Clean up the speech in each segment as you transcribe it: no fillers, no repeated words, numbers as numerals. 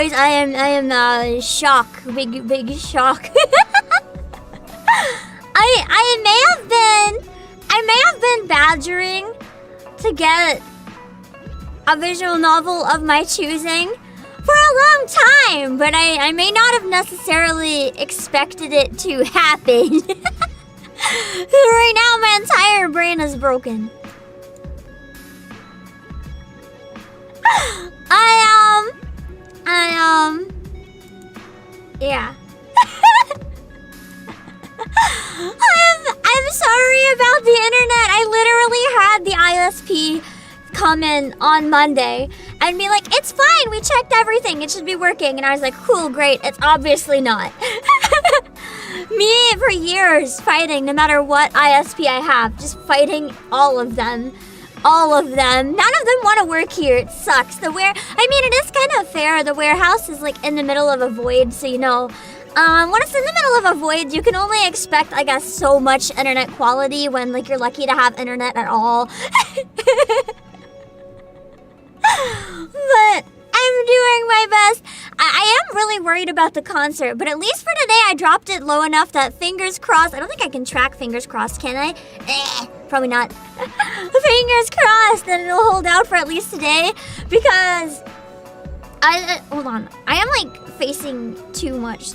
boys. I am shock. Big shock. I may have been badgering to get a visual novel of my choosing for a long time, but I may not have necessarily expected it to happen. Right now, my entire brain is broken. Yeah. I'm sorry about the internet. I literally had the ISP come in on Monday and be like, it's fine, we checked everything, it should be working. And I was like, cool, great, it's obviously not. Me for years fighting no matter what ISP I have, just fighting all of them. All of them. None of them want to work here. It sucks. I mean, it is kind of fair. The warehouse is like in the middle of a void, so you know. When it's in the middle of a void, you can only expect, I guess, so much internet quality when like you're lucky to have internet at all. But I'm doing my best. I am really worried about the concert, but at least for today, I dropped it low enough that fingers crossed. I don't think I can track fingers crossed, can I? Probably not. Fingers crossed that it'll hold out for at least today, because hold on. I am like facing too much.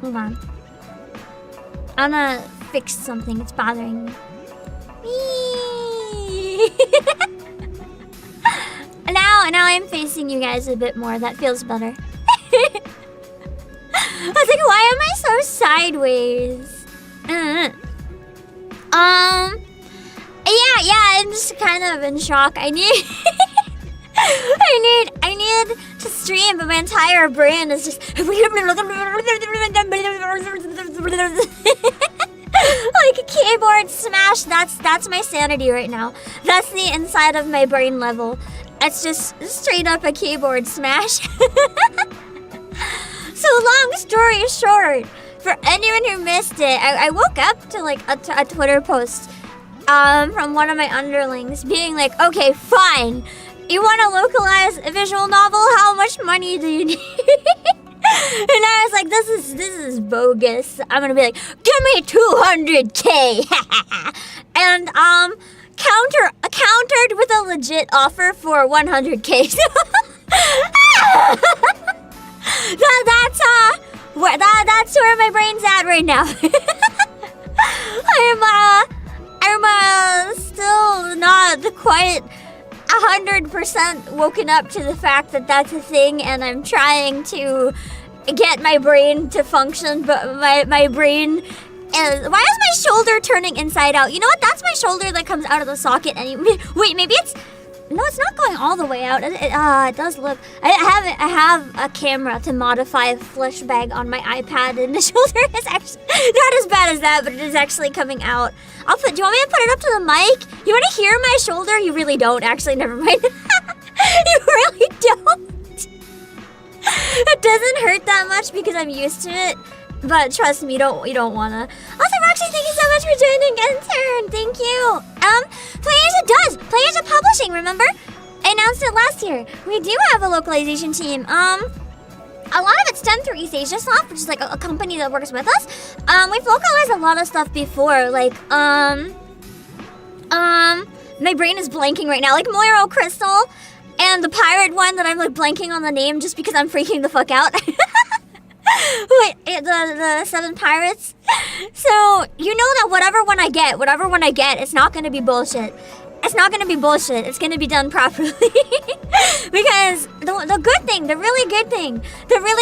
Hold on. I'm gonna fix something. It's bothering me. Now I'm facing you guys a bit more. That feels better. I was like, why am I so sideways? Yeah, I'm just kind of in shock. I need I need to stream, but my entire brain is just like a keyboard smash. That's my sanity right now. That's the inside of my brain level. It's just straight up a keyboard smash. So long story short, for anyone who missed it, I woke up to like a Twitter post from one of my underlings being like, okay, fine. You want to localize a visual novel? How much money do you need? And I was like, this is bogus. I'm gonna be like, give me 200K. And countered with a legit offer for 100K. That's where my brain's at right now. I'm still not quite 100% woken up to the fact that that's a thing, and I'm trying to get my brain to function, but my brain is... Why is my shoulder turning inside out? You know what? That's my shoulder that comes out of the socket. Wait, maybe it's... No, it's not going all the way out. It does look... I have a camera to modify a flesh bag on my iPad, and the shoulder is actually not as bad as that, but it is actually coming out. Do you want me to put it up to the mic? You want to hear my shoulder? You really don't, actually. Never mind. You really don't. It doesn't hurt that much because I'm used to it. But trust me, you don't wanna. Also, Roxy, thank you so much for joining Intern. Thank you. Playasia Publishing, remember? I announced it last year. We do have a localization team. A lot of it's done through East Asia Soft, which is like a company that works with us. We've localized a lot of stuff before, like, my brain is blanking right now, like Moiro Crystal, and the pirate one that I'm like blanking on the name just because I'm freaking the fuck out. Wait, the 7 pirates. So you know that whatever one I get, it's not gonna be bullshit. It's not gonna be bullshit. It's gonna be done properly. Because the really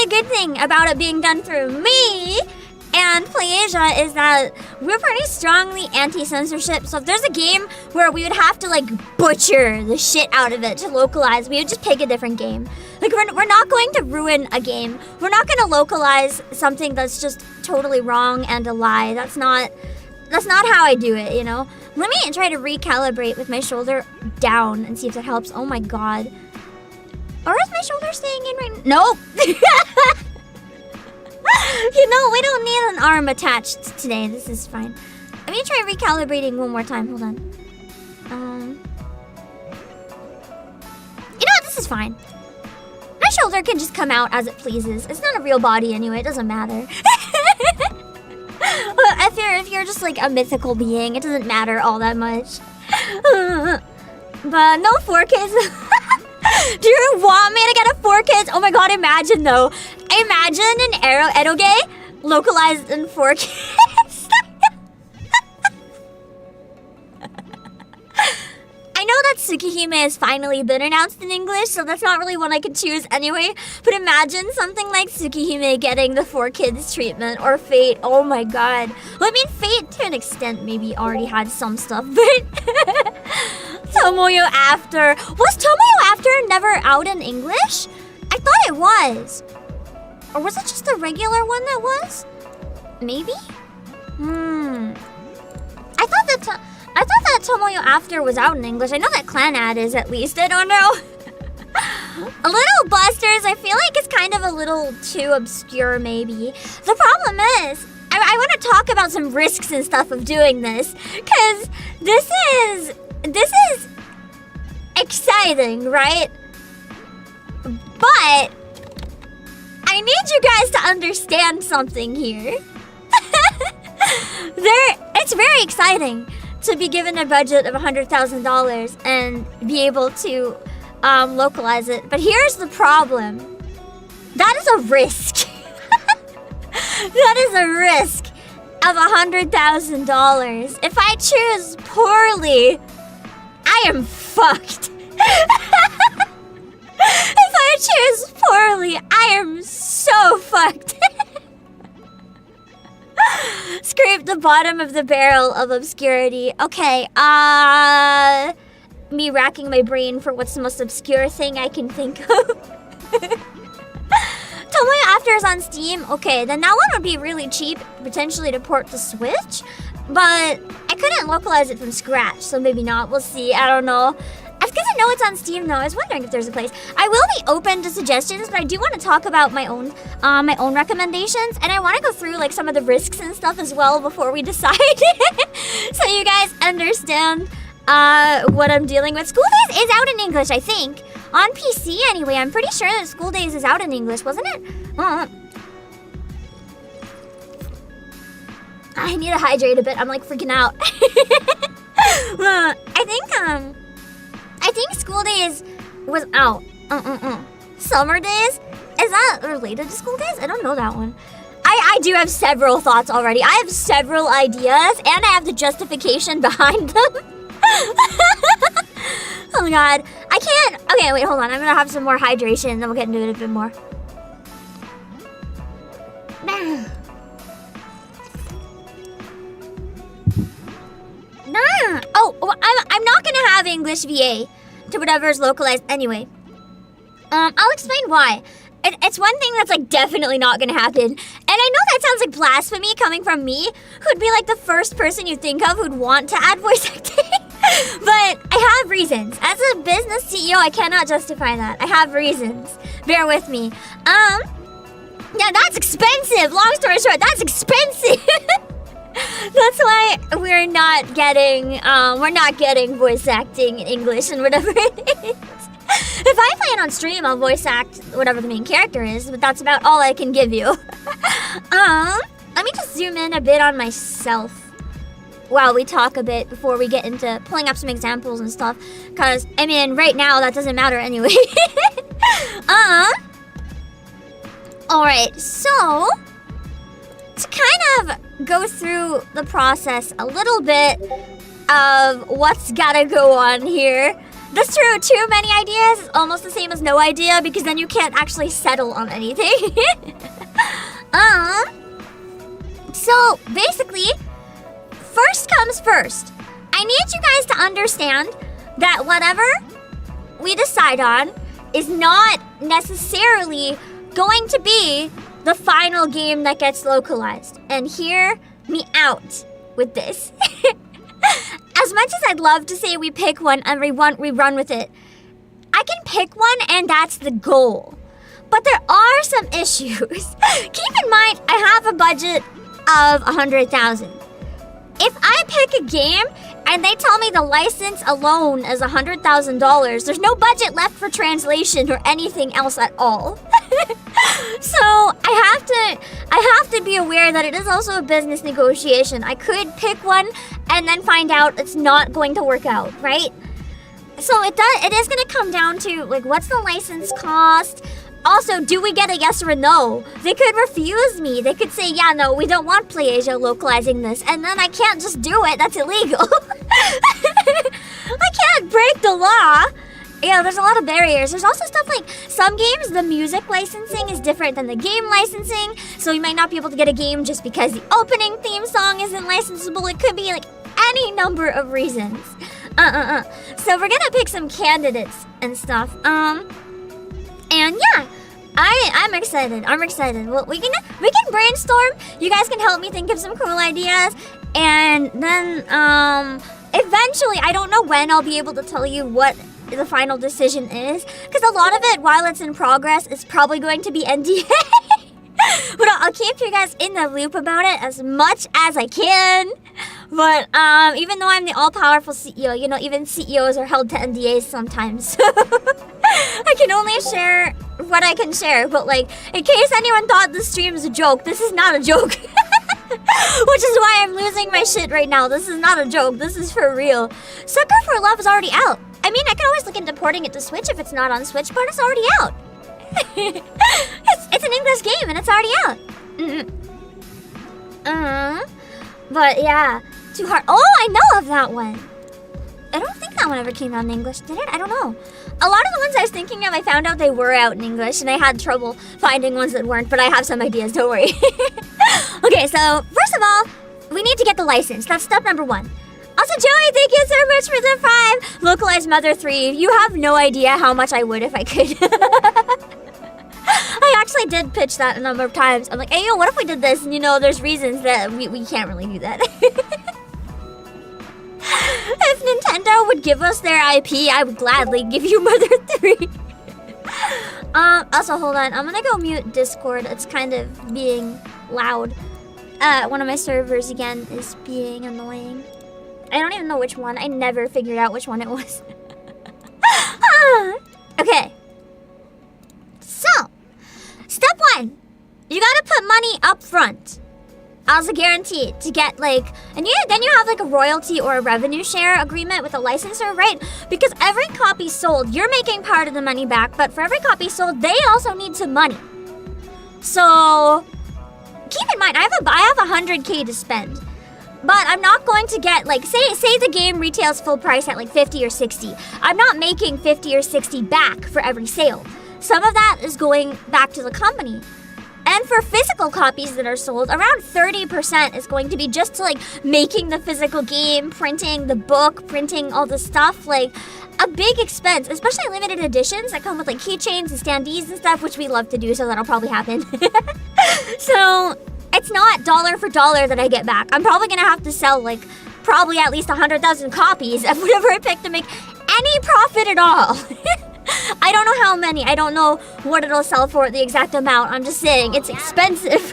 good thing about it being done through me and Playasia is that we're pretty strongly anti-censorship. So if there's a game where we would have to like butcher the shit out of it to localize, we would just pick a different game. Like we're not going to ruin a game. We're not going to localize something that's just totally wrong and a lie. That's not how I do it, you know? Let me try to recalibrate with my shoulder down and see if that helps. Oh my god. Or is my shoulder staying in right now? Nope. You know, we don't need an arm attached today. This is fine. Let me try recalibrating one more time. Hold on. You know what? This fine. My shoulder can just come out as it pleases. It's not a real body anyway, it doesn't matter. If you're just like a mythical being, it doesn't matter all that much. But no 4 kids. Do you want me to get a 4 kids? Oh my god, imagine though. Imagine an eroge localized in 4 kids. I know that Tsukihime has finally been announced in English, so that's not really one I could choose anyway. But imagine something like Tsukihime getting the 4 kids treatment, or Fate. Oh my god. Well, I mean, Fate to an extent maybe already had some stuff, but Tomoyo After. Was Tomoyo After never out in English? I thought it was. Or was it just the regular one that was? Maybe? I thought that Tomoyo After was out in English. I know that Clanad is at least. I don't know. A Little Busters, I feel like it's kind of a little too obscure maybe. The problem is, I want to talk about some risks and stuff of doing this. Because this is exciting, right? But I need you guys to understand something here. It's very exciting to be given a budget of $100,000 and be able to localize it. But here's the problem. That is a risk. That is a risk of $100,000. If I choose poorly, I am fucked. If I choose poorly, I am so fucked. Scrape the bottom of the barrel of obscurity. Okay, me racking my brain for what's the most obscure thing I can think of. Tomoyo After is on Steam. Okay, then that one would be really cheap, potentially to port to Switch. But I couldn't localize it from scratch, so maybe not. We'll see. I don't know. It's because I know it's on Steam, though. I was wondering if there's a place. I will be open to suggestions, but I do want to talk about my own recommendations, and I want to go through like some of the risks and stuff as well before we decide, so you guys understand what I'm dealing with. School Days is out in English, I think, on PC anyway. I'm pretty sure that School Days is out in English, wasn't it? I need to hydrate a bit. I'm like freaking out. I think School Days was out. Summer Days? Is that related to School Days? I don't know that one. I do have several thoughts already. I have several ideas, and I have the justification behind them. Oh my god. I can't... Okay, wait, hold on. I'm gonna have some more hydration, and then we'll get into it a bit more. Nah. Oh, I'm not gonna have English VA to whatever's localized anyway. I'll explain why. It's one thing that's like definitely not gonna happen. And I know that sounds like blasphemy coming from me, who'd be like the first person you think of who'd want to add voice acting. But I have reasons. As a business CEO, I cannot justify that. I have reasons. Bear with me. Yeah, that's expensive. Long story short, that's expensive. That's why we're not getting voice acting in English and whatever it is. If I play it on stream, I'll voice act whatever the main character is, but that's about all I can give you. Let me just zoom in a bit on myself while we talk a bit before we get into pulling up some examples and stuff. Because, I mean, right now that doesn't matter anyway. Alright, so to kind of go through the process a little bit of what's gotta go on here. That's true, too many ideas is almost the same as no idea, because then you can't actually settle on anything. So basically, first comes first. I need you guys to understand that whatever we decide on is not necessarily going to be the final game that gets localized. And hear me out with this. As much as I'd love to say we pick one and we run with it, I can pick one and that's the goal. But there are some issues. Keep in mind, I have a budget of $100,000. If I pick a game And they tell me the license alone is $100,000. There's no budget left for translation or anything else at all. So I have to be aware that it is also a business negotiation. I could pick one and then find out it's not going to work out, right? So it is gonna come down to like, what's the license cost? Also, do we get a yes or a no? They could refuse me. They could say, yeah, no, we don't want Playasia localizing this. And then I can't just do it. That's illegal. I can't break the law. Yeah, there's a lot of barriers. There's also stuff like some games, the music licensing is different than the game licensing. So you might not be able to get a game just because the opening theme song isn't licensable. It could be like any number of reasons. So we're gonna pick some candidates and stuff. And yeah, I'm excited. I'm excited. Well, we can brainstorm. You guys can help me think of some cool ideas, and then eventually, I don't know when I'll be able to tell you what the final decision is, because a lot of it, while it's in progress, is probably going to be NDA. But I'll keep you guys in the loop about it as much as I can. But even though I'm the all-powerful CEO, you know, even CEOs are held to NDAs sometimes. I can only share what I can share. But like, in case anyone thought this stream is a joke, this is not a joke. Which is why I'm losing my shit right now. This is not a joke. This is for real. Sucker for Love is already out. I mean, I can always look into porting it to Switch if it's not on Switch, but it's already out. It's an English game and it's already out. But yeah, Too Hard. Oh, I know of that one. I don't think that one ever came out in English, did it? I don't know. A lot of the ones I was thinking of, I found out they were out in English, and I had trouble finding ones that weren't, but I have some ideas, don't worry. Okay, so first of all, we need to get the license. That's step number 1. Also, Joey, thank you so much for the 5. Localize Mother 3. You have no idea how much I would if I could. I actually did pitch that a number of times. I'm like, hey, yo, what if we did this? And you know, there's reasons that we can't really do that. If Nintendo would give us their IP, I would gladly give you Mother 3. Also, hold on. I'm gonna go mute Discord. It's kind of being loud. One of my servers, again, is being annoying. I don't even know which one. I never figured out which one it was. Okay. So, step 1. You gotta put money up front as a guarantee to get like, and then you have like a royalty or a revenue share agreement with a licensor, right? Because every copy sold, you're making part of the money back, but for every copy sold, they also need some money. So keep in mind, I have 100K to spend, but I'm not going to get like, say the game retails full price at like 50 or 60. I'm not making 50 or 60 back for every sale. Some of that is going back to the company. And for physical copies that are sold, around 30% is going to be just to like making the physical game, printing the book, printing all the stuff, like a big expense, especially limited editions that come with like keychains and standees and stuff, which we love to do, so that'll probably happen. So it's not dollar for dollar that I get back. I'm probably gonna have to sell like probably at least 100,000 copies of whatever I pick to make any profit at all. I don't know how many. I don't know what it'll sell for, the exact amount. I'm just saying it's expensive.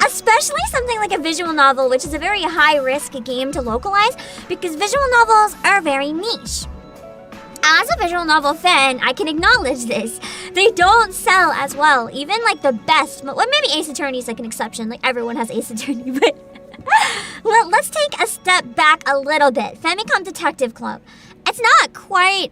Especially something like a visual novel, which is a very high-risk game to localize, because visual novels are very niche. As a visual novel fan, I can acknowledge this. They don't sell as well. Even like the best, well, maybe Ace Attorney is like an exception. Like everyone has Ace Attorney, but let's take a step back a little bit. Famicom Detective Club. It's not quite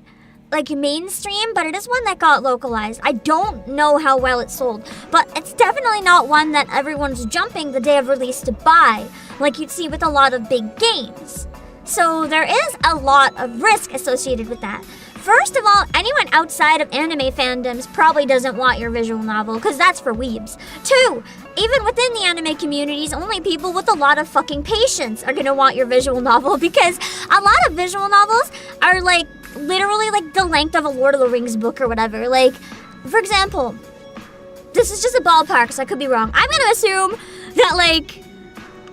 like mainstream, but it is one that got localized. I don't know how well it sold, but it's definitely not one that everyone's jumping the day of release to buy, like you'd see with a lot of big games. So there is a lot of risk associated with that. First of all, anyone outside of anime fandoms probably doesn't want your visual novel, because that's for weebs. 2, even within the anime communities, only people with a lot of fucking patience are gonna want your visual novel, because a lot of visual novels are like literally like the length of a Lord of the Rings book or whatever. Like, for example, this is just a ballpark, so I could be wrong. I'm gonna assume that like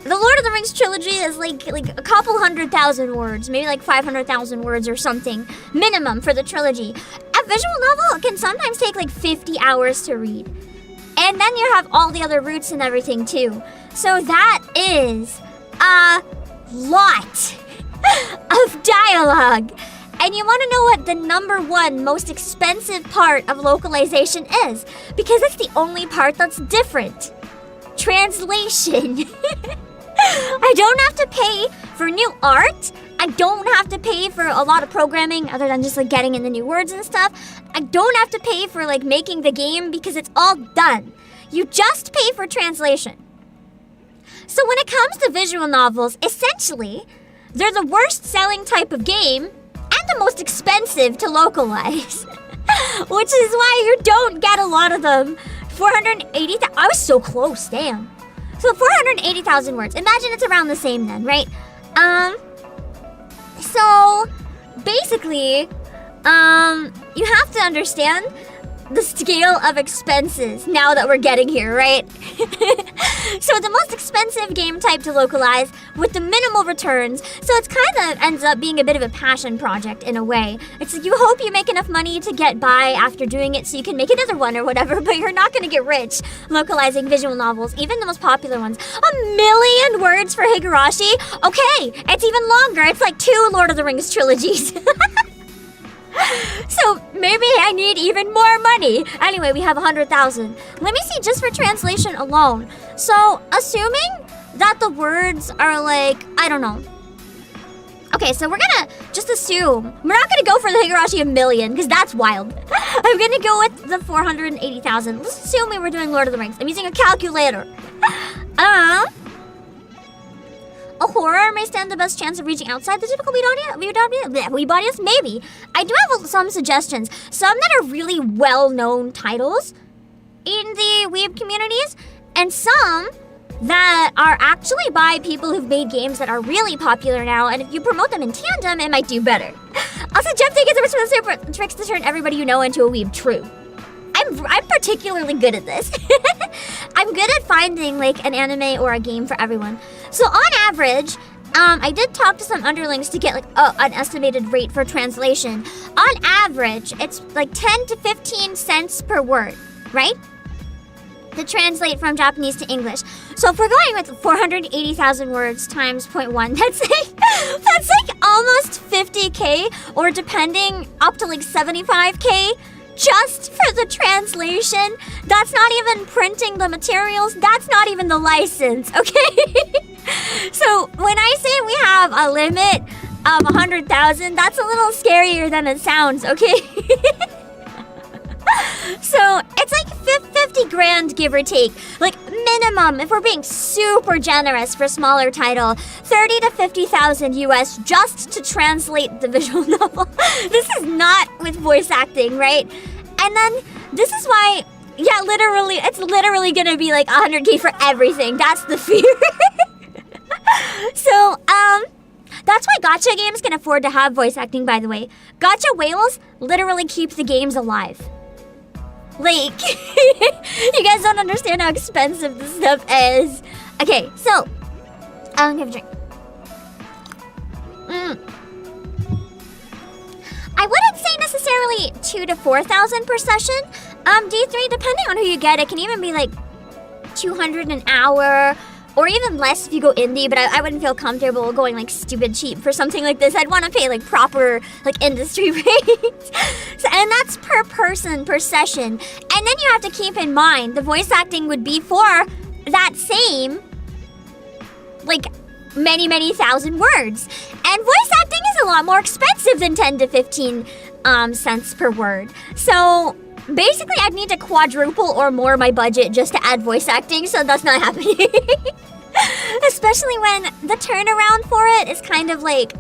the Lord of the Rings trilogy is like a couple 100,000 words, maybe like 500,000 words or something minimum for the trilogy. A visual novel can sometimes take like 50 hours to read, and then you have all the other routes and everything too. So that is a lot. of dialogue. And you want to know what the #1 most expensive part of localization is, because it's the only part that's different. Translation. I don't have to pay for new art. I don't have to pay for a lot of programming other than just like getting in the new words and stuff. I don't have to pay for like making the game because it's all done. You just pay for translation. So when it comes to visual novels, essentially, they're the worst selling type of game and the most expensive to localize. Which is why you don't get a lot of them. 480,000. I was so close, damn. So 480,000 words. Imagine it's around the same then, right? So basically, you have to understand the scale of expenses now that we're getting here, right? So the most expensive game type to localize with the minimal returns. So it's kind of ends up being a bit of a passion project in a way. It's like you hope you make enough money to get by after doing it so you can make another one or whatever, but you're not going to get rich localizing visual novels, even the most popular ones. 1,000,000 words for Higurashi? Okay, it's even longer. It's like 2 Lord of the Rings trilogies. So maybe I need even more money. Anyway, we have 100,000. Let me see just for translation alone. So assuming that the words are like, I don't know. Okay, so we're gonna just assume. We're not gonna go for the Higurashi 1,000,000 because that's wild. I'm gonna go with the 480,000. Let's assume we were doing Lord of the Rings. I'm using a calculator. A horror may stand the best chance of reaching outside the typical weeb audience? Maybe. I do have some suggestions. Some that are really well-known titles in the weeb communities, and some that are actually by people who've made games that are really popular now, and if you promote them in tandem, it might do better. Also, Jeff Diggins is the super tricks to turn everybody you know into a weeb. True. I'm particularly good at this. I'm good at finding like an anime or a game for everyone. So on average, I did talk to some underlings to get like an estimated rate for translation. On average, it's like 10 to 15 cents per word, right? To translate from Japanese to English. So if we're going with 480,000 words times 0.1, that's like almost 50K, or depending up to like 75K. Just for the translation. That's not even printing the materials. That's not even the license, okay? So when I say we have a limit of 100,000, that's a little scarier than it sounds, okay? So it's like 50 grand, give or take. Like minimum, if we're being super generous for smaller title, 30 to 50,000 US just to translate the visual novel. This is not with voice acting, right? And then this is why, yeah, literally, it's literally gonna be like 100K for everything. That's the fear. So, that's why gacha games can afford to have voice acting, by the way. Gacha whales literally keep the games alive. Like, you guys don't understand how expensive this stuff is. Okay, so, I'm gonna have a drink. I wouldn't say necessarily 2,000 to 4,000 per session. D3, depending on who you get, it can even be like 200 an hour, or even less if you go indie, but I wouldn't feel comfortable going like stupid cheap for something like this. I'd want to pay like proper like industry rates. So, and that's per person, per session. And then you have to keep in mind, the voice acting would be for that same, like, many thousand words. And voice acting is a lot more expensive than 10 to 15 cents per word. So basically I'd need to quadruple or more my budget just to add voice acting, so that's not happening. Especially when the turnaround for it is kind of like,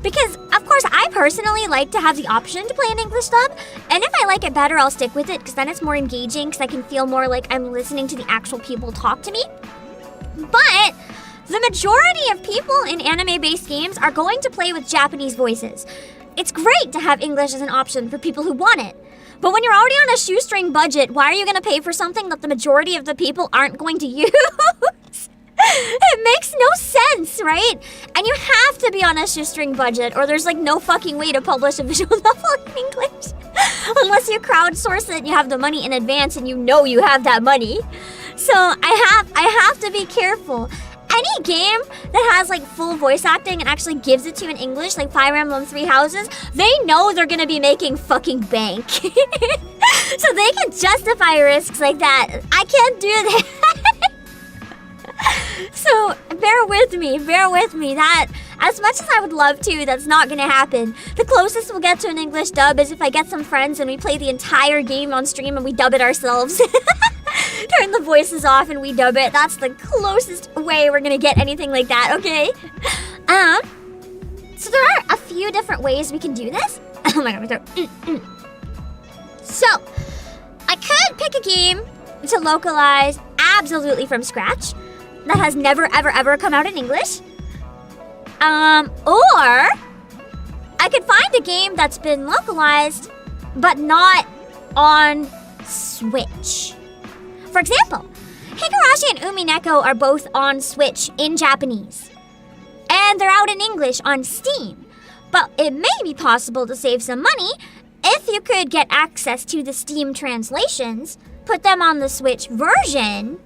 because of course I personally like to have the option to play an English dub, and if I like it better, I'll stick with it, because then it's more engaging, because I can feel more like I'm listening to the actual people talk to me. But the majority of people in anime-based games are going to play with Japanese voices. It's great to have English as an option for people who want it. But when you're already on a shoestring budget, why are you going to pay for something that the majority of the people aren't going to use? It makes no sense, right? And you have to be on a shoestring budget, or there's like no fucking way to publish a visual novel in English. Unless you crowdsource it and you have the money in advance and you know you have that money. So I have to be careful. any game that has like full voice acting and actually gives it to you in English, like Fire Emblem Three Houses, they know they're gonna be making fucking bank. So they can justify risks like that. I can't do that. So bear with me. That as much as I would love to, that's not gonna happen. The closest we'll get to an English dub is if I get some friends and we play the entire game on stream and we dub it ourselves. Turn the voices off and we dub it. That's the closest way we're gonna get anything like that, okay? So there are a few different ways we can do this. Oh my god, my throat. So, I could pick a game to localize absolutely from scratch that has never, ever, ever come out in English. Or I could find a game that's been localized but not on Switch. For example, Higurashi and Umineko are both on Switch in Japanese. And they're out in English on Steam. But it may be possible to save some money if you could get access to the Steam translations, put them on the Switch version,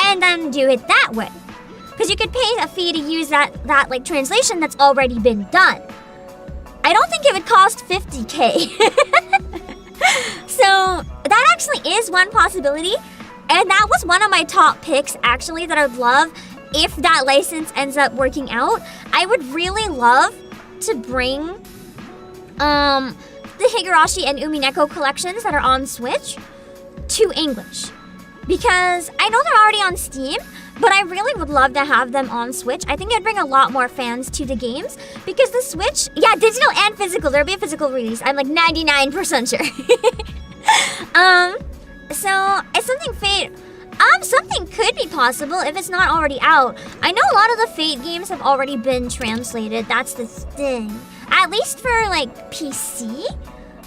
and then do it that way. Because you could pay a fee to use that like translation that's already been done. I don't think it would cost $50K. So that actually is one possibility. And that was one of my top picks, actually, that I would love if that license ends up working out. I would really love to bring the Higurashi and Umineko collections that are on Switch to English. Because I know they're already on Steam, but I really would love to have them on Switch. I think it'd bring a lot more fans to the games. Because the Switch, yeah, digital and physical, there'll be a physical release. I'm like 99% sure. So, it's something Fate... something could be possible if it's not already out. I know a lot of the Fate games have already been translated. That's the thing. At least for, like, PC.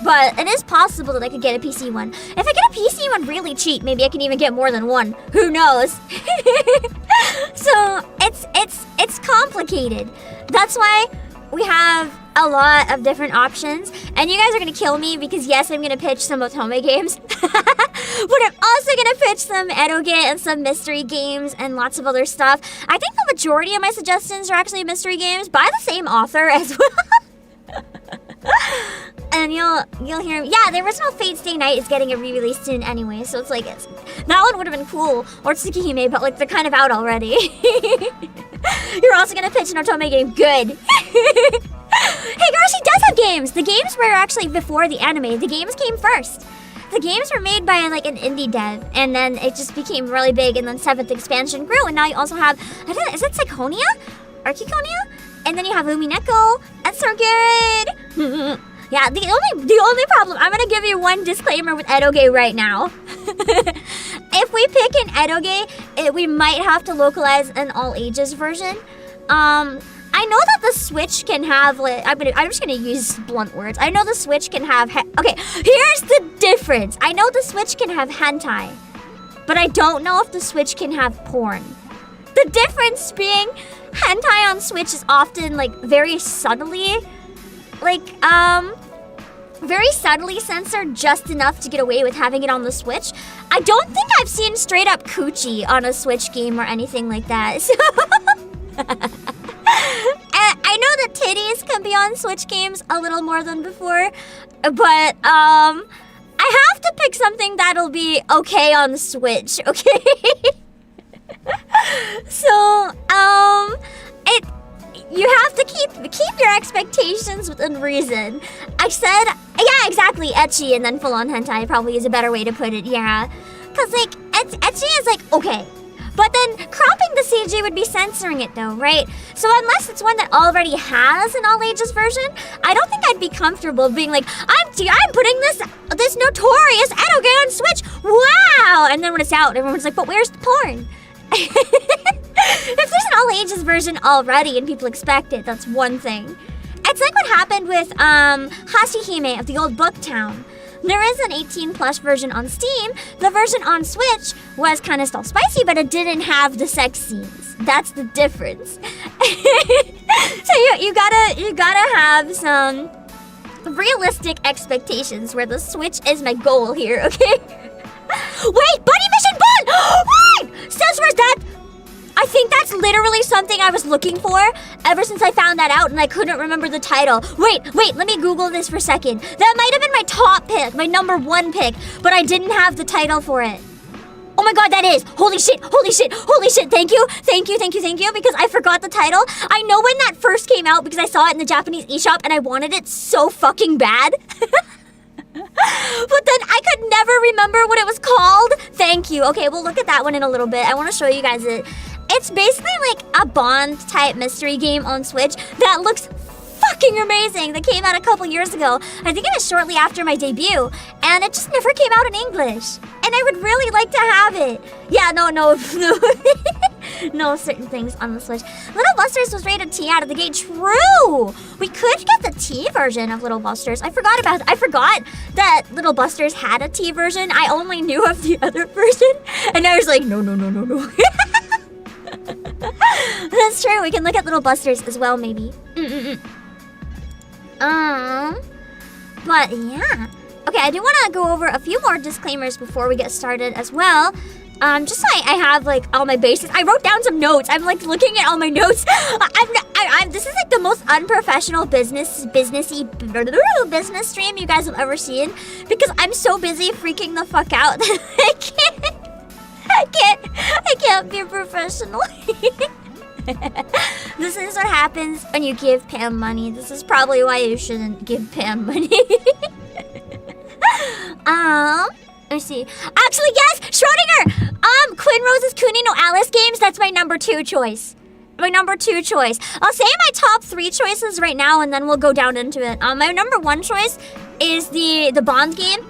But it is possible that I could get a PC one. If I get a PC one really cheap, maybe I can even get more than one. Who knows? So, it's complicated. That's why we have a lot of different options. And you guys are gonna kill me because yes, I'm gonna pitch some Otome games. But I'm also gonna pitch some eroge and some mystery games and lots of other stuff. I think the majority of my suggestions are actually mystery games by the same author as well. And you'll hear me. Yeah, the original Fate Stay Night is getting a re-release soon anyway, so it's like that one would have been cool. Or Tsukihime, but like they're kind of out already. You're also gonna pitch an Otome game. Good. Higurashi does have games! The games were actually before the anime. The games came first. The games were made by like an indie dev, and then it just became really big, and then 7th expansion grew, and now you also have, I don't know, is it Psychonia? Archikonia? And then you have Umineko. That's so good! Yeah, the only problem, I'm gonna give you one disclaimer with eroge right now. If we pick an eroge, we might have to localize an all ages version. I know that the Switch can have, like, I'm just gonna use blunt words. I know the Switch can have, okay, here's the difference. I know the Switch can have hentai, but I don't know if the Switch can have porn. The difference being, hentai on Switch is often, like, very subtly censored just enough to get away with having it on the Switch. I don't think I've seen straight up coochie on a Switch game or anything like that, so... I know that titties can be on Switch games a little more than before, but I have to pick something that'll be okay on the Switch, okay? So, you have to keep your expectations within reason. I said, yeah, exactly, ecchi and then full-on hentai probably is a better way to put it, yeah. Cause like, ecchi is like, okay. But then cropping the CG would be censoring it though, right? So unless it's one that already has an all ages version, I don't think I'd be comfortable being like, I'm putting this notorious eroge on Switch. Wow! And then when it's out, everyone's like, but where's the porn? If there's an all ages version already and people expect it, that's one thing. It's like what happened with Hashihime of the old Book Town. There is an 18+ version on Steam. The version on Switch was kind of still spicy, but it didn't have the sex scenes. That's the difference. So you gotta have some realistic expectations where the Switch is my goal here, okay? Wait, Buddy Mission Bond! Wait! Says where's that? I think that's literally something I was looking for ever since I found that out and I couldn't remember the title. Wait, let me Google this for a second. That might have been my top pick, my #1 pick, but I didn't have the title for it. Oh my god, that is. Holy shit. Thank you, because I forgot the title. I know when that first came out because I saw it in the Japanese eShop and I wanted it so fucking bad. But then I could never remember what it was called. Thank you. Okay, we'll look at that one in a little bit. I want to show you guys it. It's basically like a Bond type mystery game on Switch that looks fucking amazing. That came out a couple years ago. I think it was shortly after my debut, and it just never came out in English. And I would really like to have it. Yeah, no. No certain things on the Switch. Little Busters was rated T out of the gate. True! We could get the T version of Little Busters. I forgot that Little Busters had a T version. I only knew of the other version. And I was like, no. That's true. We can look at Little Busters as well, maybe. But yeah. Okay, I do want to go over a few more disclaimers before we get started as well. Just so I have like all my basics. I wrote down some notes. I'm like looking at all my notes. This is like the most unprofessional business stream you guys have ever seen because I'm so busy freaking the fuck out that I can't be professional. This is what happens when you give Pam money. This is probably why you shouldn't give Pam money. Let me see. Actually, yes, Schrodinger. Quinn Rose's Cooney No Alice games. That's my #2 choice. My #2 choice. I'll say my top 3 choices right now, and then we'll go down into it. My #1 choice is the Bond game.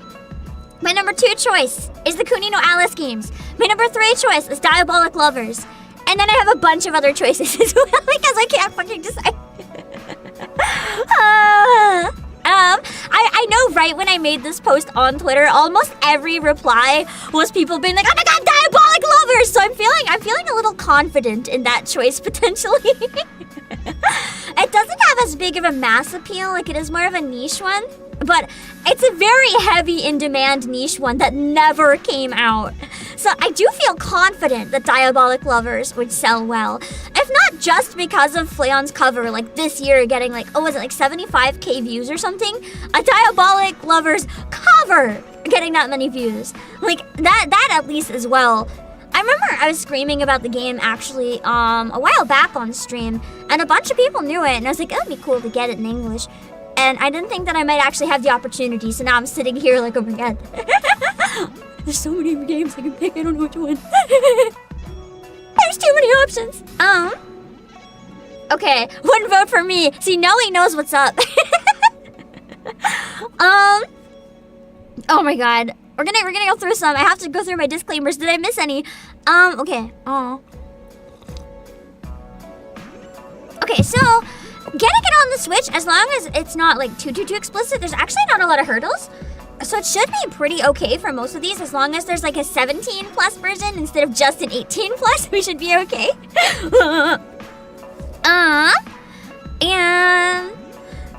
My #2 choice is the Cooney No Alice games. My #3 choice is Diabolic Lovers. And then I have a bunch of other choices as well because I can't fucking decide. I know right when I made this post on Twitter, almost every reply was people being like, oh my god, Diabolic Lovers! So I'm feeling a little confident in that choice potentially. It doesn't have as big of a mass appeal, like it is more of a niche one. But it's a very heavy in-demand niche one that never came out. So I do feel confident that Diabolic Lovers would sell well. If not just because of Flayon's cover, like this year getting like, was it like 75k views or something? A Diabolic Lovers cover getting that many views. Like that at least as well. I remember I was screaming about the game actually a while back on stream, and a bunch of people knew it, and I was like, it would be cool to get it in English. And I didn't think that I might actually have the opportunity, so now I'm sitting here like, oh my god. There's so many games I can pick, I don't know which one. There's too many options. Okay, one vote for me. See, Nelly knows what's up. Oh my god. We're gonna go through some. I have to go through my disclaimers. Did I miss any? Okay. Okay, so getting it on the Switch, as long as it's not like too explicit, there's actually not a lot of hurdles. So it should be pretty okay for most of these, as long as there's like a 17 plus version instead of just an 18 plus, we should be okay. And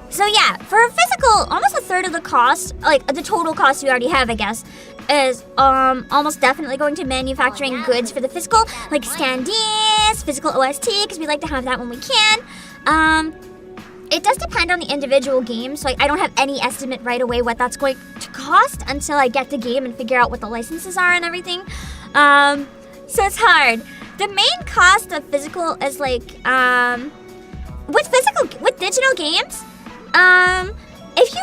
so yeah, for a physical, almost a third of the cost, like the total cost you already have, I guess, is almost definitely going to manufacturing goods for the physical, like standees, physical OST, because we like to have that when we can. It does depend on the individual game, so I don't have any estimate right away what that's going to cost until I get the game and figure out what the licenses are and everything. So it's hard. The main cost of physical is like, with digital games, if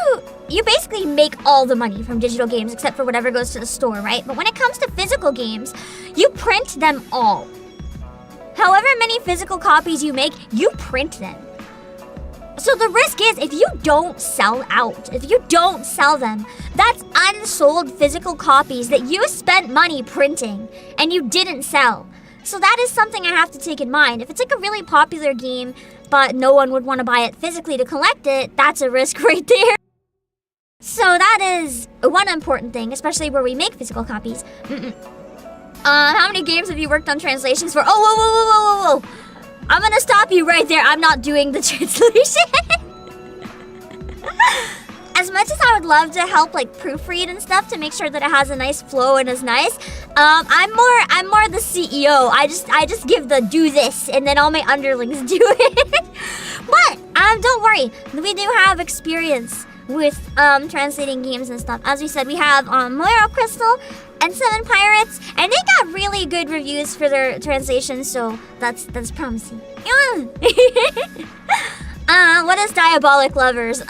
you basically make all the money from digital games except for whatever goes to the store, right? But when it comes to physical games, you print them all. However many physical copies you make, you print them. So the risk is, if you don't sell out, if you don't sell them, that's unsold physical copies that you spent money printing and you didn't sell. So that is something I have to take in mind. If it's like a really popular game, but no one would want to buy it physically to collect it, that's a risk right there. So that is one important thing, especially where we make physical copies. How many games have you worked on translations for? Oh, whoa. I'm gonna stop you right there. I'm not doing the translation. as much as I would love to help like proofread and stuff to make sure that it has a nice flow and is nice, I'm more the CEO. I just give the do this and then all my underlings do it. But don't worry, we do have experience with translating games and stuff. As we said, we have Moira Crystal and 7 Pirates, and they got really good reviews for their translations, so that's promising. What is Diabolic Lovers?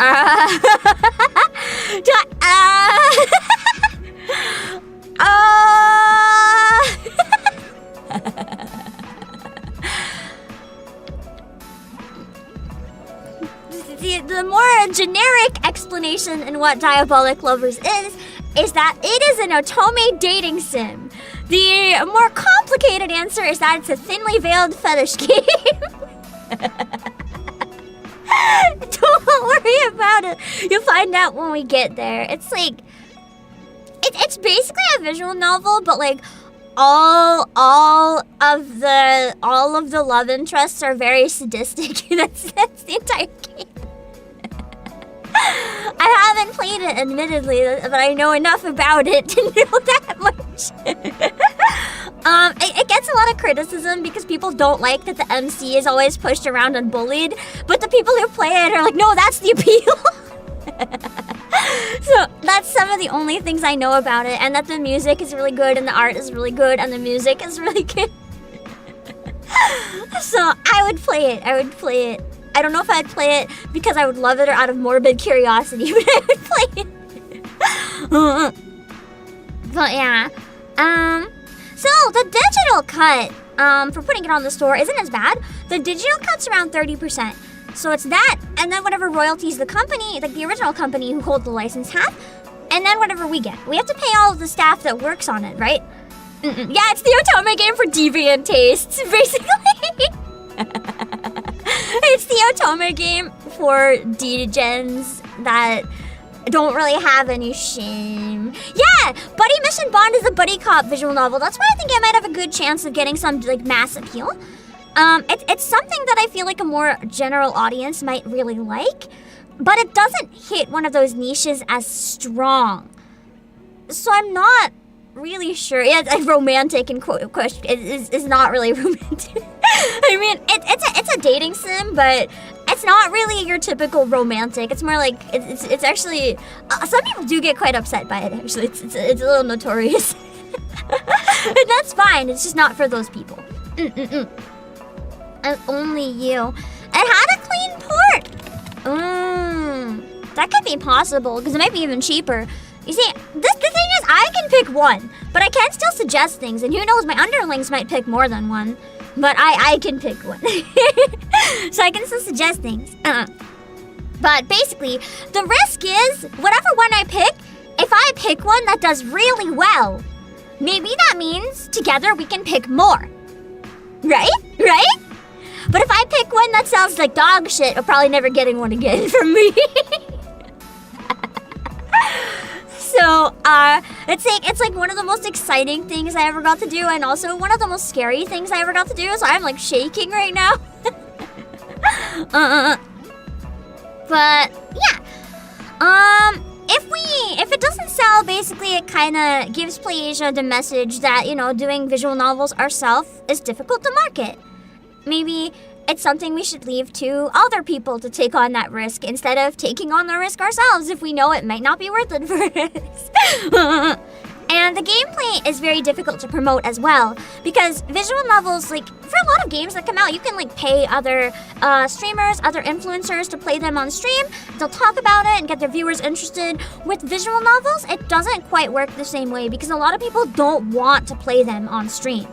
The more generic explanation in what Diabolic Lovers is that it is an otome dating sim. The more complicated answer is that it's a thinly veiled fetish game. Don't worry about it. You'll find out when we get there. It's like it's basically a visual novel, but like all of the love interests are very sadistic. That's the entire game. I haven't played it, admittedly, but I know enough about it to know that much. It gets a lot of criticism because people don't like that the MC is always pushed around and bullied, but the people who play it are like, no, that's the appeal. So that's some of the only things I know about it, and that the music is really good, and the art is really good, and the music is really good. So I would play it. I don't know if I'd play it because I would love it or out of morbid curiosity, but I would play it. But yeah. So the digital cut, for putting it on the store isn't as bad. The digital cut's around 30%. So it's that, and then whatever royalties the company, like the original company who holds the license have, and then whatever we get. We have to pay all of the staff that works on it, right? Yeah, it's the otome game for deviant tastes, basically. It's the otome game for degens that don't really have any shame. Yeah, Buddy Mission Bond is a buddy cop visual novel. That's why I think I might have a good chance of getting some like mass appeal. It's something that I feel like a more general audience might really like, but it doesn't hit one of those niches as strong. So I'm not really sure. Yeah, it's romantic in question is not really romantic. I mean, it's a dating sim, but it's not really your typical romantic. It's more like it's actually some people do get quite upset by it. Actually, it's a little notorious, and that's fine. It's just not for those people. And only you. It had a clean port. That could be possible because it might be even cheaper. You see, the thing is, I can pick one, but I can still suggest things, and who knows, my underlings might pick more than one. But I can pick one. So I can still suggest things. But basically, the risk is, whatever one I pick, if I pick one that does really well, maybe that means together we can pick more. Right? Right? But if I pick one that sounds like dog shit, I'm probably never getting one again from me. So, it's like one of the most exciting things I ever got to do, and also one of the most scary things I ever got to do, so I'm like shaking right now. But, yeah. If it doesn't sell, basically it kinda gives Playasia the message that, you know, doing visual novels ourselves is difficult to market. Maybe it's something we should leave to other people to take on that risk instead of taking on the risk ourselves if we know it might not be worth it for us. And the gameplay is very difficult to promote as well because visual novels, like for a lot of games that come out, you can like pay other streamers, other influencers to play them on stream. They'll talk about it and get their viewers interested. With visual novels, it doesn't quite work the same way because a lot of people don't want to play them on stream.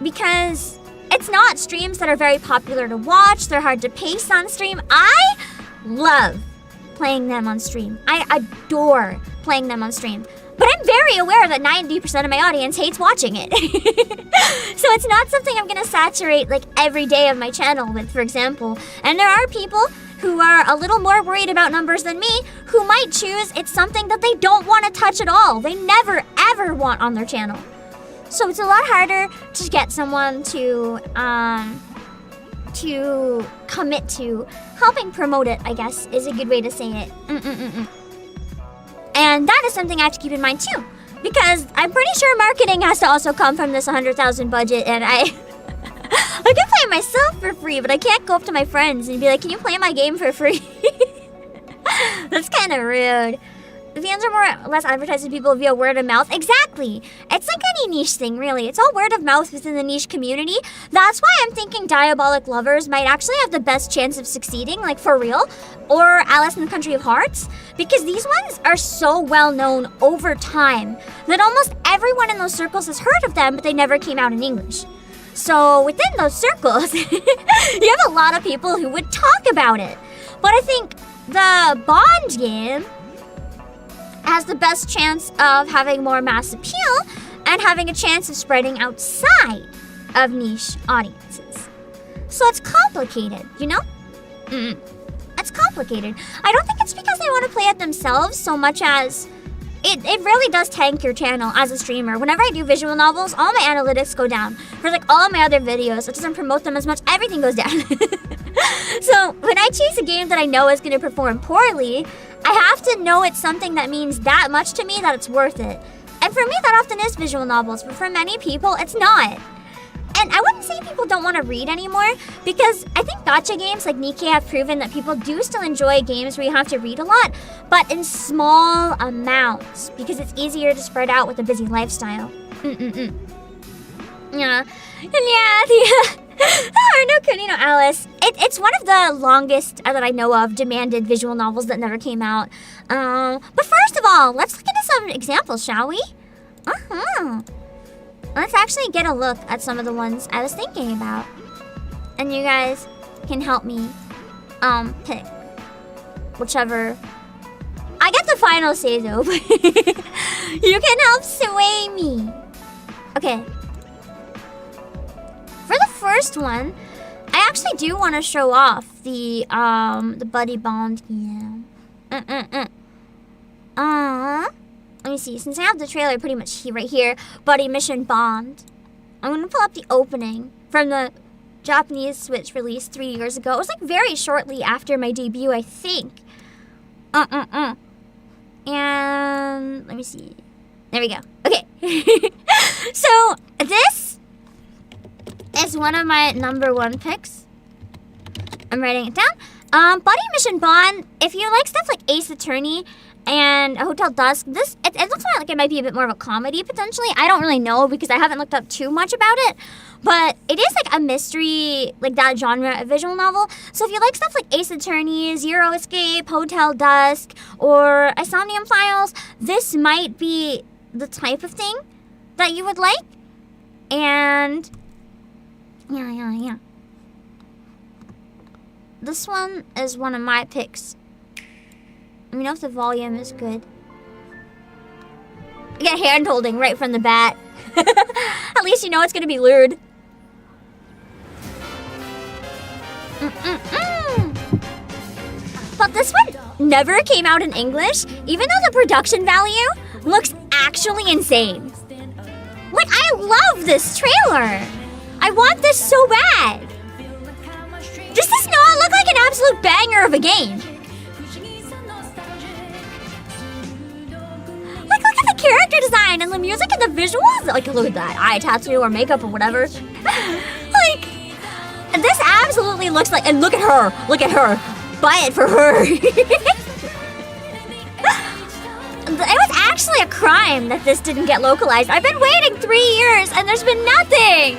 Because it's not streams that are very popular to watch. They're hard to pace on stream. I love playing them on stream. I adore playing them on stream. But I'm very aware that 90% of my audience hates watching it. So it's not something I'm gonna saturate like every day of my channel with, for example. And there are people who are a little more worried about numbers than me who might choose it's something that they don't want to touch at all. They never ever want on their channel. So it's a lot harder to get someone to to commit to helping promote it, I guess, is a good way to say it. And that is something I have to keep in mind too, because I'm pretty sure marketing has to also come from this 100,000 budget, and I can play myself for free, but I can't go up to my friends and be like, can you play my game for free? That's kind of rude. The fans are more or less advertising people via word of mouth. Exactly. It's like any niche thing, really. It's all word of mouth within the niche community. That's why I'm thinking Diabolic Lovers might actually have the best chance of succeeding, like for real, or Alice in the Country of Hearts, because these ones are so well known over time that almost everyone in those circles has heard of them, but they never came out in English. So within those circles, you have a lot of people who would talk about it. But I think the Bond game has the best chance of having more mass appeal and having a chance of spreading outside of niche audiences. So it's complicated, you know? It's complicated. I don't think it's because they want to play it themselves so much as it really does tank your channel as a streamer. Whenever I do visual novels, all my analytics go down. For like all my other videos, it doesn't promote them as much. Everything goes down. So when I choose a game that I know is going to perform poorly, I have to know it's something that means that much to me that it's worth it. And for me, that often is visual novels, but for many people, it's not. And I wouldn't say people don't want to read anymore, because I think gacha games like Nikkei have proven that people do still enjoy games where you have to read a lot, but in small amounts, because it's easier to spread out with a busy lifestyle. Yeah. And yeah, no Kuni no Alice. It's one of the longest that I know of demanded visual novels that never came out. But first of all, let's look into some examples, shall we? Let's actually get a look at some of the ones I was thinking about. And you guys can help me pick whichever. I get the final say though, but you can help sway me. Okay. For the first one, I actually do want to show off the Buddy Bond game. Let me see. Since I have the trailer pretty much here, right here, Buddy Mission Bond, I'm gonna pull up the opening from the Japanese Switch release 3 years ago. It was like very shortly after my debut, I think. And let me see. There we go. Okay. So this is one of my #1 picks. I'm writing it down. Buddy Mission Bond, if you like stuff like Ace Attorney and Hotel Dusk, it looks like it might be a bit more of a comedy potentially. I don't really know because I haven't looked up too much about it. But it is like a mystery, like that genre of visual novel. So if you like stuff like Ace Attorney, Zero Escape, Hotel Dusk, or Insomnium Files, this might be the type of thing that you would like. And yeah. This one is one of my picks. Let me know if the volume is good. I get hand holding right from the bat. At least you know it's gonna be lured. But this one never came out in English, even though the production value looks actually insane. Like, I love this trailer. I want this so bad. Does this not look like an absolute banger of a game? Like, look at the character design and the music and the visuals. Like, look at that eye tattoo or makeup or whatever. Like, this absolutely looks like, and look at her. Look at her. Buy it for her. It was actually a crime that this didn't get localized. I've been waiting 3 years and there's been nothing.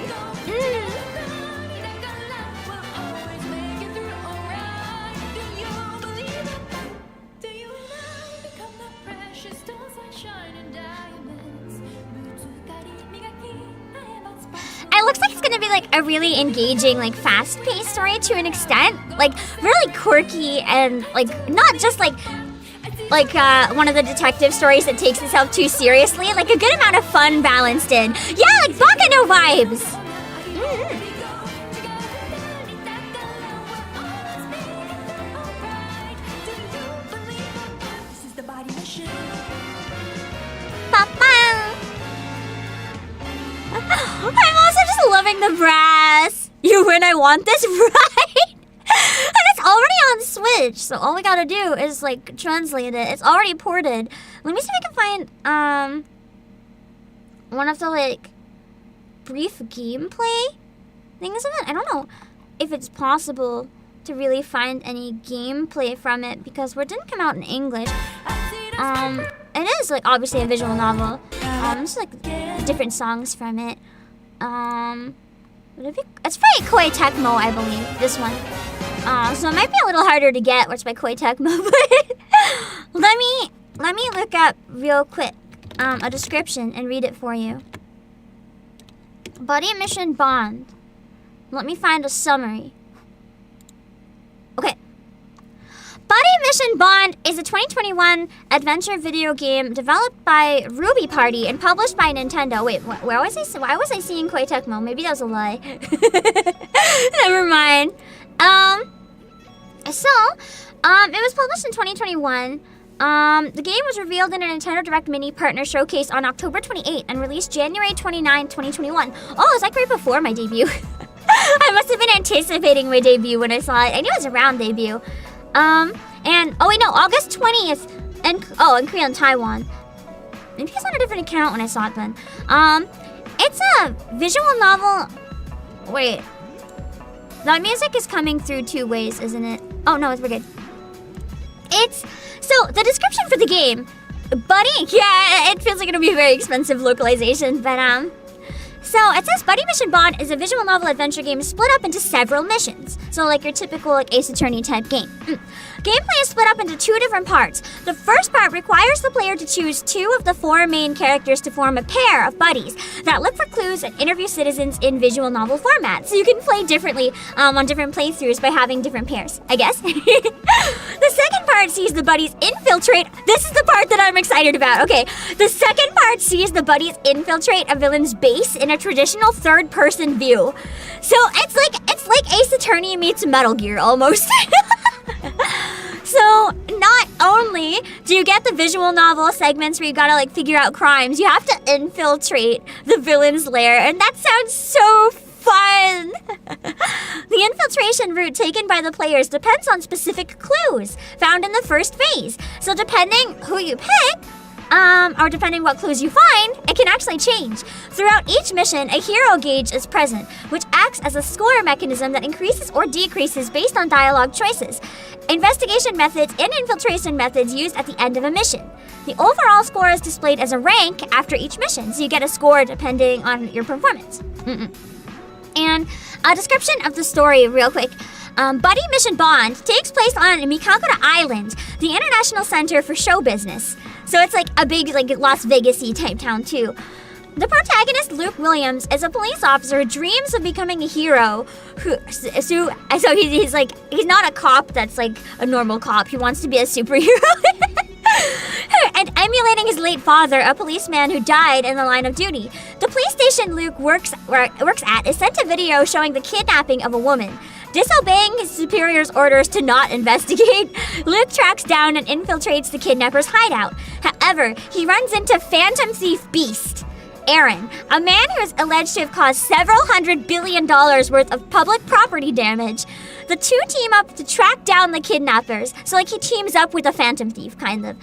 It looks like it's gonna be like a really engaging, like fast-paced story to an extent. Like really quirky and like not just like one of the detective stories that takes itself too seriously. Like a good amount of fun balanced in. Yeah, like Bakano vibes. I'm also just loving the brass. You win, I want this, right? And it's already on Switch, so all we gotta do is like translate it. It's already ported. Let me see if I can find one of the like brief gameplay things of it. I don't know if it's possible to really find any gameplay from it because it didn't come out in English. It is like obviously a visual novel. It's like different songs from it. It's by Koei Tecmo, I believe. This one. So it might be a little harder to get, which by Koei Tecmo. But let me look up real quick a description and read it for you. Buddy Mission Bond. Let me find a summary. Okay. Buddy Mission Bond is a 2021 adventure video game developed by Ruby Party and published by Nintendo. Wait, why was I seeing Koei Tecmo? Maybe that was a lie. Never mind. It was published in 2021. The game was revealed in a Nintendo Direct Mini Partner Showcase on October 28 and released January 29, 2021. Oh, it was like right before my debut. I must have been anticipating my debut when I saw it. I knew it was around debut. August 20th in Korea and Taiwan. Maybe it's on a different account when I saw it then. It's a visual novel. Wait. The music is coming through two ways, isn't it? Oh, no, we're good. So, the description for the game, Buddy, yeah, it feels like it'll be a very expensive localization, but, so it says Buddy Mission Bond is a visual novel adventure game split up into several missions. So like your typical like Ace Attorney type game. Gameplay is split up into two different parts. The first part requires the player to choose two of the four main characters to form a pair of buddies that look for clues and interview citizens in visual novel format. So you can play differently on different playthroughs by having different pairs, I guess. The second part sees the buddies infiltrate. This is the part that I'm excited about. Okay, the second part sees the buddies infiltrate a villain's base in a traditional third-person view. So it's like Ace Attorney meets Metal Gear almost. So not only do you get the visual novel segments where you gotta like figure out crimes, you have to infiltrate the villain's lair, and that sounds so fun. The infiltration route taken by the players depends on specific clues found in the first phase. So depending who you pick, or depending what clues you find, it can actually change. Throughout each mission, a hero gauge is present, which acts as a score mechanism that increases or decreases based on dialogue choices, investigation methods, and infiltration methods used at the end of a mission. The overall score is displayed as a rank after each mission, so you get a score depending on your performance. And a description of the story real quick. Buddy Mission Bond takes place on Mikakura Island, the international center for show business. So it's like a big like Las Vegas-y type town too. The protagonist, Luke Williams, is a police officer who dreams of becoming a hero. He's not a cop that's like a normal cop. He wants to be a superhero. And emulating his late father, a policeman who died in the line of duty. The police station Luke works at is sent a video showing the kidnapping of a woman. Disobeying his superior's orders to not investigate, Luke tracks down and infiltrates the kidnapper's hideout. However, he runs into Phantom Thief Beast, Aaron, a man who is alleged to have caused several $100 billion worth of public property damage. The two team up to track down the kidnappers, so like he teams up with a Phantom Thief, kind of.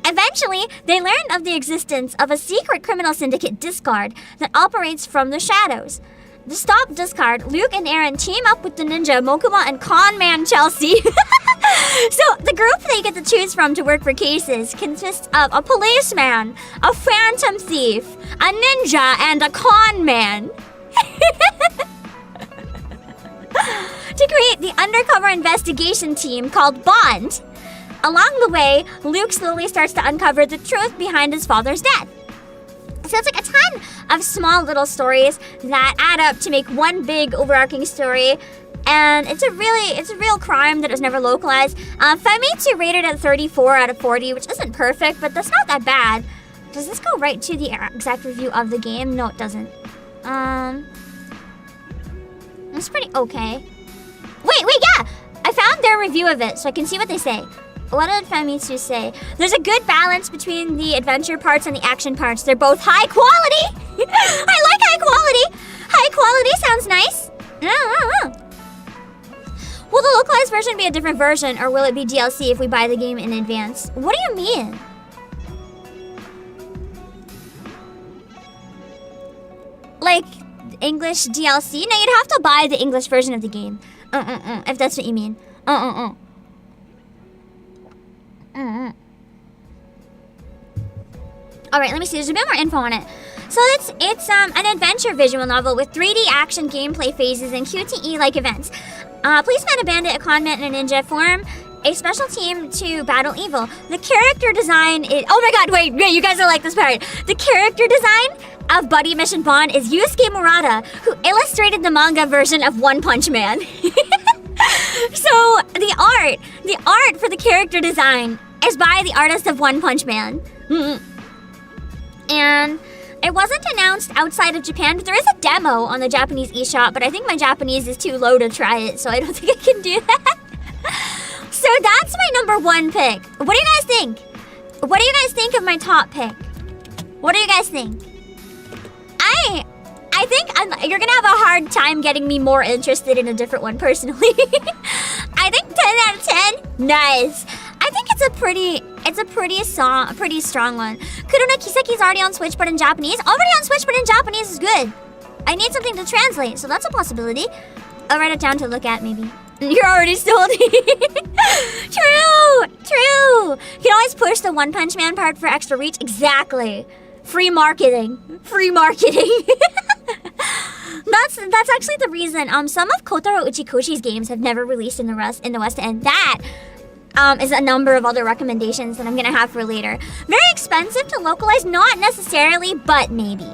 Eventually, they learn of the existence of a secret criminal syndicate, Discard, that operates from the shadows. To stop Discard, Luke and Aaron team up with the ninja Mokuma and con man Chelsea. So the group they get to choose from to work for cases consists of a policeman, a phantom thief, a ninja, and a con man. To create the undercover investigation team called Bond. Along the way, Luke slowly starts to uncover the truth behind his father's death. So it's like a ton of small little stories that add up to make one big overarching story. And it's a real crime that was never localized. Famitsu rated at 34 out of 40, which isn't perfect, but that's not that bad. Does this go right to the exact review of the game? No, it doesn't. It's pretty okay. Wait, yeah! I found their review of it, so I can see what they say. What did Famitsu say? There's a good balance between the adventure parts and the action parts. They're both high quality! I like high quality! High quality sounds nice. Will the localized version be a different version, or will it be DLC if we buy the game in advance? What do you mean? Like, English DLC? No, you'd have to buy the English version of the game. If that's what you mean. Alright, let me see. There's a bit more info on it. So it's an adventure visual novel with 3D action gameplay phases and QTE-like events. Please find a bandit, a conman, and a ninja. Form a special team to battle evil. The character design is... Oh my god, wait, you guys will like this part. The character design of Buddy Mission Bond is Yusuke Murata, who illustrated the manga version of One Punch Man. So, the art for the character design is by the artist of One Punch Man. And it wasn't announced outside of Japan, but there is a demo on the Japanese eShop, but I think my Japanese is too low to try it, so I don't think I can do that. So that's my number 1 pick. What do you guys think? What do you guys think of my top pick? What do you guys think? I think you're gonna have a hard time getting me more interested in a different one, personally. I think 10 out of 10, nice. I think it's a pretty strong one. Kurona Kiseki's already on Switch, but in Japanese. Already on Switch, but in Japanese is good. I need something to translate, so that's a possibility. I'll write it down to look at, maybe. You're already sold. True. You can always push the One Punch Man part for extra reach. Exactly. Free marketing. That's actually the reason. Some of Kotaro Uchikoshi's games have never released in the West, and that is a number of other recommendations that I'm gonna have for later. Very expensive to localize, not necessarily, but maybe.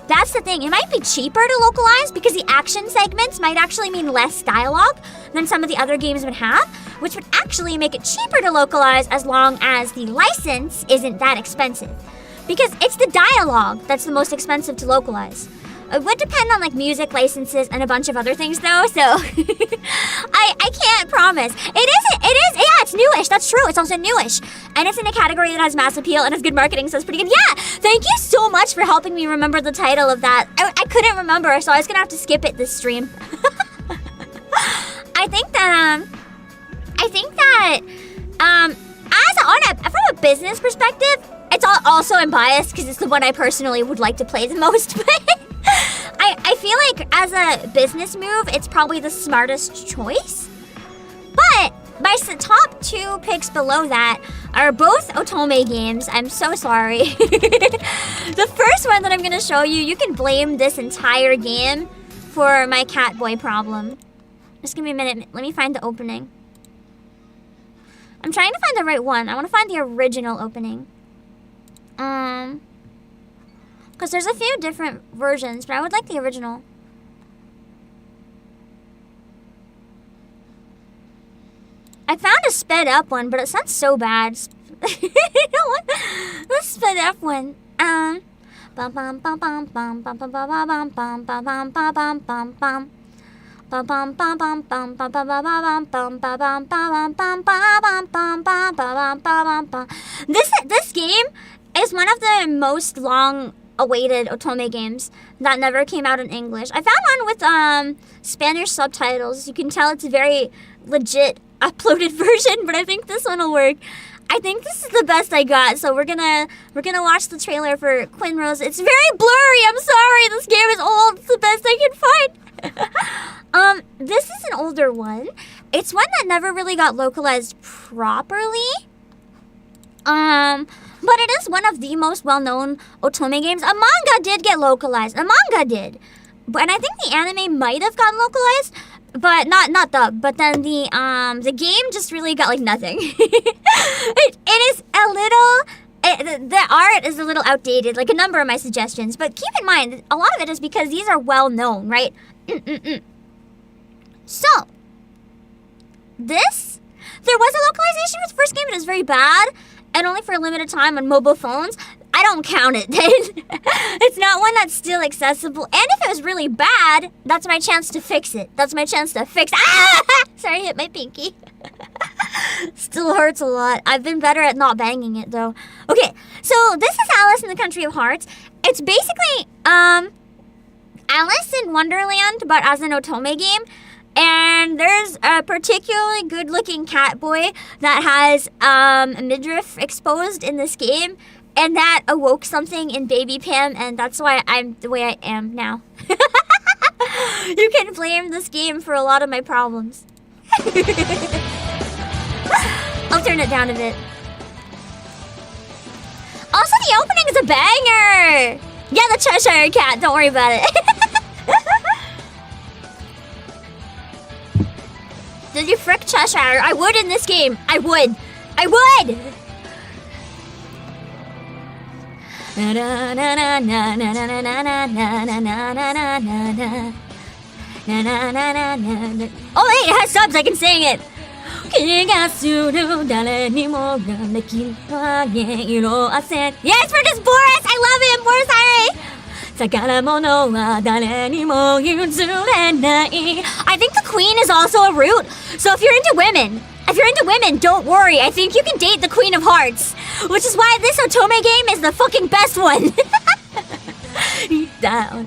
That's the thing. It might be cheaper to localize because the action segments might actually mean less dialogue than some of the other games would have, which would actually make it cheaper to localize as long as the license isn't that expensive. Because it's the dialogue that's the most expensive to localize. It would depend on like music licenses and a bunch of other things though, so I can't promise. Yeah, it's newish, that's true, it's also newish. And it's in a category that has mass appeal and has good marketing, so it's pretty good. Yeah, thank you so much for helping me remember the title of that. I couldn't remember, so I was gonna have to skip it this stream. I think that from a business perspective, it's also unbiased because it's the one I personally would like to play the most, but I feel like as a business move, it's probably the smartest choice. But my top 2 picks below that are both Otome games. I'm so sorry. The first one that I'm going to show you, you can blame this entire game for my Catboy problem. Just give me a minute. Let me find the opening. I'm trying to find the right one. I want to find the original opening. Because there's a few different versions, but I would like the original. I found a sped up one, but it sounds so bad. You know what? The sped up one. This game is one of the most long-awaited Otome games that never came out in English. I found one with Spanish subtitles. You can tell it's a very legit uploaded version, but I think this one will work. I think this is the best I got, so we're gonna watch the trailer for Quinrose. It's very blurry. I'm sorry. This game is old. It's the best I can find. This is an older one. It's one that never really got localized properly. But it is one of the most well-known Otome games. A manga did get localized. And I think the anime might have gotten localized, but not dubbed. But then the game just really got like nothing. It is a little. The art is a little outdated, like a number of my suggestions. But keep in mind, a lot of it is because these are well-known, right? So, there was a localization for the first game, but it was very bad, and only for a limited time on mobile phones. I don't count it then. It's not one that's still accessible. And if it was really bad, that's my chance to fix it. Ah! Sorry, I hit my pinky. Still hurts a lot. I've been better at not banging it, though. Okay, so this is Alice in the Country of Hearts. It's basically, Alice in Wonderland, but as an otome game. And there's a particularly good-looking cat boy that has a midriff exposed in this game, and that awoke something in Baby Pam, and that's why I'm the way I am now. You can blame this game for a lot of my problems. I'll turn it down a bit. Also, the opening is a banger! Yeah, the Cheshire Cat, don't worry about it. Did you frick Cheshire? I would in this game. I would. I would! Oh, hey, it has subs. I can sing it. Yes, for this Boris! I love him! Boris Hare! I think the queen is also a root. So if you're into women, don't worry. I think you can date the Queen of Hearts. Which is why this otome game is the fucking best one.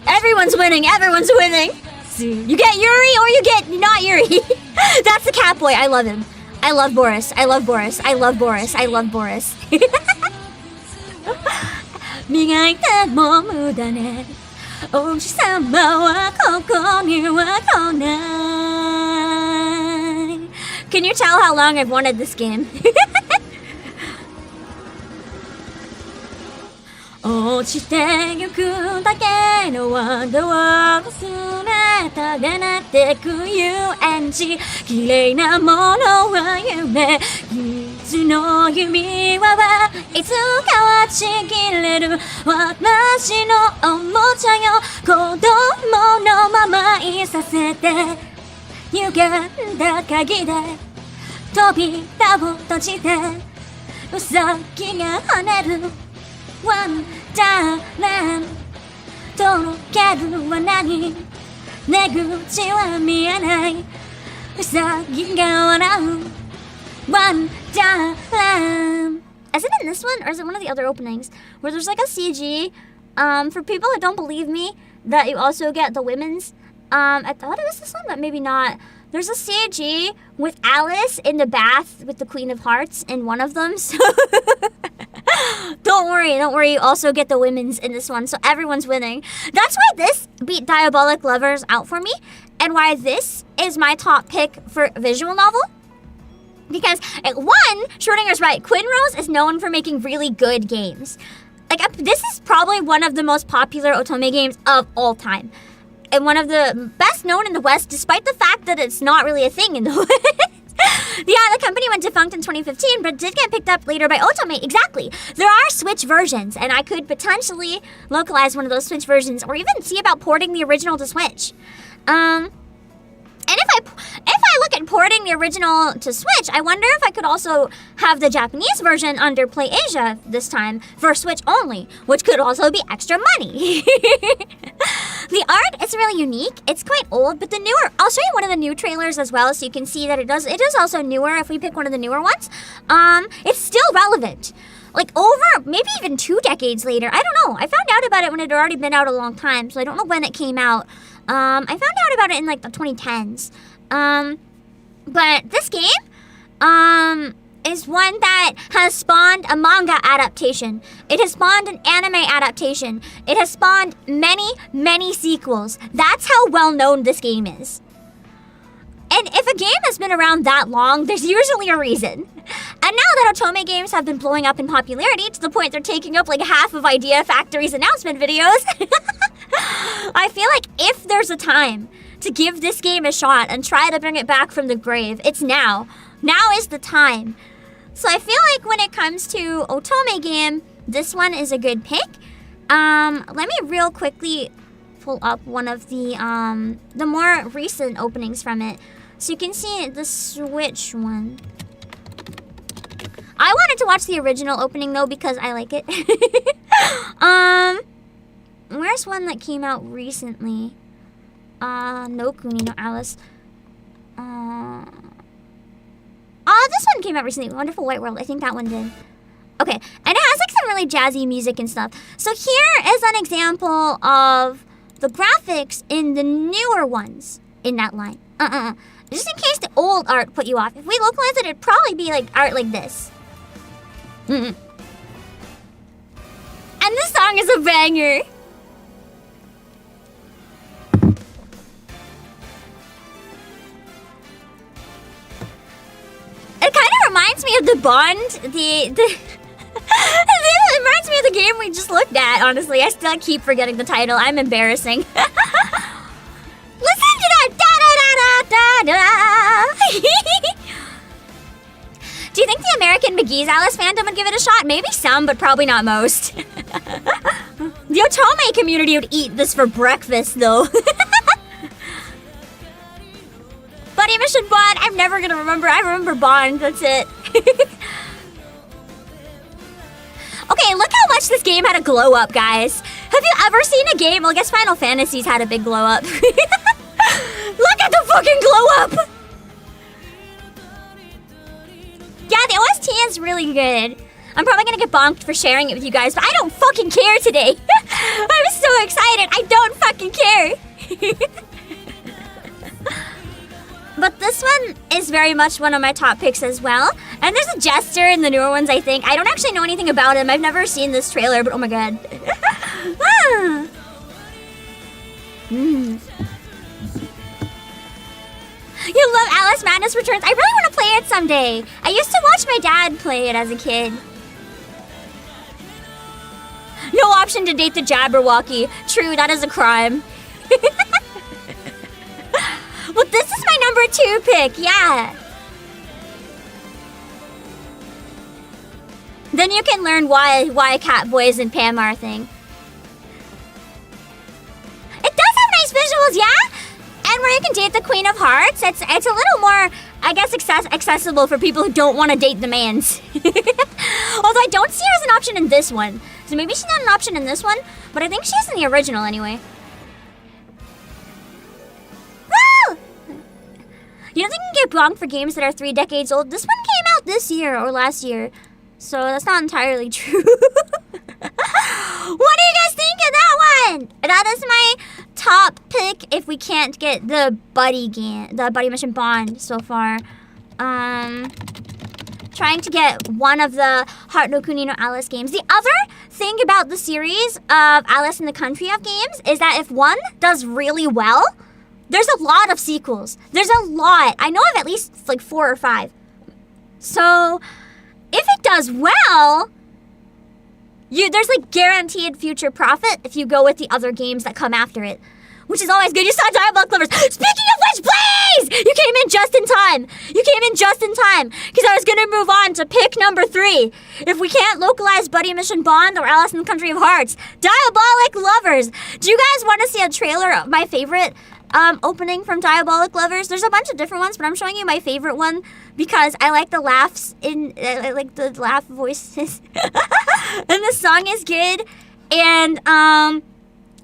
Everyone's winning. Everyone's winning. You get Yuri or you get not Yuri. That's the cat boy. I love him. I love Boris. I love Boris. I love Boris. I love Boris. 磨いても無駄ね王子様はここには来ない Can you tell how long I've wanted this game? 落ちてゆくだけのワンダーを忘れたでなってく遊園地綺麗なものは夢傷の指輪はいつかはちぎれる私のおもちゃよ子供のままいさせて歪んだ鍵で扉を閉じてウサギが跳ねるワンダーランとろけるは何出口は見えないうさぎが笑うワンダーラン Is it in this one or is it one of the other openings where there's like a CG for people that don't believe me that you also get the women's I thought it was this one but maybe not. There's a CG with Alice in the bath with the Queen of Hearts in one of them. So don't worry. You also get the women's in this one. So everyone's winning. That's why this beat Diabolic Lovers out for me. And why this is my top pick for visual novel. Because, one, Schrodinger's right. Quinn Rose is known for making really good games. This is probably one of the most popular otome games of all time. And one of the best known in the West, despite the fact that it's not really a thing in the West. Yeah, the company went defunct in 2015, but did get picked up later by Otome. Exactly. There are Switch versions, and I could potentially localize one of those Switch versions, or even see about porting the original to Switch. And if I look at porting the original to Switch, I wonder if I could also have the Japanese version under Playasia this time for Switch only, which could also be extra money. The art is really unique. It's quite old, but the newer... I'll show you one of the new trailers as well, so you can see that it is also newer if we pick one of the newer ones. It's still relevant. Over maybe even 2 decades later. I don't know. I found out about it when it had already been out a long time, so I don't know when it came out. I found out about it in the 2010s. But this game, is one that has spawned a manga adaptation. It has spawned an anime adaptation. It has spawned many, many sequels. That's how well known this game is. And if a game has been around that long, there's usually a reason. And now that otome games have been blowing up in popularity to the point they're taking up half of Idea Factory's announcement videos, I feel like if there's a time to give this game a shot and try to bring it back from the grave, it's now. Now is the time. So I feel like when it comes to otome game, this one is a good pick. Let me real quickly pull up one of the more recent openings from it. So you can see the Switch one. I wanted to watch the original opening though because I like it. Where's one that came out recently? No Kuni, no Alice. This one came out recently. Wonderful White World. I think that one did. Okay, and it has some really jazzy music and stuff. So here is an example of the graphics in the newer ones in that line. Just in case the old art put you off. If we localize it, it'd probably be like art like this. And this song is a banger. It kind of reminds me of the Bond, it reminds me of the game we just looked at, honestly. I still keep forgetting the title. I'm embarrassing. Listen to that! Da-da-da-da-da-da! Do you think the American McGee's Alice fandom would give it a shot? Maybe some, but probably not most. The Otome community would eat this for breakfast, though. Buddy Mission Bond, I'm never gonna remember. I remember Bond, that's it. Okay, look how much this game had a glow up, guys. Have you ever seen a game? Well, I guess Final Fantasy's had a big glow up. Look at the fucking glow up! Yeah, the OST is really good. I'm probably gonna get bonked for sharing it with you guys, but I don't fucking care today. I'm so excited. I don't fucking care. But this one is very much one of my top picks as well. And there's a Jester in the newer ones, I think. I don't actually know anything about him. I've never seen this trailer, but oh my god. You love Alice Madness Returns? I really want to play it someday. I used to watch my dad play it as a kid. No option to date the Jabberwocky. True, that is a crime. Well, this is my number 2 pick, yeah. Then you can learn why Catboys and Pam are a thing. It does have nice visuals, yeah? And where you can date the Queen of Hearts. It's a little more, I guess, accessible for people who don't want to date the mans. Although I don't see her as an option in this one. So maybe she's not an option in this one, but I think she is in the original anyway. You don't think you can get bonked for games that are 3 decades old? This one came out this year or last year, so that's not entirely true. What do you guys think of that one? That is my top pick if we can't get the buddy mission Bond so far. Trying to get one of the Heart no Kuni no Alice games. The other thing about the series of Alice in the Country of games is that if one does really well, there's a lot of sequels. There's a lot. I know of at least like 4 or 5. So, if it does well, there's like guaranteed future profit if you go with the other games that come after it. Which is always good. You saw Diabolic Lovers. Speaking of which, please! You came in just in time. Because I was going to move on to pick number 3. If we can't localize Buddy Mission Bond or Alice in the Country of Hearts, Diabolic Lovers. Do you guys want to see a trailer of my favorite opening from Diabolic Lovers? There's a bunch of different ones, but I'm showing you my favorite one because I like the laughs I like the laugh voices. And the song is good. And I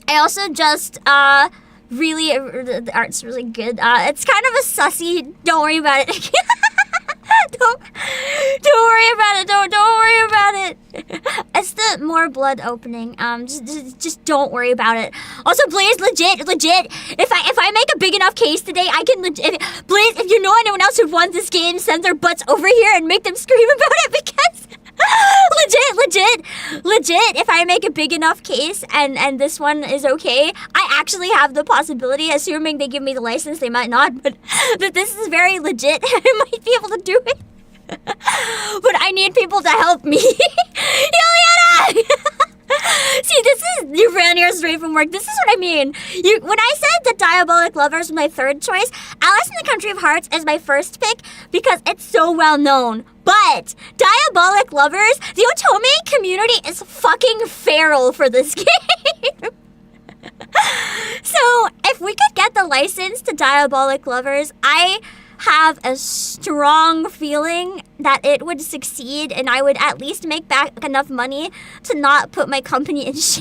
also just really the art's really good. It's kind of a sussy. Don't worry about it. Don't worry about it. Don't worry about it. It's the More Blood opening. Just don't worry about it. Also, Blaze, legit. If I make a big enough case today, I can Blaze, if you know anyone else who wants this game, send their butts over here and make them scream about it because legit. If I make a big enough case and this one is okay, I actually have the possibility, assuming they give me the license, they might not, but this is very legit. I might be able to do it. But I need people to help me. Juliana! See, you ran here straight from work. This is what I mean. When I said that Diabolic Lovers was my 3rd choice, Alice in the Country of Hearts is my 1st pick because it's so well known. But Diabolic Lovers, the Otome community is fucking feral for this game. So, if we could get the license to Diabolic Lovers, I have a strong feeling that it would succeed and I would at least make back enough money to not put my company in shame.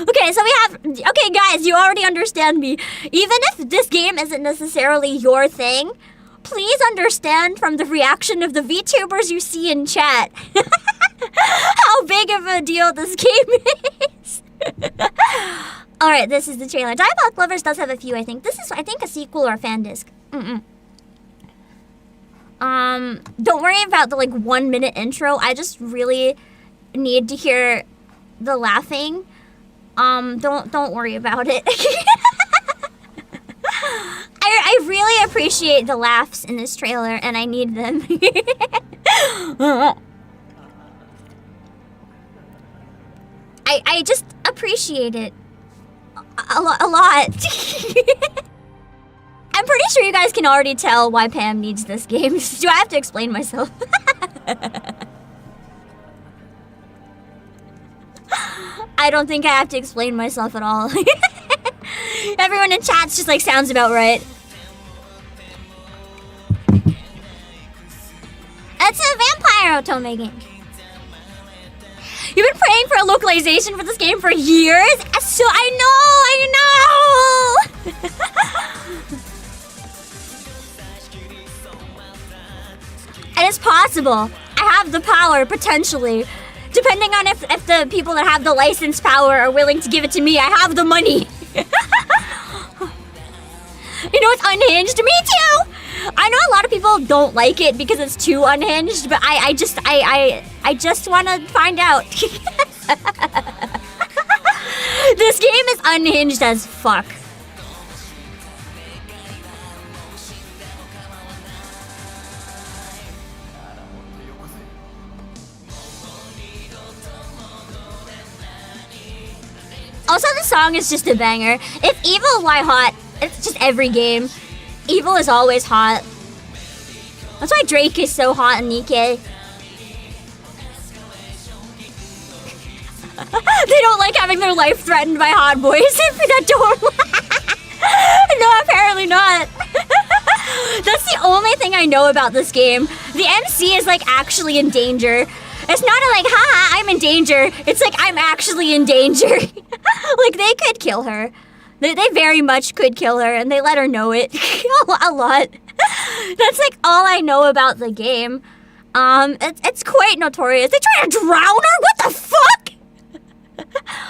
Okay, so okay guys, you already understand me. Even if this game isn't necessarily your thing, please understand from the reaction of the VTubers you see in chat how big of a deal this game is. Alright, this is the trailer. Diabolic Lovers does have a few, I think. This is, I think, a sequel or a fan disc. Don't worry about the, like, 1 minute intro. I just really need to hear the laughing. Don't worry about it. I really appreciate the laughs in this trailer, and I need them. I just appreciate it a lot. I'm pretty sure you guys can already tell why Pam needs this game. Do I have to explain myself? I don't think I have to explain myself at all. Everyone in chat's just like, sounds about right. It's a vampire otome game. You've been praying for a localization for this game for years? So I know! And it's possible. I have the power, potentially. Depending on if the people that have the license power are willing to give it to me, I have the money. You know it's unhinged? Me too! I know a lot of people don't like it because it's too unhinged, but I just want to find out. This game is unhinged as fuck. Also, the song is just a banger. If evil, why hot? It's just every game. Evil is always hot. That's why Drake is so hot in Nikkei. They don't like having their life threatened by hot boys. That don't. No, apparently not. That's the only thing I know about this game. The MC is like actually in danger. It's not like, haha, I'm in danger. It's like, I'm actually in danger. Like, they could kill her. They very much could kill her, and they let her know it a lot. That's like all I know about the game. It's quite notorious. They try to drown her? What the fuck?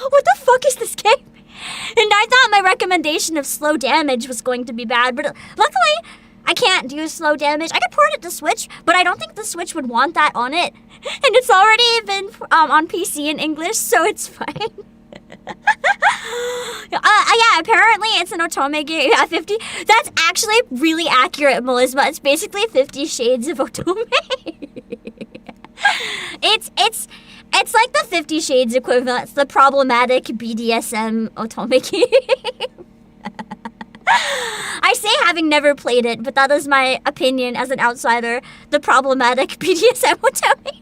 What the fuck is this game? And I thought my recommendation of slow damage was going to be bad, but luckily I can't do slow damage. I could port it to Switch, but I don't think the Switch would want that on it. And it's already been on PC in English, so it's fine. Yeah, apparently it's an otome game. Yeah, 50. That's actually really accurate, Melisma. It's basically 50 Shades of Otome. It's like the 50 Shades equivalent. It's the problematic BDSM otome game. I say having never played it, but that is my opinion as an outsider. The problematic BDSM otome.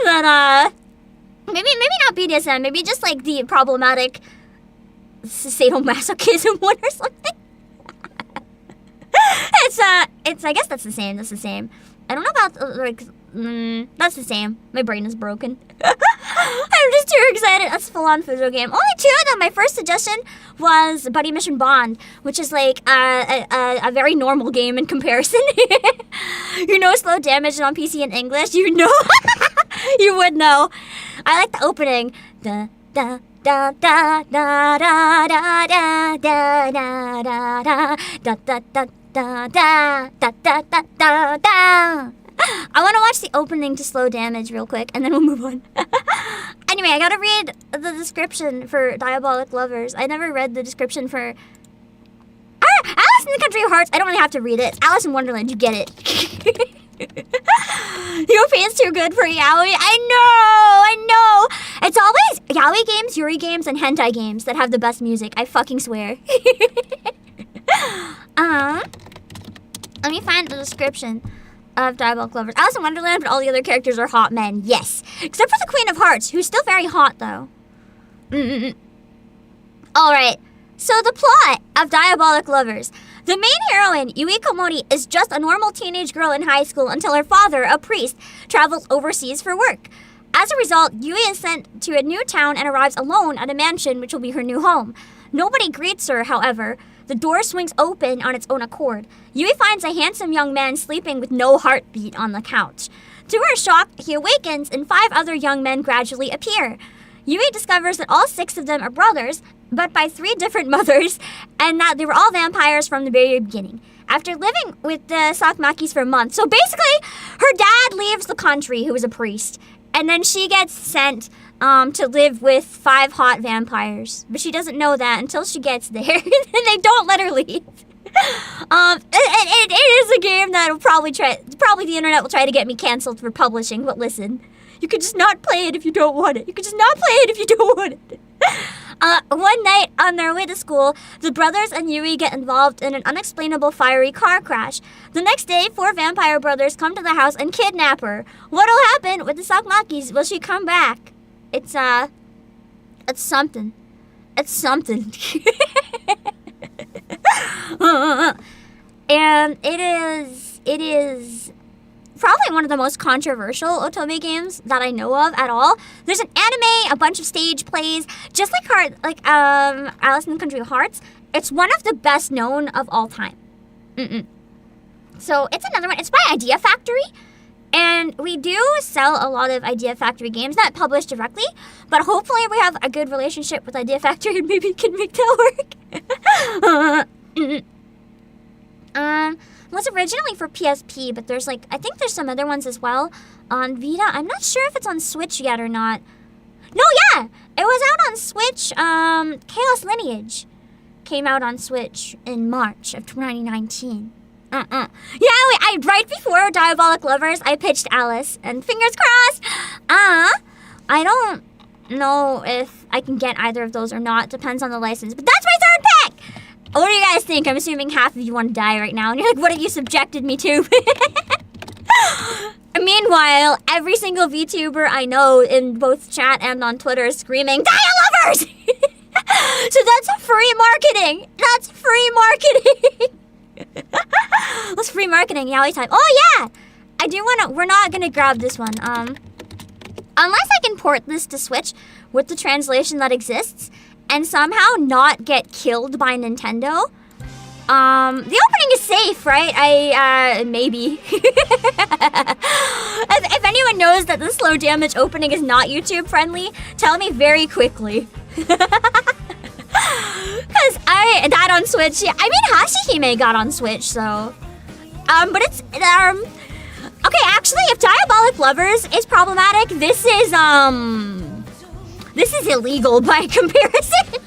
That maybe not BDSM, maybe just like the problematic sadomasochism one or something. It's I guess that's the same. I don't know about that's the same. My brain is broken. I'm just too excited. That's full-on Fuzo game. Only 2 of them. My first suggestion was Buddy Mission Bond, which is like a very normal game in comparison. You know slow damage on PC in English. You know, you would know. I like the opening. Da da da da da da da da da da da da da da da da da da da. I want to watch the opening to Slow Damage real quick, and then we'll move on. Anyway, I gotta read the description for Diabolic Lovers. I never read the description for... Alice in the Country of Hearts. I don't really have to read it. It's Alice in Wonderland. You get it. European's too good for yaoi. I know. It's always yaoi games, yuri games, and hentai games that have the best music. I fucking swear. Let me find the description of Diabolic Lovers. Alice in Wonderland, but all the other characters are hot men. Yes. Except for the Queen of Hearts, who's still very hot, though. Alright. So the plot of Diabolic Lovers. The main heroine, Yui Komori, is just a normal teenage girl in high school until her father, a priest, travels overseas for work. As a result, Yui is sent to a new town and arrives alone at a mansion which will be her new home. Nobody greets her, however. The door swings open on its own accord. Yui finds a handsome young man sleeping with no heartbeat on the couch. To her shock, he awakens and 5 other young men gradually appear. Yui discovers that all 6 of them are brothers, but by 3 different mothers, and that they were all vampires from the very beginning. After living with the Sakmakis for a month, so basically, her dad leaves the country, who is a priest, and then she gets sent to live with 5 hot vampires. But she doesn't know that until she gets there, and they don't let her leave. It is a game that will probably the internet will try to get me canceled for publishing, but listen, you could just not play it if you don't want it. You could just not play it if you don't want it. One night, on their way to school, the brothers and Yui get involved in an unexplainable fiery car crash. The next day, 4 vampire brothers come to the house and kidnap her. What'll happen with the Sakmakis? Will she come back? It's something. It's something. And it is probably one of the most controversial otome games that I know of at all. There's an anime, a bunch of stage plays, just like Alice in the Country of Hearts. It's one of the best known of all time. So it's another one. It's by Idea Factory. And we do sell a lot of Idea Factory games, not published directly, but hopefully we have a good relationship with Idea Factory and maybe can make that work. It was originally for PSP, but there's I think there's some other ones as well on Vita. I'm not sure if it's on Switch yet or not. No, yeah! It was out on Switch. Chaos Lineage came out on Switch in March of 2019. Yeah, right before Diabolic Lovers, I pitched Alice, and fingers crossed. I don't know if I can get either of those or not. Depends on the license, but that's my 3rd pick! What do you guys think? I'm assuming half of you want to die right now, and you're like, what have you subjected me to? Meanwhile, every single VTuber I know in both chat and on Twitter is screaming, Dia Lovers! So that's free marketing! That's free marketing! That's free marketing, yaoi time. Oh yeah! I do wanna, we're not gonna grab this one. Unless I can port this to Switch with the translation that exists and somehow not get killed by Nintendo. The opening is safe, right? Maybe. if anyone knows that the slow damage opening is not YouTube friendly, tell me very quickly. Cause that on Switch, yeah, I mean Hashihime got on Switch, so but it's okay, actually if Diabolic Lovers is problematic, this is illegal by comparison.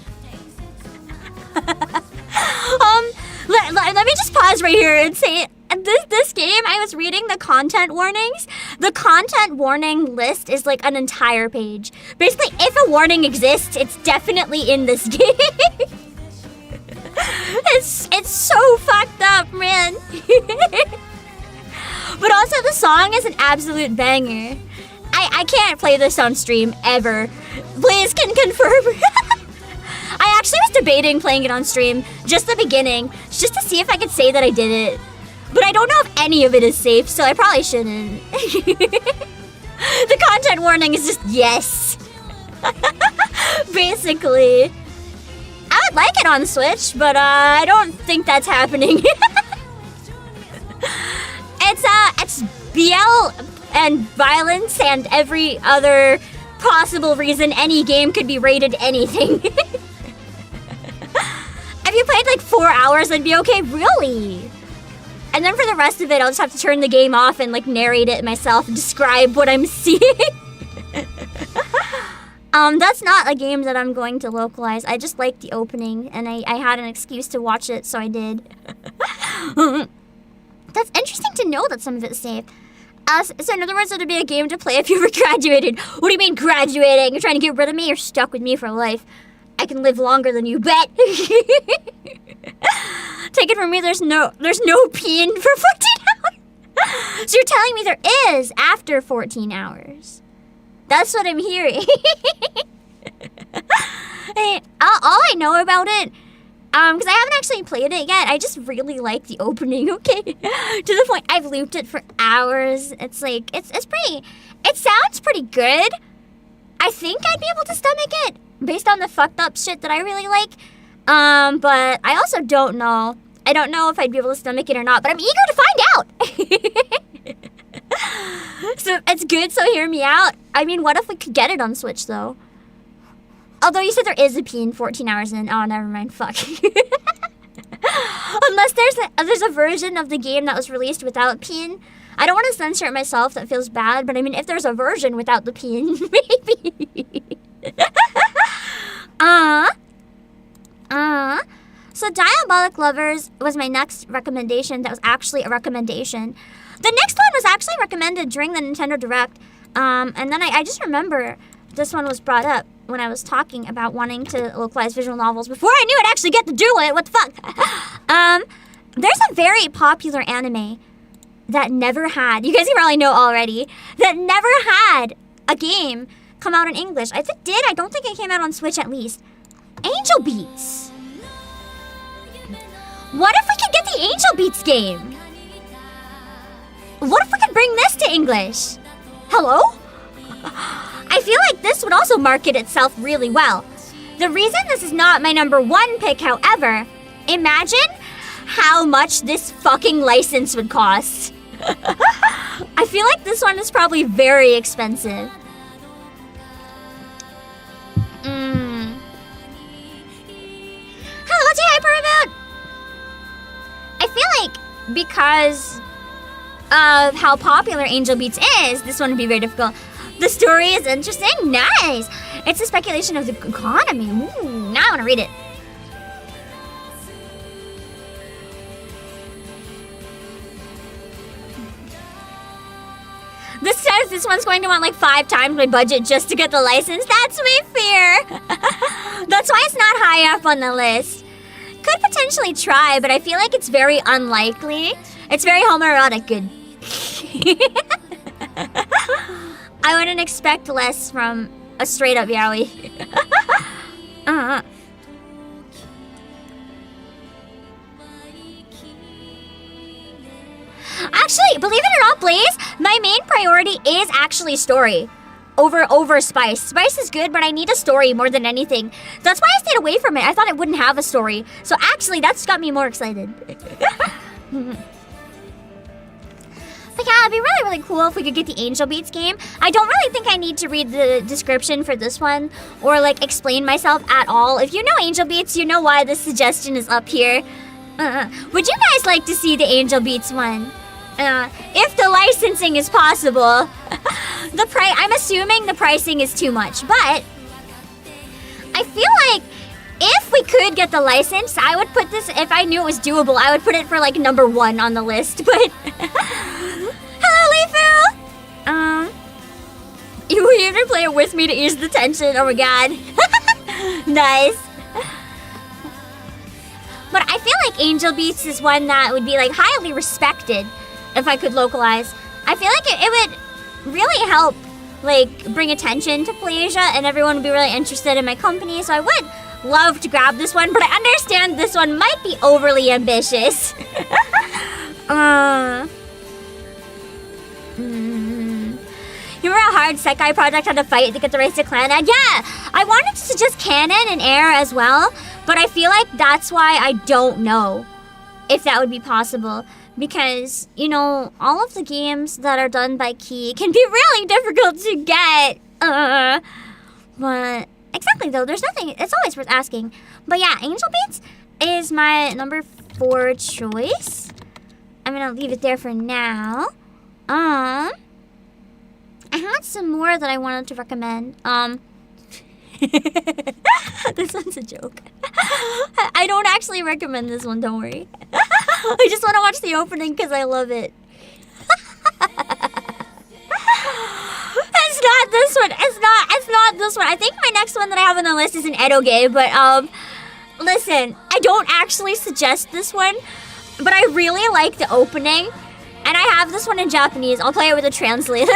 Let me just pause right here and say this game, I was reading the content warnings. The content warning list is like an entire page. Basically, if a warning exists, it's definitely in this game. It's so fucked up, man. But also the song is an absolute banger. I can't play this on stream ever. Please can confirm. I actually was debating playing it on stream, just the beginning, just to see if I could say that I did it. But I don't know if any of it is safe, so I probably shouldn't. The content warning is just yes. Basically. I would like it on Switch, but I don't think that's happening. It's BL and violence and every other possible reason any game could be rated anything. If you played like 4 hours, I'd be okay, really? And then for the rest of it, I'll just have to turn the game off and like narrate it myself and describe what I'm seeing. That's not a game that I'm going to localize. I just like the opening, and I had an excuse to watch it, so I did. That's interesting to know that some of it's safe. So in other words, it'd be a game to play if you were graduated. What do you mean graduating? You're trying to get rid of me? You're stuck with me for life. I can live longer than you, bet. Take it from me, there's no peen for 14 hours. So you're telling me there is after 14 hours. That's what I'm hearing. Hey, all I know about it, because I haven't actually played it yet, I just really like the opening, okay? To the point I've looped it for hours. It's like, it sounds pretty good. I think I'd be able to stomach it, based on the fucked up shit that I really like. But I also don't know. I don't know if I'd be able to stomach it or not, but I'm eager to find out. So it's good, so hear me out. I mean, what if we could get it on Switch, though? Although you said there is a peen 14 hours in. Oh, never mind. Fuck. Unless there's a version of the game that was released without peen. I don't want to censor it myself. That feels bad. But I mean, if there's a version without the peen, maybe. So Diabolic Lovers was my next recommendation. That was actually a recommendation. The next one was actually recommended during the Nintendo Direct. And then I just remember this one was brought up when I was talking about wanting to localize visual novels before I knew I'd actually get to do it. What the fuck? There's a very popular anime that never had, you guys probably know already, that never had a game come out in English. If it did, I don't think it came out on Switch at least. Angel Beats. What if we could get the Angel Beats game? What if we could bring this to English? Hello? I feel like this would also market itself really well. The reason this is not my #1 pick, however, imagine how much this fucking license would cost. I feel like this one is probably very expensive. Hello, what's your hyper about? I feel like because of how popular Angel Beats is, this one would be very difficult. The story is interesting. Nice. It's a speculation of the economy. Ooh, now I want to read it. This says this one's going to want like 5 times my budget just to get the license. That's my fear. That's why it's not high up on the list. Could potentially try, but I feel like it's very unlikely. It's very homoerotic good. I wouldn't expect less from a straight up yaoi. Actually, believe it or not, Blaze, my main priority is actually story over spice. Spice is good, but I need a story more than anything. That's why I stayed away from it. I thought it wouldn't have a story. So actually, that's got me more excited. But yeah, it'd be really, really cool if we could get the Angel Beats game. I don't really think I need to read the description for this one or like explain myself at all. If you know Angel Beats, you know why this suggestion is up here. Would you guys like to see the Angel Beats one? If the licensing is possible. I'm assuming the pricing is too much, but I feel like if we could get the license, I would put this, if I knew it was doable, I would put it for like #1 on the list, but... Hello, Leifu! You even play it with me to ease the tension, oh my god. Nice. But I feel like Angel Beats is one that would be like highly respected if I could localize. I feel like it would really help like bring attention to Playasia and everyone would be really interested in my company, so I would love to grab this one, but I understand this one might be overly ambitious. You remember how hard Sekai Project had to fight to get the rights to Clan Ed? Yeah! I wanted to suggest Canon and Air as well, but I feel like that's why I don't know if that would be possible. Because, you know, all of the games that are done by Key can be really difficult to get. But, exactly though, there's nothing, it's always worth asking. But yeah, Angel Beats is my #4 choice. I'm gonna leave it there for now. I had some more that I wanted to recommend. This one's a joke. I don't actually recommend this one, don't worry. I just want to watch the opening because I love it. It's not this one. It's not this one. I think my next one that I have on the list is an edoge, but listen, I don't actually suggest this one, but I really like the opening, and I have this one in Japanese. I'll play it with a translator.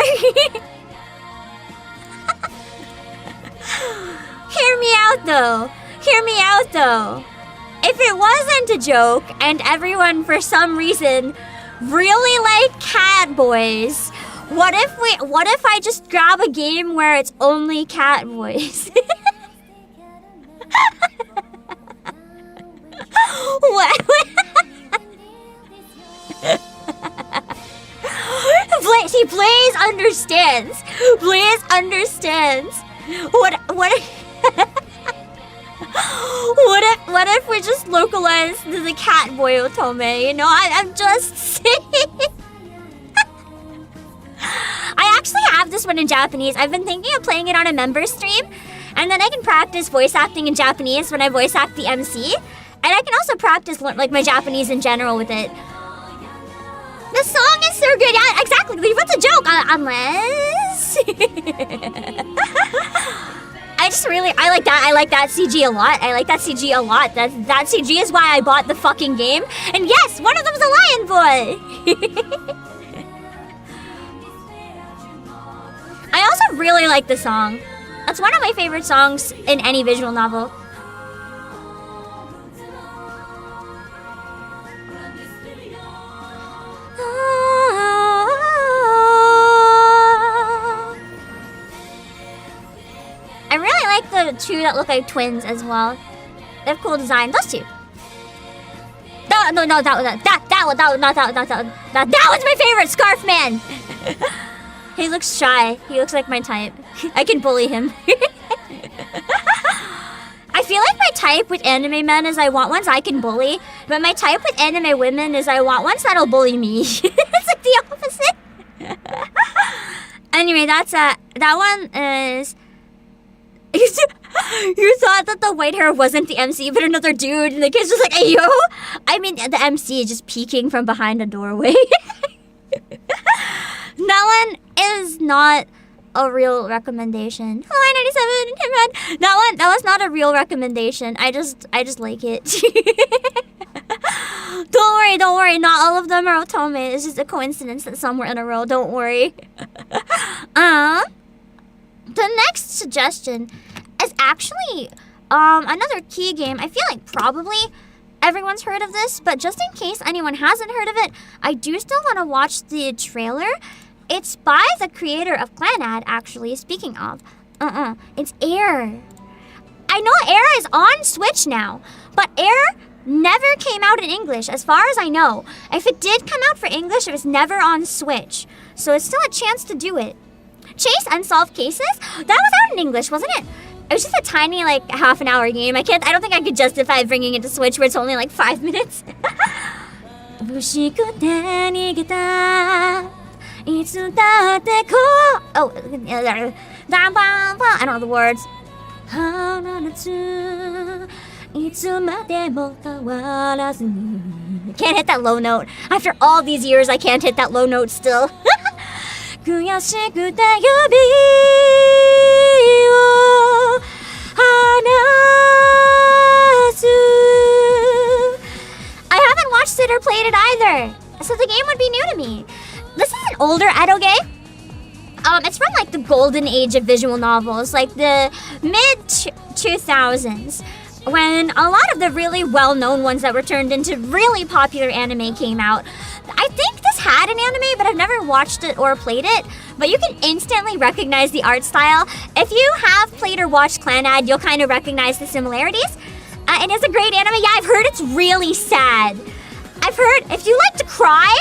Hear me out though. Hear me out though. If it wasn't a joke and everyone for some reason really like cat boys, what if I just grab a game where it's only cat boys? What? See, Blaze understands. Blaze understands. What? What if we just localize the cat boy Otome? You know, I'm just saying. I actually have this one in Japanese. I've been thinking of playing it on a member stream, and then I can practice voice acting in Japanese when I voice act the MC, and I can also practice like my Japanese in general with it. The song is so good. Yeah, exactly. What's a joke? Unless I like that. I like that CG a lot. I like that CG a lot. That CG is why I bought the fucking game. And yes, one of them's a lion boy. I also really like the song. That's one of my favorite songs in any visual novel. I really like the two that look like twins as well. They have cool design. Those two. That was my favorite, Scarf Man. He looks shy. He looks like my type. I can bully him. I feel like my type with anime men is I want ones I can bully, but my type with anime women is I want ones that'll bully me. It's like the opposite. Anyway, that's that one is. You thought that the white hair wasn't the MC, but another dude, and the kid's just like, "Hey yo!" I mean, the MC is just peeking from behind a doorway. That one is not a real recommendation. Hello, 97, that was not a real recommendation. I just like it. Don't worry. Not all of them are Otome. It's just a coincidence that some were in a row. Don't worry. The next suggestion is actually another key game. I feel like probably everyone's heard of this, but just in case anyone hasn't heard of it, I do still want to watch the trailer. It's by the creator of Clannad, actually. Speaking of, it's Air. I know Air is on Switch now, but Air never came out in English, as far as I know. If it did come out for English, it was never on Switch, so it's still a chance to do it. Chase Unsolved Cases? That was out in English, wasn't it? It was just a tiny, like, half-an-hour game. I don't think I could justify bringing it to Switch where it's only, like, 5 minutes. Oh, I don't know the words. Can't hit that low note. After all these years, I can't hit that low note still. I haven't watched it or played it either, so the game would be new to me. This is an older Edo game. It's from like the golden age of visual novels, like the mid-2000s, when a lot of the really well-known ones that were turned into really popular anime came out. I think this had an anime, but I've never watched it or played it. But you can instantly recognize the art style. If you have played or watched Clannad, you'll kind of recognize the similarities. And it's a great anime. Yeah, I've heard it's really sad. I've heard if you like to cry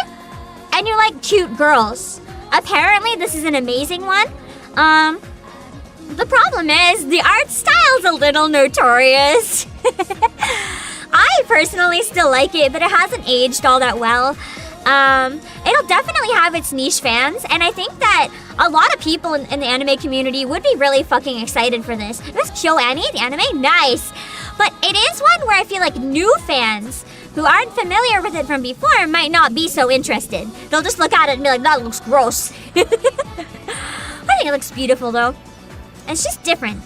and you like cute girls, apparently this is an amazing one. The problem is the art style's a little notorious. I personally still like it, but it hasn't aged all that well. It'll definitely have its niche fans, and I think that a lot of people in the anime community would be really fucking excited for this. This KyoAni, the anime? Nice! But it is one where I feel like new fans who aren't familiar with it from before might not be so interested. They'll just look at it and be like, that looks gross. I think it looks beautiful, though. It's just different.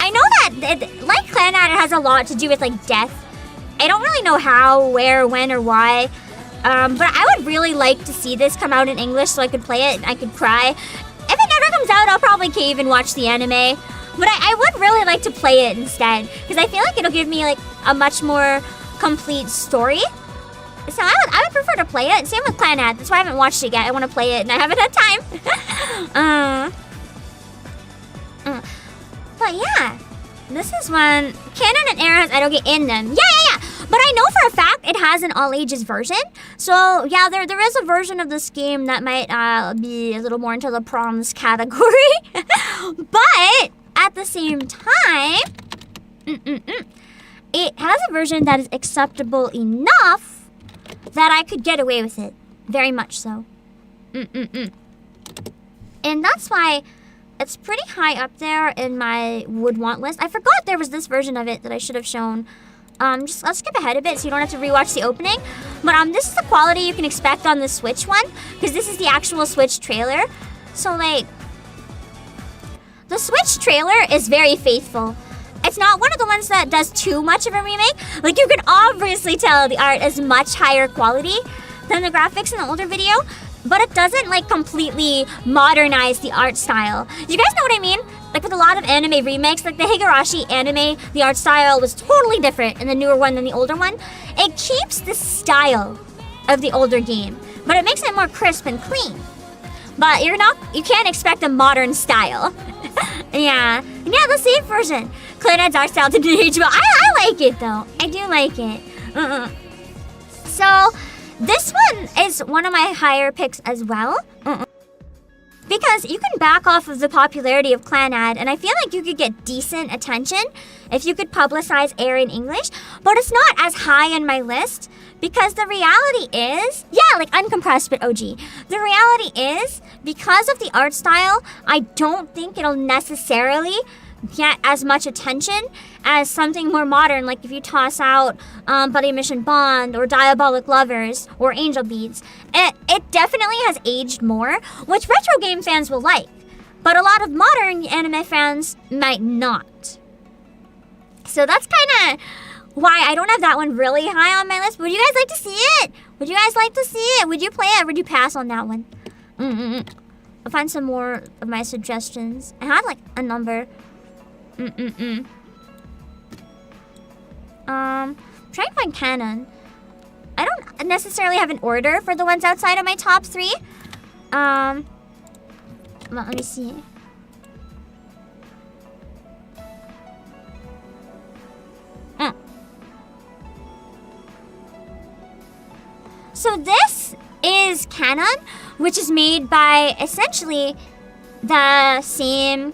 I know that, like Clannad, it has a lot to do with, like, death. I don't really know how, where, when, or why. But I would really like to see this come out in English so I could play it and I could cry. If it never comes out, I'll probably cave and watch the anime. But I would really like to play it instead, because I feel like it'll give me, like, a much more complete story. So I would prefer to play it. Same with Clannad. That's why I haven't watched it yet. I want to play it and I haven't had time. But yeah, this is one. Canon and Air has Edoge in them. Yeah. But I know for a fact it has an all ages version. So yeah, there is a version of this game that might be a little more into the proms category. But at the same time, it has a version that is acceptable enough that I could get away with it. Very much so. And that's why it's pretty high up there in my would want list. I forgot there was this version of it that I should have shown. I'll skip ahead a bit so you don't have to rewatch the opening. But this is the quality you can expect on the Switch one, because this is the actual Switch trailer. So like, the Switch trailer is very faithful. It's not one of the ones that does too much of a remake. Like, you can obviously tell the art is much higher quality than the graphics in the older video, but it doesn't like completely modernize the art style. You guys know what I mean? Like with a lot of anime remakes, like the Higurashi anime, the art style was totally different in the newer one than the older one. It keeps the style of the older game, but it makes it more crisp and clean. But you can't expect a modern style. Yeah, the same version. Clannad's art style didn't age well. I like it though. I do like it. So this one is one of my higher picks as well. Because you can back off of the popularity of Clannad, and I feel like you could get decent attention if you could publicize Air in English, but it's not as high on my list because the reality is, like uncompressed but OG. The reality is, because of the art style, I don't think it'll necessarily get as much attention as something more modern, like if you toss out Buddy Mission Bond or Diabolic Lovers or Angel Beats. It definitely has aged more, which retro game fans will like, but a lot of modern anime fans might not. So that's kind of why I don't have that one really high on my list. Would you guys like to see it? Would you guys like to see it? Would you play it or would you pass on that one? I'll find some more of my suggestions. I had like a number. Try and find canon. I don't necessarily have an order for the ones outside of my top 3. Well, let me see. So this is canon, which is made by essentially the same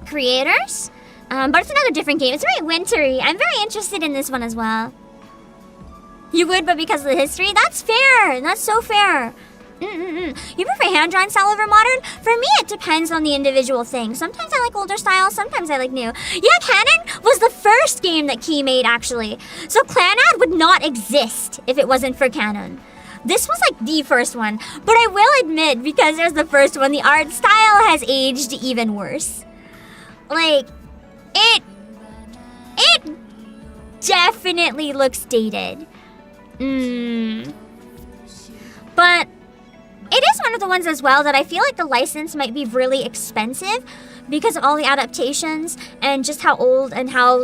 creators, but it's another different game. It's very wintry. I'm very interested in this one as well. You would, but because of the history? That's fair. That's so fair. You prefer hand-drawn style over modern? For me, it depends on the individual thing. Sometimes I like older style, sometimes I like new. Yeah, canon was the first game that Key made, actually. So Clannad would not exist if it wasn't for canon. This was like the first one, but I will admit, because it was the first one, the art style has aged even worse. Like, it definitely looks dated. But it is one of the ones as well that I feel like the license might be really expensive because of all the adaptations and just how old and how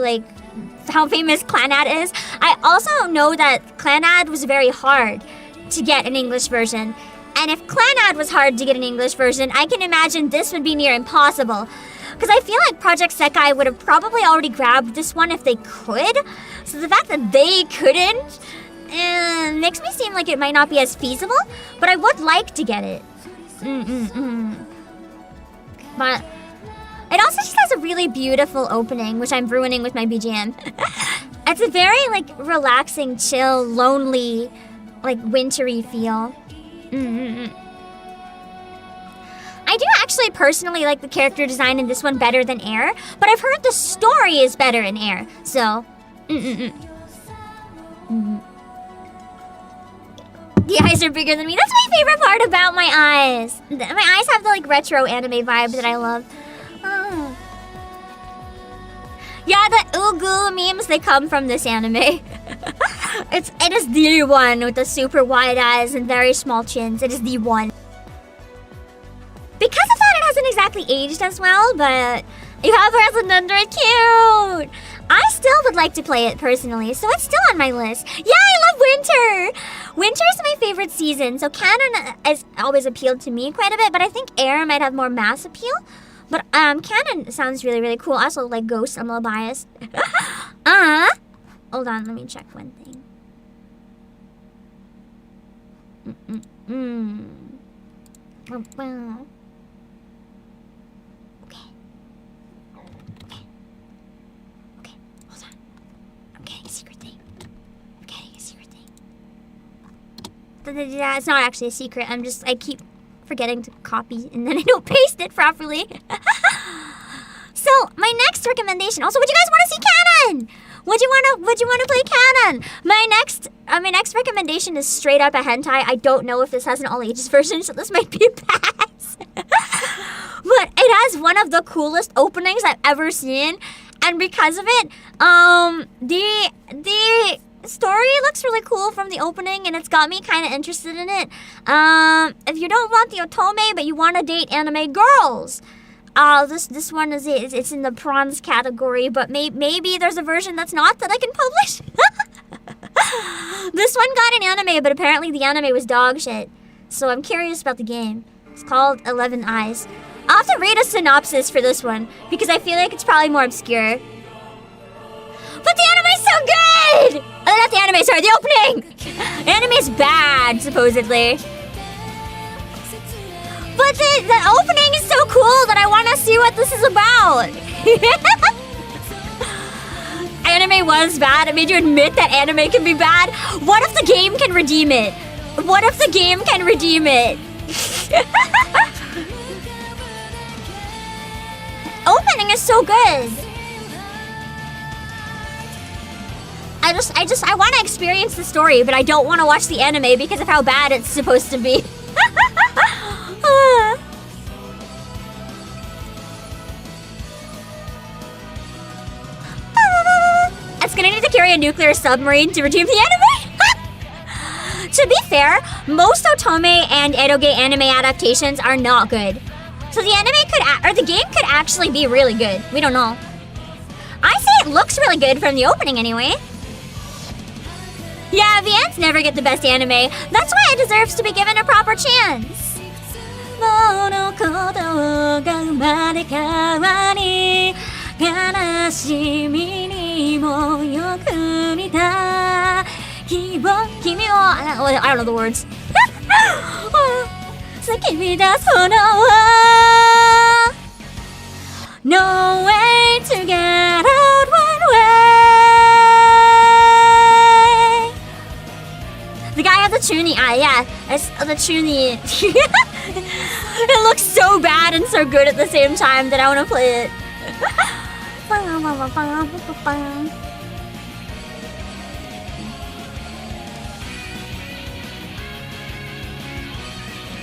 famous Clannad is. I also know that Clannad was very hard to get an English version. And if Clannad was hard to get an English version, I can imagine this would be near impossible. Because I feel like Project Sekai would have probably already grabbed this one if they could. So the fact that they couldn't makes me seem like it might not be as feasible, but I would like to get it. But it also just has a really beautiful opening, which I'm ruining with my BGM. It's a very like relaxing, chill, lonely, like wintry feel. I do actually personally like the character design in this one better than Air, but I've heard the story is better in Air, so The eyes are bigger than me. That's my favorite part about my eyes. My eyes have the like retro anime vibe that I love. Oh. Yeah, the Ugu memes, they come from this anime. It is the one with the super wide eyes and very small chins. It is the one. Because of that, it hasn't exactly aged as well, but you have her as an under cute. I still would like to play it personally, so it's still on my list. Yeah, I love winter. Winter is my favorite season, so canon has always appealed to me quite a bit, but I think Air might have more mass appeal. But canon sounds really, really cool. Also, like Ghost, I'm a little biased. Hold on, let me check one thing. Well. Okay. Hold on. I'm getting a secret thing. It's not actually a secret. I keep forgetting to copy and then I don't paste it properly. So my next recommendation. Also, would you guys want to see canon? Would you want to play canon? My next recommendation is straight up a hentai. I don't know if this has an all ages version, so this might be a pass. But it has one of the coolest openings I've ever seen, and because of it, the story looks really cool from the opening, and it's got me kind of interested in it. If you don't want the otome, but you want to date anime girls, this one it's in the prawns category, but maybe there's a version that's not that I can publish. This one got an anime, but apparently the anime was dog shit. So I'm curious about the game. It's called 11 Eyes. I'll have to read a synopsis for this one because I feel like it's probably more obscure. But the anime's so good! Oh, not the anime, sorry, the opening! Anime's bad, supposedly. But the opening is so cool that I want to see what this is about. Anime was bad. It made you admit that anime can be bad. What if the game can redeem it? What if the game can redeem it? Opening is so good. I want to experience the story, but I don't want to watch the anime because of how bad it's supposed to be. It's gonna need to carry a nuclear submarine to redeem the anime. To be fair, most otome and eroge anime adaptations are not good. So the anime the game could actually be really good. We don't know. I say it looks really good from the opening anyway. Yeah, the ants never get the best anime. That's why it deserves to be given a proper chance. I don't know the words. No way to get out one way. The guy has the chuny eye, yeah. It's the chuny. It looks so bad and so good at the same time that I want to play it.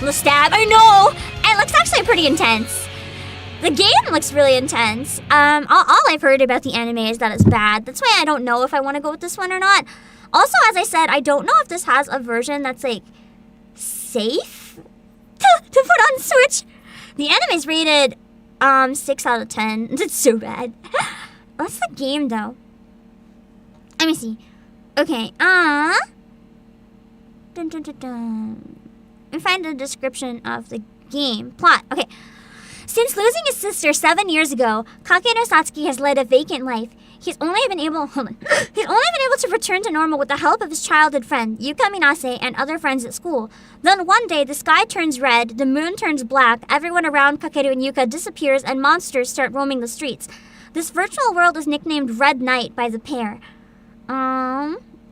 The stab, I know! It looks actually pretty intense. The game looks really intense. All I've heard about the anime is that it's bad. That's why I don't know if I want to go with this one or not. Also, as I said, I don't know if this has a version that's, like, safe to put on Switch. The anime's rated, 6 out of 10. It's so bad. What's the game, though? Let me see. Okay, dun dun dun dun. Let me find the description of the game. Plot. Okay. Since losing his sister 7 years ago, Kake no Satsuki has led a vacant life. He's only been able to return to normal with the help of his childhood friend, Yuka Minase, and other friends at school. Then one day, the sky turns red, the moon turns black, everyone around Kakeru and Yuka disappears, and monsters start roaming the streets. This virtual world is nicknamed Red Night by the pair.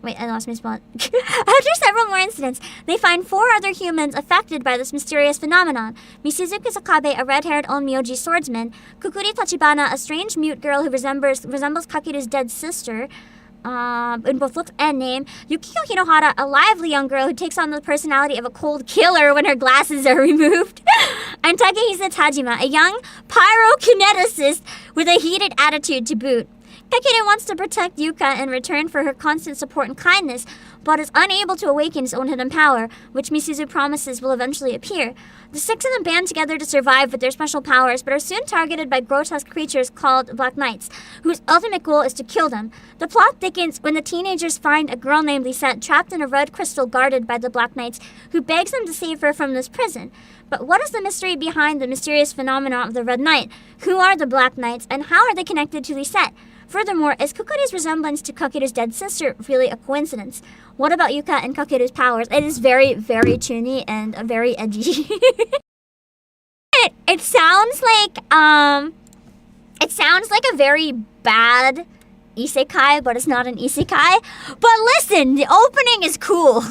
Wait, I lost my spot. After several more incidents, they find 4 other humans affected by this mysterious phenomenon. Misuzuki Sakabe, a red-haired onmyoji swordsman. Kukuri Tachibana, a strange mute girl who resembles Kakeru's dead sister, in both looks and name. Yukiko Hirohara, a lively young girl who takes on the personality of a cold killer when her glasses are removed. And Takehisa Tajima, a young pyrokineticist with a heated attitude to boot. Kakeru wants to protect Yuka in return for her constant support and kindness, but is unable to awaken his own hidden power, which Misuzu promises will eventually appear. The 6 of them band together to survive with their special powers, but are soon targeted by grotesque creatures called Black Knights, whose ultimate goal is to kill them. The plot thickens when the teenagers find a girl named Lisette trapped in a red crystal guarded by the Black Knights, who begs them to save her from this prison. But what is the mystery behind the mysterious phenomena of the Red Night? Who are the Black Knights, and how are they connected to Lisette? Furthermore, is Kokore's resemblance to Kakeru's dead sister really a coincidence? What about Yuka and Kakeru's powers? It is very, very toony and very edgy. It sounds like a very bad isekai, but it's not an isekai. But listen, the opening is cool.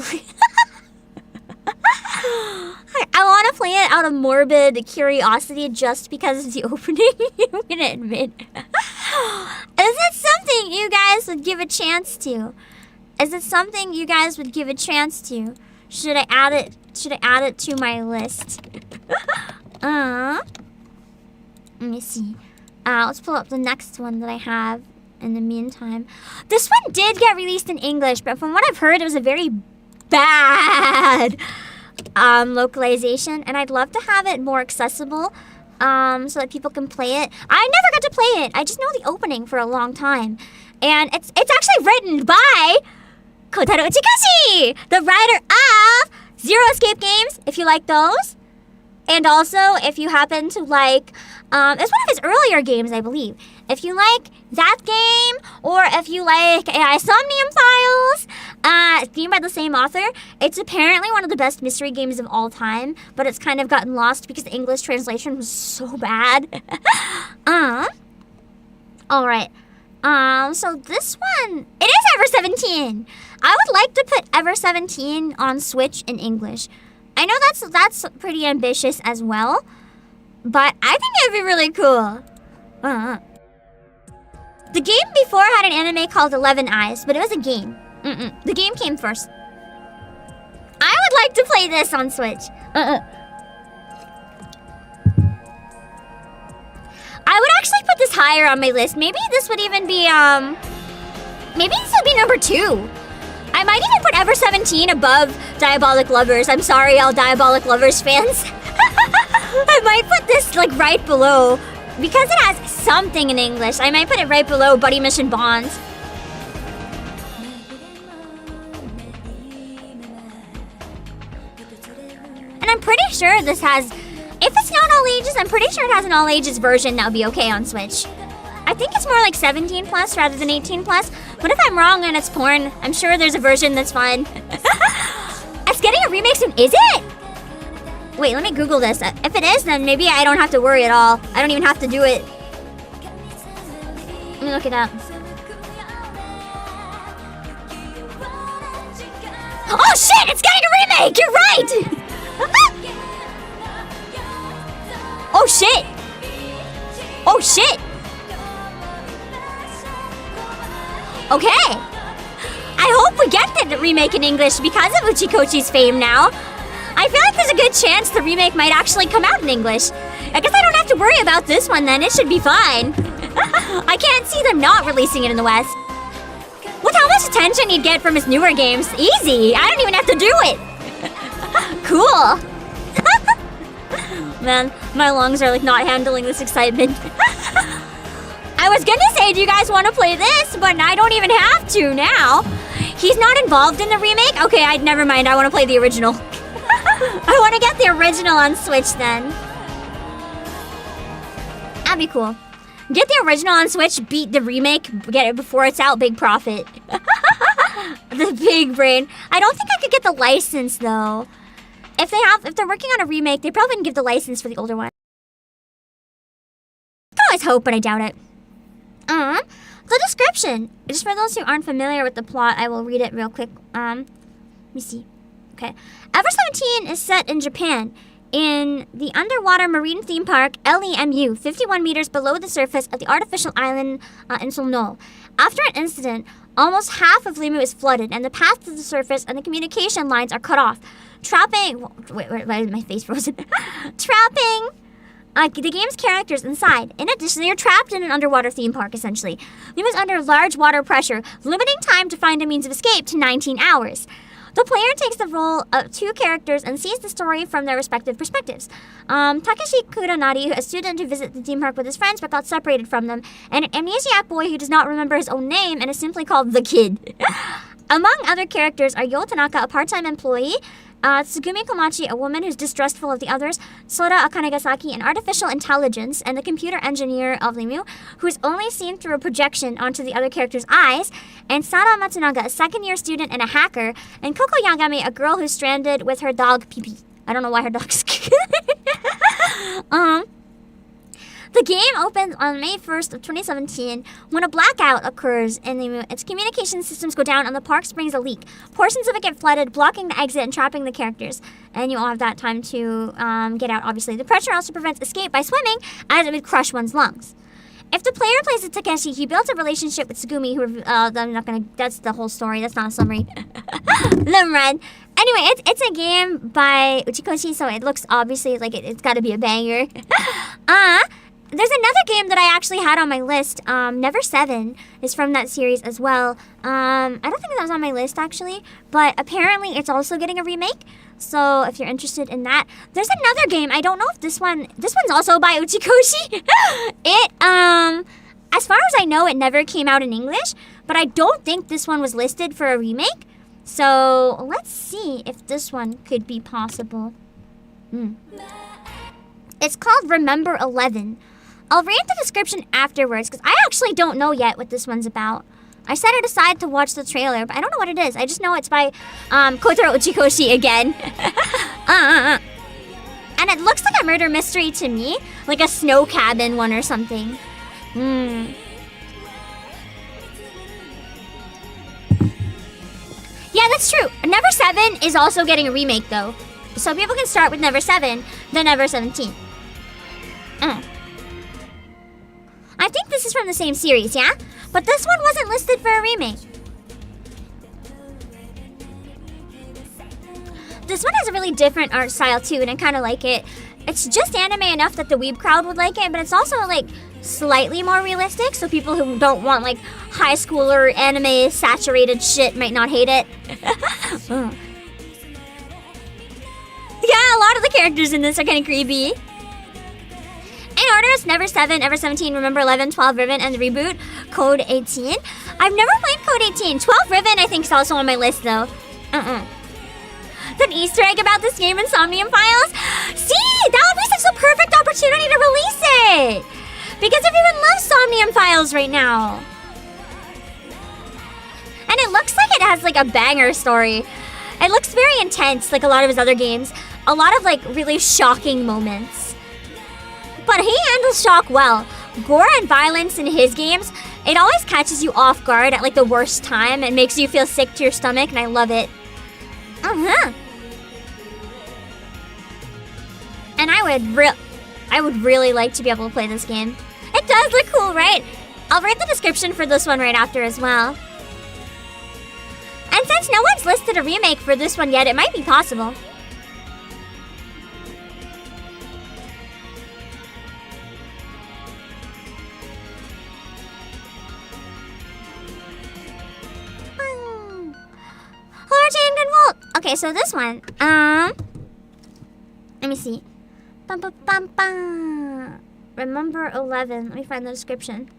I want to play it out of morbid curiosity just because of the opening. I'm gonna admit. Is it something you guys would give a chance to? Is it something you guys would give a chance to? Should I add it? Should I add it to my list? Let me see. Let's pull up the next one that I have in the meantime. This one did get released in English, but from what I've heard, it was a very bad localization, and I'd love to have it more accessible so that people can play it. I never got to play it. I just know the opening for a long time. And it's actually written by Kotaro Uchikashi, the writer of Zero Escape Games, if you like those. And also, if you happen to like, it's one of his earlier games, I believe. If you like that game, or if you like AI Somnium Files, themed by the same author, it's apparently one of the best mystery games of all time, but it's kind of gotten lost because the English translation was so bad. Alright. So this one, it is Ever 17. I would like to put Ever 17 on Switch in English. I know that's pretty ambitious as well, but I think it'd be really cool. The game before had an anime called 11 Eyes, but it was a game. The game came first. I would like to play this on Switch. I would actually put this higher on my list. Maybe this would even be, maybe this would be number 2. I might even put Ever 17 above Diabolic Lovers. I'm sorry, all Diabolic Lovers fans. I might put this, like, right below. Because it has something in English, I might put it right below Buddy Mission Bonds. And I'm pretty sure this has... If it's not all ages, I'm pretty sure it has an all ages version that would be okay on Switch. I think it's more like 17 plus rather than 18 plus. But if I'm wrong and it's porn, I'm sure there's a version that's fine. It's getting a remake soon, is it? Wait, let me Google this. If it is, then maybe I don't have to worry at all. I don't even have to do it. Let me look it up. Oh shit, it's getting a remake! You're right! Oh shit! Oh shit! Okay. I hope we get the remake in English because of Uchikochi's fame now. I feel like there's a good chance the remake might actually come out in English. I guess I don't have to worry about this one then. It should be fine. I can't see them not releasing it in the West. With how much attention he'd get from his newer games, easy. I don't even have to do it. Cool. Man, my lungs are like not handling this excitement. I was gonna say, do you guys want to play this? But I don't even have to now. He's not involved in the remake? Okay, never mind. I want to play the original. I want to get the original on Switch then. That'd be cool. Get the original on Switch, beat the remake, get it before it's out, big profit. The big brain. I don't think I could get the license though. If they're working on a remake, they probably can give the license for the older one. I can always hope, but I doubt it. The description. Just for those who aren't familiar with the plot, I will read it real quick. Let me see. Okay. Ever 17 is set in Japan, in the underwater marine theme park LEMU, 51 meters below the surface of the artificial island in Solno. After an incident, almost half of Limu is flooded, and the path to the surface and the communication lines are cut off. Trapping... Wait, why is my face frozen? Trapping... the game's characters inside. In addition, they are trapped in an underwater theme park, essentially. Limu is under large water pressure, limiting time to find a means of escape to 19 hours. The player takes the role of 2 characters and sees the story from their respective perspectives. Takeshi Kuranari, a student who visited the theme park with his friends but got separated from them, and an amnesiac boy who does not remember his own name and is simply called the Kid. Among other characters are Yo Tanaka, a part-time employee, Tsugumi Komachi, a woman who's distrustful of the others, Sora Akanegasaki, an artificial intelligence and the computer engineer of Limu, who is only seen through a projection onto the other character's eyes, and Sara Matsunaga, a second-year student and a hacker, and Koko Yagami, a girl who's stranded with her dog Pipi. I don't know why her dog's The game opens on May 1st of 2017 when a blackout occurs in Limu. Its communication systems go down and the park springs a leak. Portions of it get flooded, blocking the exit and trapping the characters. And you all have that time to get out, obviously. The pressure also prevents escape by swimming, as it would crush one's lungs. If the player plays as Takeshi, he built a relationship with Tsugumi, who, I'm not gonna, that's the whole story, that's not a summary. Let him run. Anyway, it's a game by Uchikoshi, so it looks obviously like it's gotta be a banger. There's another game that I actually had on my list. Never 7 is from that series as well. I don't think that was on my list actually, but apparently it's also getting a remake. So if you're interested in that, there's another game. I don't know if this one's also by Uchikoshi. As far as I know, it never came out in English, but I don't think this one was listed for a remake. So let's see if this one could be possible. It's called Remember 11. I'll read the description afterwards because I actually don't know yet what this one's about. I set it aside to watch the trailer, but I don't know what it is. I just know it's by Kotaro Uchikoshi again. And it looks like a murder mystery to me, like a snow cabin one or something. Yeah, that's true. Never 7 is also getting a remake though. So people can start with Never 7, then Never 17. I think this is from the same series, yeah? But this one wasn't listed for a remake. This one has a really different art style too, and I kind of like it. It's just anime enough that the weeb crowd would like it, but it's also like slightly more realistic, so people who don't want like high schooler anime saturated shit might not hate it. Yeah, a lot of the characters in this are kind of creepy. In order, it's Never 7, Never 17, Remember 11, 12 Ribbon, and the reboot, Code 18. I've never played Code 18. 12 Ribbon, I think, is also on my list, though. An Easter egg about this game in Somnium Files? See, that would be such a perfect opportunity to release it! Because everyone loves Somnium Files right now. And it looks like it has, like, a banger story. It looks very intense, like a lot of his other games. A lot of, like, really shocking moments. But he handles shock well. Gore and violence in his games, it always catches you off guard at like the worst time and makes you feel sick to your stomach, and I love it. And I would really like to be able to play this game. It does look cool, right? I'll read the description for this one right after as well. And since no one's listed a remake for this one yet, it might be possible. Okay, so this one, let me see. Remember 11. Let me find the description.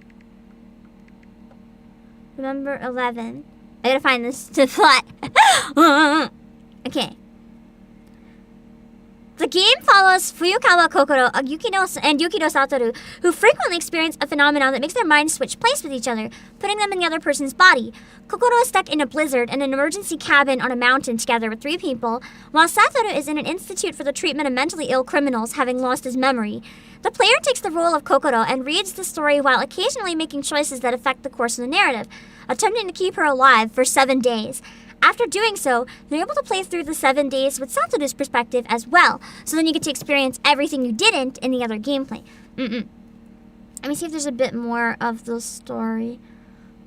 Remember 11. I gotta find this to plot. Okay. The game follows Fuyukawa Kokoro and Yukido Satoru, who frequently experience a phenomenon that makes their minds switch place with each other, putting them in the other person's body. Kokoro is stuck in a blizzard in an emergency cabin on a mountain together with 3 people, while Satoru is in an institute for the treatment of mentally ill criminals, having lost his memory. The player takes the role of Kokoro and reads the story while occasionally making choices that affect the course of the narrative, attempting to keep her alive for 7 days. After doing so, they're able to play through the 7 days with Satoru's perspective as well, so then you get to experience everything you didn't in the other gameplay. Let me see if there's a bit more of the story.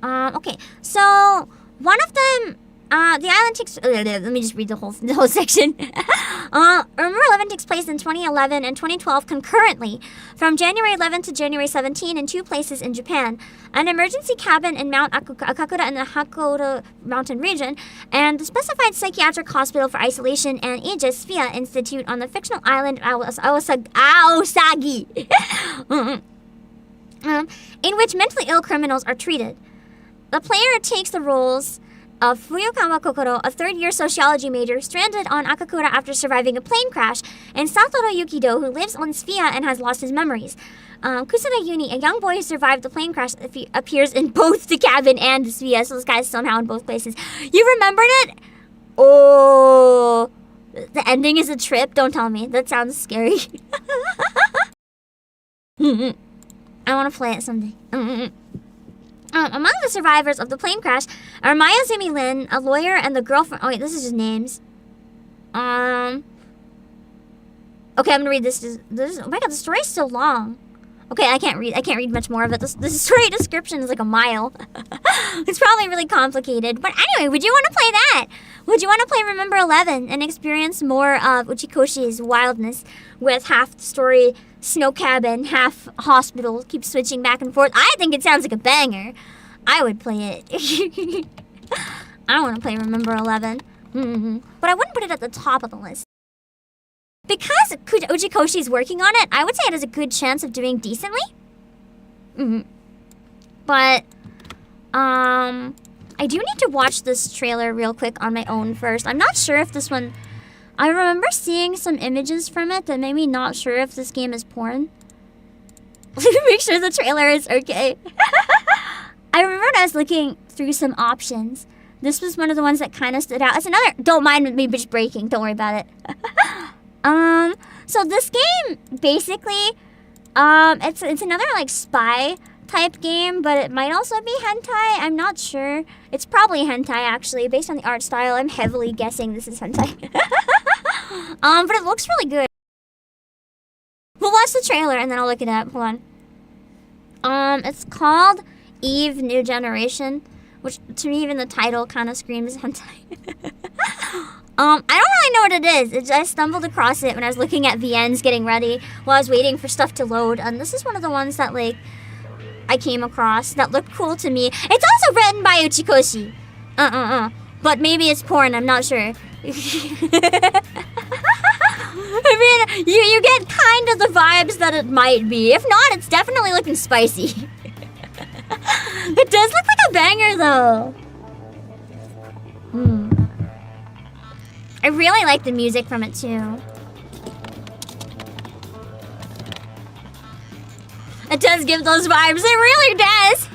Okay, so one of them, the island takes. Let me just read the whole section. Remember 11 takes place in 2011 and 2012 concurrently, from January 11 to January 17 in 2 places in Japan. An emergency cabin in Mount Akakura in the Hakoda mountain region, and the specified psychiatric hospital for isolation and Aegis Spia Institute on the fictional island Aosagi, in which mentally ill criminals are treated. The player takes the roles Fuyukawa Kokoro, a third-year sociology major, stranded on Akakura after surviving a plane crash, and Satoru Yukido, who lives on Sphere and has lost his memories. Kusada Yuni, a young boy who survived the plane crash, appears in both the cabin and the Sphere, so this guy's somehow in both places. You remembered it? Oh, the ending is a trip? Don't tell me. That sounds scary. I want to play it someday. Among the survivors of the plane crash are Mayazumi Lin, a lawyer, and the girlfriend. Oh wait, this is just names. Okay, I'm gonna read this. Oh my god, the story's so long. Okay, I can't read much more of it. The story description is like a mile. It's probably really complicated. But anyway, would you want to play that? Would you want to play Remember 11 and experience more of Uchikoshi's wildness with half the story snow cabin, half hospital, keep switching back and forth? I think it sounds like a banger. I would play it. I don't want to play Remember 11. But I wouldn't put it at the top of the list. Because Uchikoshi's working on it, I would say it has a good chance of doing decently. But, I do need to watch this trailer real quick on my own first. I'm not sure if this one... I remember seeing some images from it that made me not sure if this game is porn. Make sure the trailer is okay. I remember when I was looking through some options. This was one of the ones that kind of stood out. It's another... Don't mind me just breaking. Don't worry about it. So this game, basically, it's another, like, spy type game, but it might also be hentai. I'm not sure. It's probably hentai, actually. Based on the art style, I'm heavily guessing this is hentai. But it looks really good. We'll watch the trailer, and then I'll look it up. Hold on. It's called Eve New Generation, which, to me, even the title kind of screams hentai. I don't really know what it is. I stumbled across it when I was looking at VNs getting ready while I was waiting for stuff to load. And this is one of the ones that, like, I came across that looked cool to me. It's also written by Uchikoshi. But maybe it's porn, I'm not sure. I mean, you get kind of the vibes that it might be. If not, it's definitely looking spicy. It does look like a banger, though. I really like the music from it, too. It does give those vibes. It really does.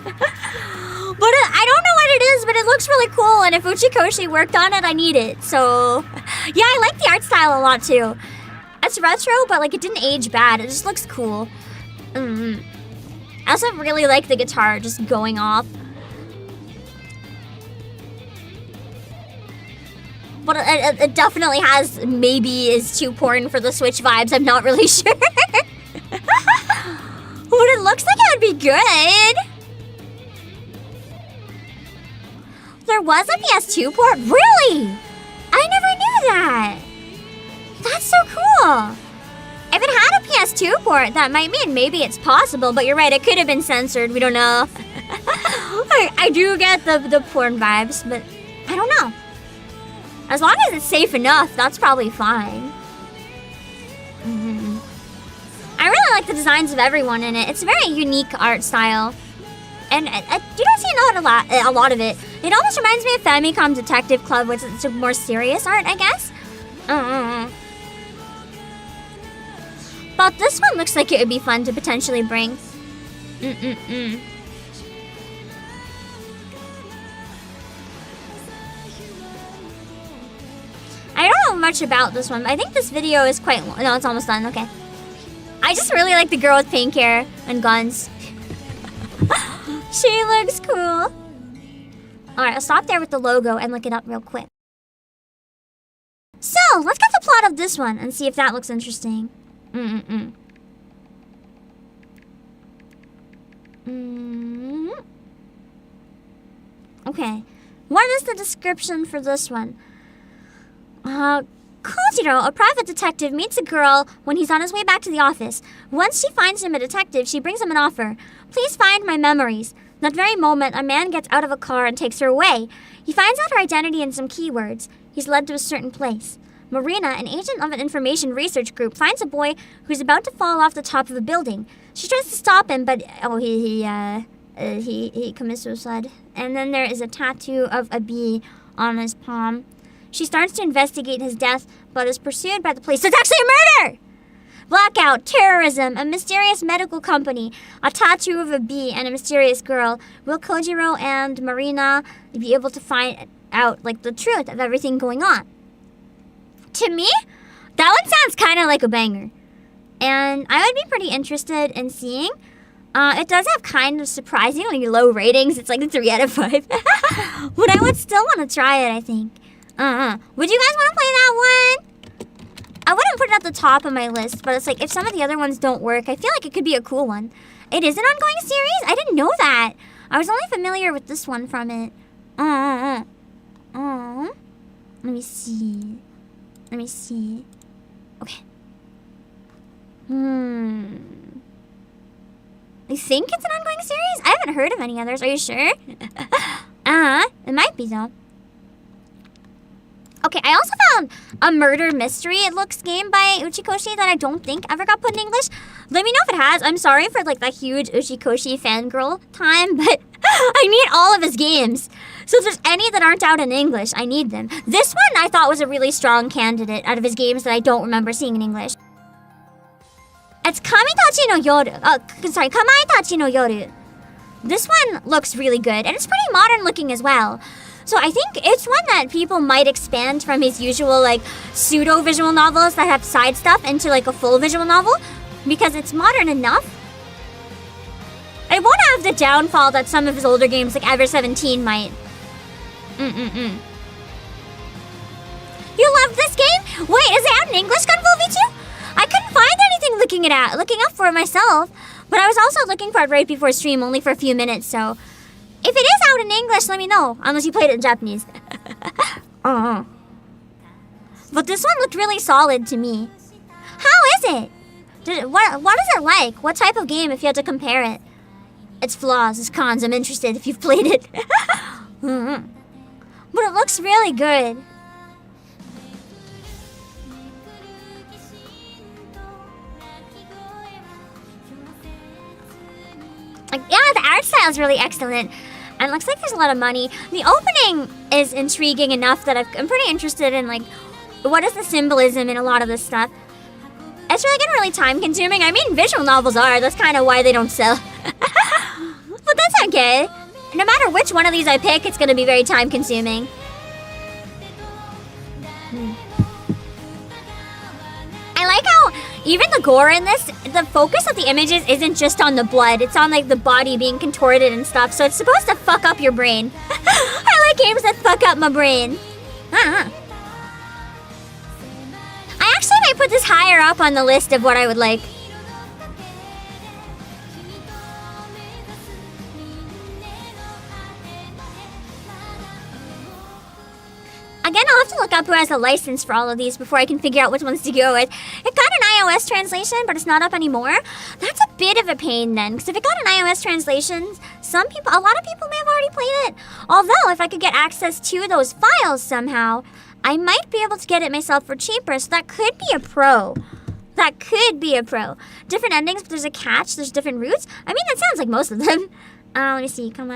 But I don't know what it is, but it looks really cool. And if Uchikoshi worked on it, I need it. So, yeah, I like the art style a lot, too. It's retro, but, like, it didn't age bad. It just looks cool. I also really like the guitar just going off. But it definitely has, maybe is too porn for the Switch vibes. I'm not really sure. But it looks like it would be good. There was a PS2 port? Really? I never knew that. That's so cool. If it had a PS2 port, that might mean maybe it's possible. But you're right, it could have been censored. We don't know. I do get the porn vibes, but I don't know. As long as it's safe enough, that's probably fine. I really like the designs of everyone in it. It's a very unique art style. And you don't see a lot of it. It almost reminds me of Famicom Detective Club, which is a more serious art, I guess. But this one looks like it would be fun to potentially bring. I don't know much about this one, but I think this video is quite long. No, it's almost done. Okay. I just really like the girl with pink hair and guns. She looks cool. Alright, I'll stop there with the logo and look it up real quick. So, let's get the plot of this one and see if that looks interesting. Okay. What is the description for this one? Kojiro, a private detective, meets a girl when he's on his way back to the office. Once she finds him a detective, she brings him an offer. Please find my memories. That very moment, a man gets out of a car and takes her away. He finds out her identity and some keywords. He's led to a certain place. Marina, an agent of an information research group, finds a boy who's about to fall off the top of a building. She tries to stop him, but he he commits suicide. And then there is a tattoo of a bee on his palm. She starts to investigate his death, but is pursued by the police. It's actually a murder! Blackout, terrorism, a mysterious medical company, a tattoo of a bee, and a mysterious girl. Will Kojiro and Marina be able to find out, like, the truth of everything going on? To me, that one sounds kind of like a banger. And I would be pretty interested in seeing. It does have kind of surprisingly low ratings. It's like a 3 out of 5. But I would still want to try it, I think. Would you guys want to play that one? I wouldn't put it at the top of my list, but it's like if some of the other ones don't work, I feel like it could be a cool one. It is an ongoing series? I didn't know that. I was only familiar with this one from it. Let me see. Okay. I think it's an ongoing series? I haven't heard of any others. Are you sure? It might be though. Okay, I also found a murder mystery, it looks, game by Uchikoshi that I don't think ever got put in English. Let me know if it has. I'm sorry for like that huge Uchikoshi fangirl time, but I need all of his games. So if there's any that aren't out in English, I need them. This one I thought was a really strong candidate out of his games that I don't remember seeing in English. It's Kamitachi no Yoru. Kamaitachi no Yoru. This one looks really good, and it's pretty modern looking as well. So I think it's one that people might expand from his usual like pseudo visual novels that have side stuff into like a full visual novel, because it's modern enough. It won't have the downfall that some of his older games like Ever 17 might. You love this game? Wait, is it out in English, Gunvolt V2? I couldn't find anything looking up for it myself, but I was also looking for it right before stream, only for a few minutes, so if it is out in English, let me know, unless you played it in Japanese. But this one looked really solid to me. How is it? What is it like? What type of game if you had to compare it? Its flaws, its cons, I'm interested if you've played it. But it looks really good. Like, yeah, the art style is really excellent. And it looks like there's a lot of money. The opening is intriguing enough that I'm pretty interested in, like, what is the symbolism in a lot of this stuff. It's really getting really time consuming. I mean, visual novels are. That's kind of why they don't sell. But that's okay. No matter which one of these I pick, it's going to be very time consuming. I like how even the gore in this, the focus of the images isn't just on the blood. It's on like the body being contorted and stuff. So it's supposed to fuck up your brain. I like games that fuck up my brain. I actually might put this higher up on the list of what I would like. Again, I'll have to look up who has a license for all of these before I can figure out which ones to go with. It got an iOS translation, but it's not up anymore. That's a bit of a pain then, because if it got an iOS translation, a lot of people may have already played it. Although, if I could get access to those files somehow, I might be able to get it myself for cheaper, so that could be a pro. That could be a pro. Different endings, but there's a catch, there's different routes. I mean, that sounds like most of them. Let me see. Let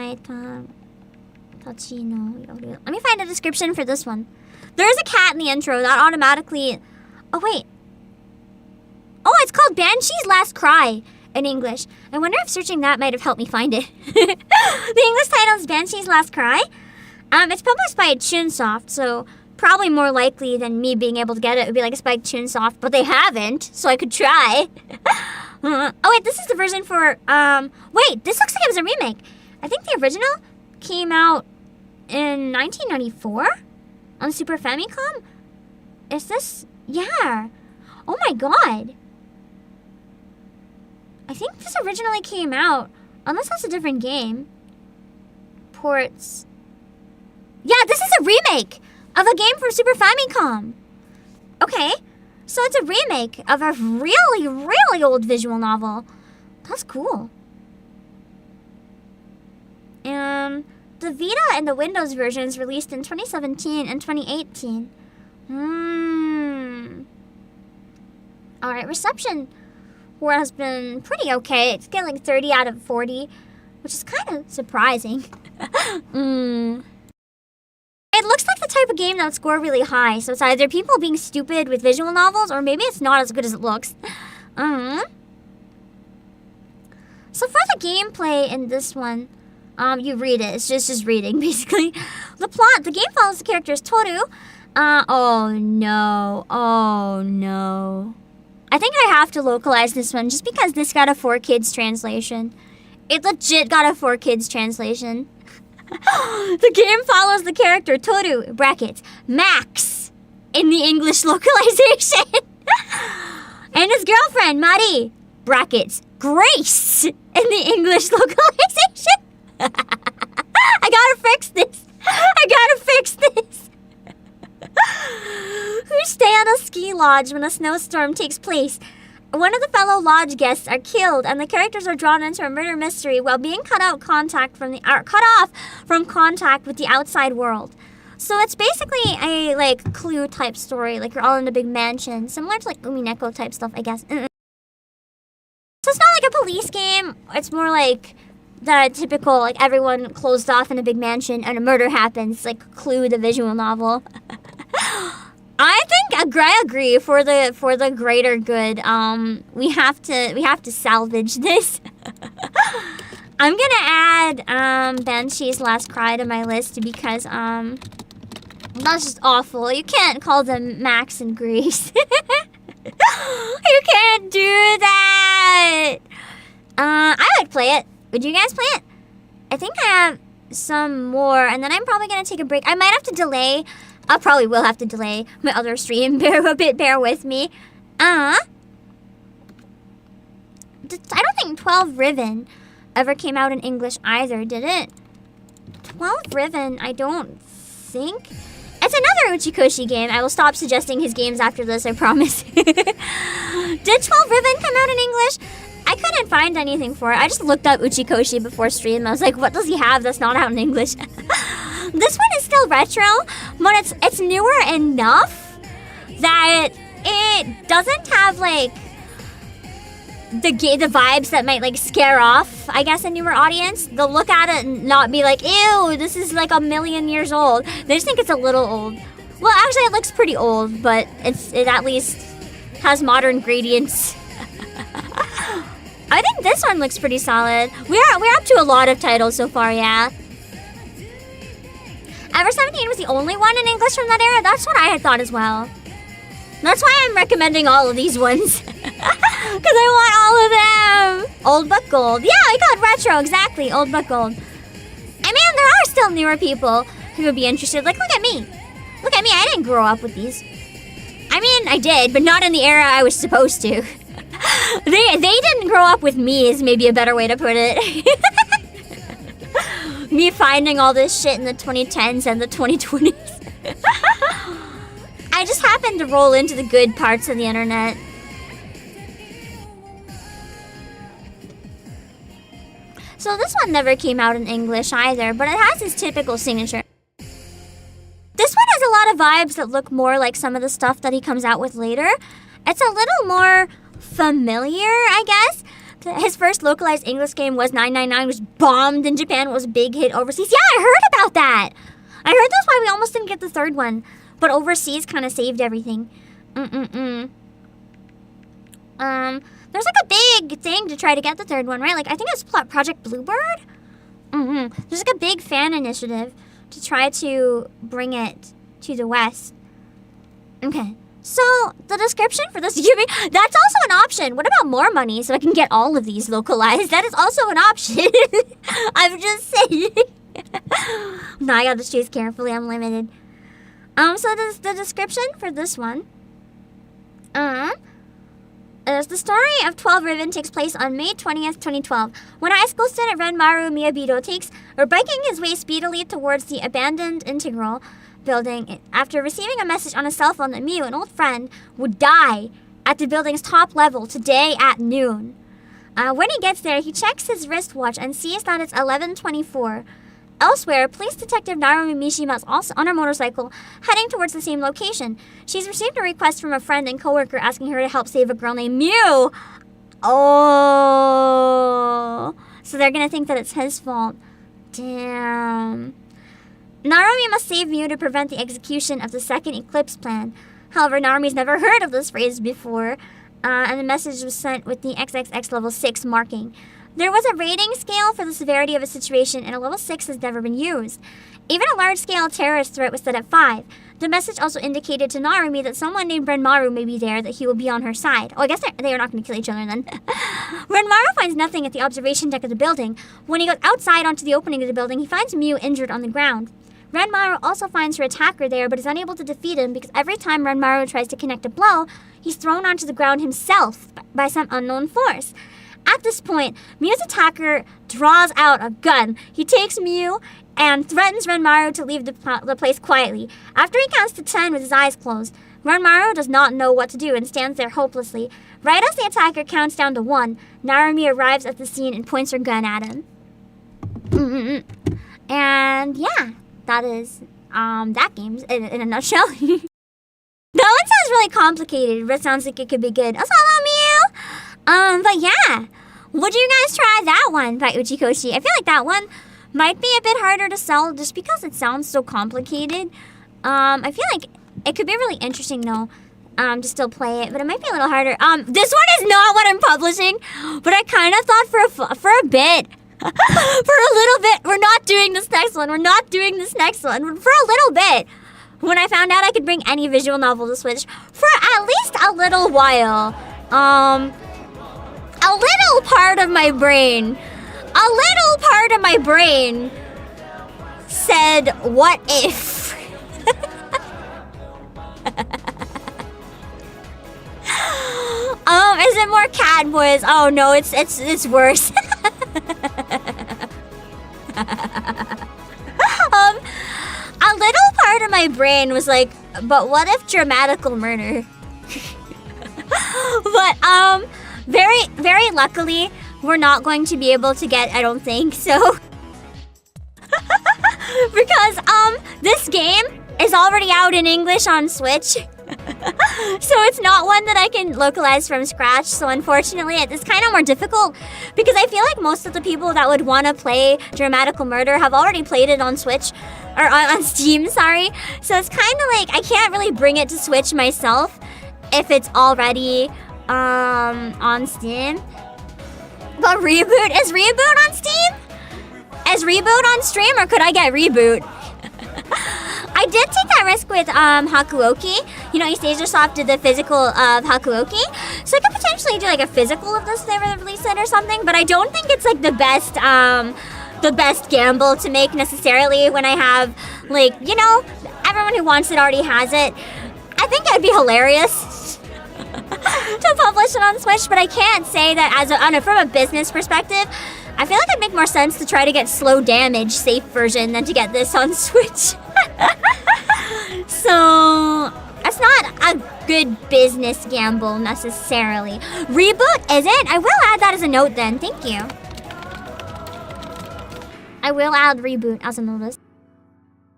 me find a description for this one. There is a cat in the intro that automatically... Oh, wait. Oh, it's called Banshee's Last Cry in English. I wonder if searching that might have helped me find it. The English title is Banshee's Last Cry. It's published by Chunsoft, so probably more likely than me being able to get it. It would be like a Spike Chunsoft, but they haven't, so I could try. Oh, wait, this is the version for... Wait, this looks like it was a remake. I think the original came out in 1994 on Super Famicom. Is this? Yeah. Oh my god. I think this originally came out, unless that's a different game. Ports. Yeah, this is a remake of a game from Super Famicom. Okay, so it's a remake of a really, really old visual novel. That's cool. The Vita and the Windows versions released in 2017 and 2018. Alright, reception has been pretty okay. It's getting like 30 out of 40. which is kind of surprising. It looks like the type of game that would score really high, so it's either people being stupid with visual novels, or maybe it's not as good as it looks. So for the gameplay in this one, you read it. It's just reading, basically. The plot, the game follows the characters Toru. Oh no. Oh no. I think I have to localize this one just because this got a 4Kids translation. It legit got a 4Kids translation. The game follows the character Toru, brackets, Max, in the English localization. And his girlfriend, Mari, brackets, Grace, in the English localization. I gotta fix this. Who stay at a ski lodge when a snowstorm takes place. One of the fellow lodge guests are killed, and the characters are drawn into a murder mystery while being cut off from contact with the outside world. So it's basically a like Clue type story, like you're all in a big mansion, similar to like Umineko type stuff, I guess. So it's not like a police game. It's more like the typical like everyone closed off in a big mansion and a murder happens, like Clue, the visual novel. I think I agree for the greater good. We have to salvage this. I'm gonna add Banshee's Last Cry to my list because that's just awful. You can't call them Max and Grace. You can't do that. I would play it. Would you guys play it? I think I have some more, and then I'm probably gonna take a break. I might have to delay. I probably will have to delay my other stream. Bear with me. I don't think 12 Riven ever came out in English either, did it? 12 Riven, I don't think. It's another Uchikoshi game. I will stop suggesting his games after this, I promise. Did 12 Riven come out in English? I couldn't find anything for it. I just looked up Uchikoshi before stream. I was like, what does he have that's not out in English? This one is still retro, but it's newer enough that it doesn't have like the vibes that might like scare off, I guess, a newer audience. They'll look at it and not be like, ew, this is like 1,000,000 years old. They just think it's a little old. Well, actually, it looks pretty old, but it at least has modern gradients. I think this one looks pretty solid. We're up to a lot of titles so far, yeah. Ever 17 was the only one in English from that era? That's what I had thought as well. That's why I'm recommending all of these ones. Because I want all of them. Old but gold. Yeah, I got retro, exactly. Old but gold. I mean, there are still newer people who would be interested. Like, look at me. Look at me, I didn't grow up with these. I mean, I did, but not in the era I was supposed to. They didn't grow up with me is maybe a better way to put it. Me finding all this shit in the 2010s and the 2020s. I just happened to roll into the good parts of the internet. So this one never came out in English either, but it has its typical signature. This one has a lot of vibes that look more like some of the stuff that he comes out with later. It's a little more familiar, I guess. His first localized English game was 999, which bombed in Japan. It was a big hit overseas. Yeah, I heard about that. I heard that's why we almost didn't get the third one. But overseas kind of saved everything. There's like a big thing to try to get the third one, right? Like, I think it's Project Bluebird? There's like a big fan initiative to try to bring it to the West. Okay. So, the description for this YouTube, that's also an option. What about more money so I can get all of these localized? That is also an option. I'm just saying. No, I gotta choose carefully. I'm limited. So the description for this one. Is the story of 12 Riven takes place on May 20th, 2012, when high school student Renmaru Miyabito biking his way speedily towards the abandoned Integral building after receiving a message on his cell phone that Miyu, an old friend, would die at the building's top level today at noon. When he gets there, he checks his wristwatch and sees that it's 11:24. Elsewhere, police detective Narumi Mishima is also on her motorcycle, heading towards the same location. She's received a request from a friend and coworker asking her to help save a girl named Miyu. Oh, So they're gonna think that it's his fault. Damn. Narumi must save Mew to prevent the execution of the second Eclipse plan. However, Narumi's never heard of this phrase before, and the message was sent with the XXX level 6 marking. There was a rating scale for the severity of a situation, and a level 6 has never been used. Even a large-scale terrorist threat was set at 5. The message also indicated to Narumi that someone named Renmaru may be there, that he will be on her side. Oh, I guess they are not going to kill each other then. Renmaru finds nothing at the observation deck of the building. When he goes outside onto the opening of the building, he finds Mew injured on the ground. Renmaru also finds her attacker there, but is unable to defeat him because every time Renmaru tries to connect a blow, he's thrown onto the ground himself by some unknown force. At this point, Mew's attacker draws out a gun. He takes Mew and threatens Renmaru to leave the place quietly. After he counts to 10 with his eyes closed, Renmaru does not know what to do and stands there hopelessly. Right as the attacker counts down to 1, Narumi arrives at the scene and points her gun at him. And yeah, that is that game in a nutshell. That one sounds really complicated, but it sounds like it could be good. Hello, Mew! But yeah, would you guys try that one by Uchikoshi? I feel like that one might be a bit harder to sell just because it sounds so complicated. I feel like it could be really interesting though, to still play it, but it might be a little harder. This one is not what I'm publishing, but I kind of thought for a bit, for a little bit, we're not doing this next one. We're not doing this next one. For a little bit, when I found out I could bring any visual novel to Switch, for at least a little while, a little part of my brain said, what if? Is it more Cat Boys? Oh no, it's worse. A little part of my brain was like, but what if dramatical murder? But very, very luckily, we're not going to be able to get, I don't think, so. Because, this game is already out in English on Switch. So it's not one that I can localize from scratch. So unfortunately, it's kind of more difficult because I feel like most of the people that would want to play Dramatical Murder have already played it on Switch, or on Steam, sorry. So it's kind of like I can't really bring it to Switch myself if it's already on Steam. But Reboot, is Reboot on Steam? Is Reboot on stream, or could I get Reboot? I did take that risk with Hakuoki. You know, East Asia Soft did the physical of Hakuoki. So I could potentially do like a physical of this if they were to release it or something. But I don't think it's like the best gamble to make necessarily when I have, like, you know, everyone who wants it already has it. I think it'd be hilarious to publish it on Switch, but I can't say that from a business perspective. I feel like it'd make more sense to try to get Slow Damage safe version than to get this on Switch. So, that's not a good business gamble necessarily. Reboot isn't? I will add that as a note then. Thank you. I will add Reboot as a notice.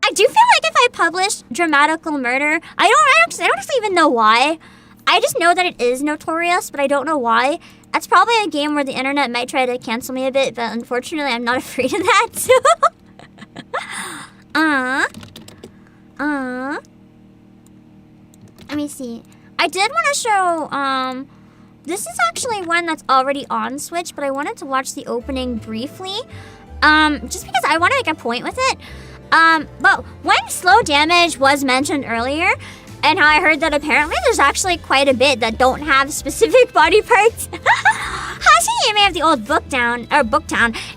I do feel like if I published Dramatical Murder, I don't actually even know why. I just know that it is notorious, but I don't know why. That's probably a game where the internet might try to cancel me a bit, but unfortunately I'm not afraid of that, so. Let me see. I did want to show, this is actually one that's already on Switch, but I wanted to watch the opening briefly, just because I want to make a point with it. But when Slow Damage was mentioned earlier, and how I heard that apparently there's actually quite a bit that don't have specific body parts. Hashihime of the Old Booktown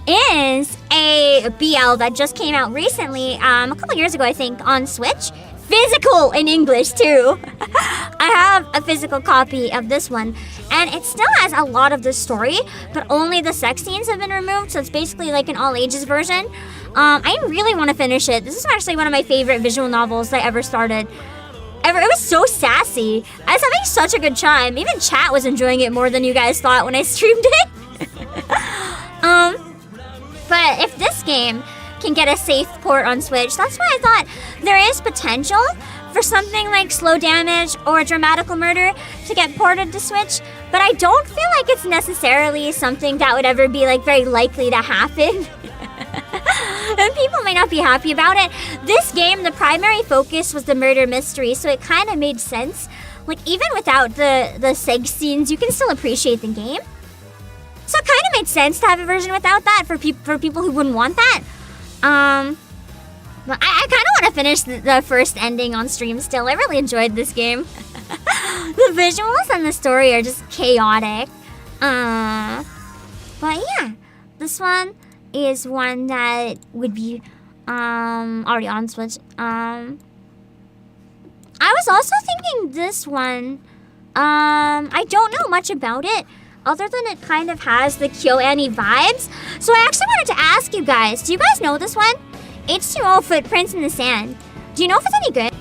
is a BL that just came out recently, a couple years ago I think, on Switch. Physical in English too. I have a physical copy of this one, and it still has a lot of the story, but only the sex scenes have been removed, so it's basically like an all ages version. I really want to finish it. This is actually one of my favorite visual novels I ever started. It was so sassy. I was having such a good time. Even chat was enjoying it more than you guys thought when I streamed it. But if this game can get a safe port on Switch, that's why I thought there is potential for something like Slow Damage or Dramatical Murder to get ported to Switch, but I don't feel like it's necessarily something that would ever be like very likely to happen. And people might not be happy about it. This game, the primary focus was the murder mystery, so it kind of made sense. Like, even without the seg scenes, you can still appreciate the game. So it kind of made sense to have a version without that for people who wouldn't want that. But I kind of want to finish the first ending on stream still. I really enjoyed this game. The visuals and the story are just chaotic. But yeah, this one is one that would be already on Switch. I was also thinking this one. I don't know much about it, other than it kind of has the KyoAni vibes. So I actually wanted to ask you guys, do you guys know this one? H2O Footprints in the Sand. Do you know if it's any good?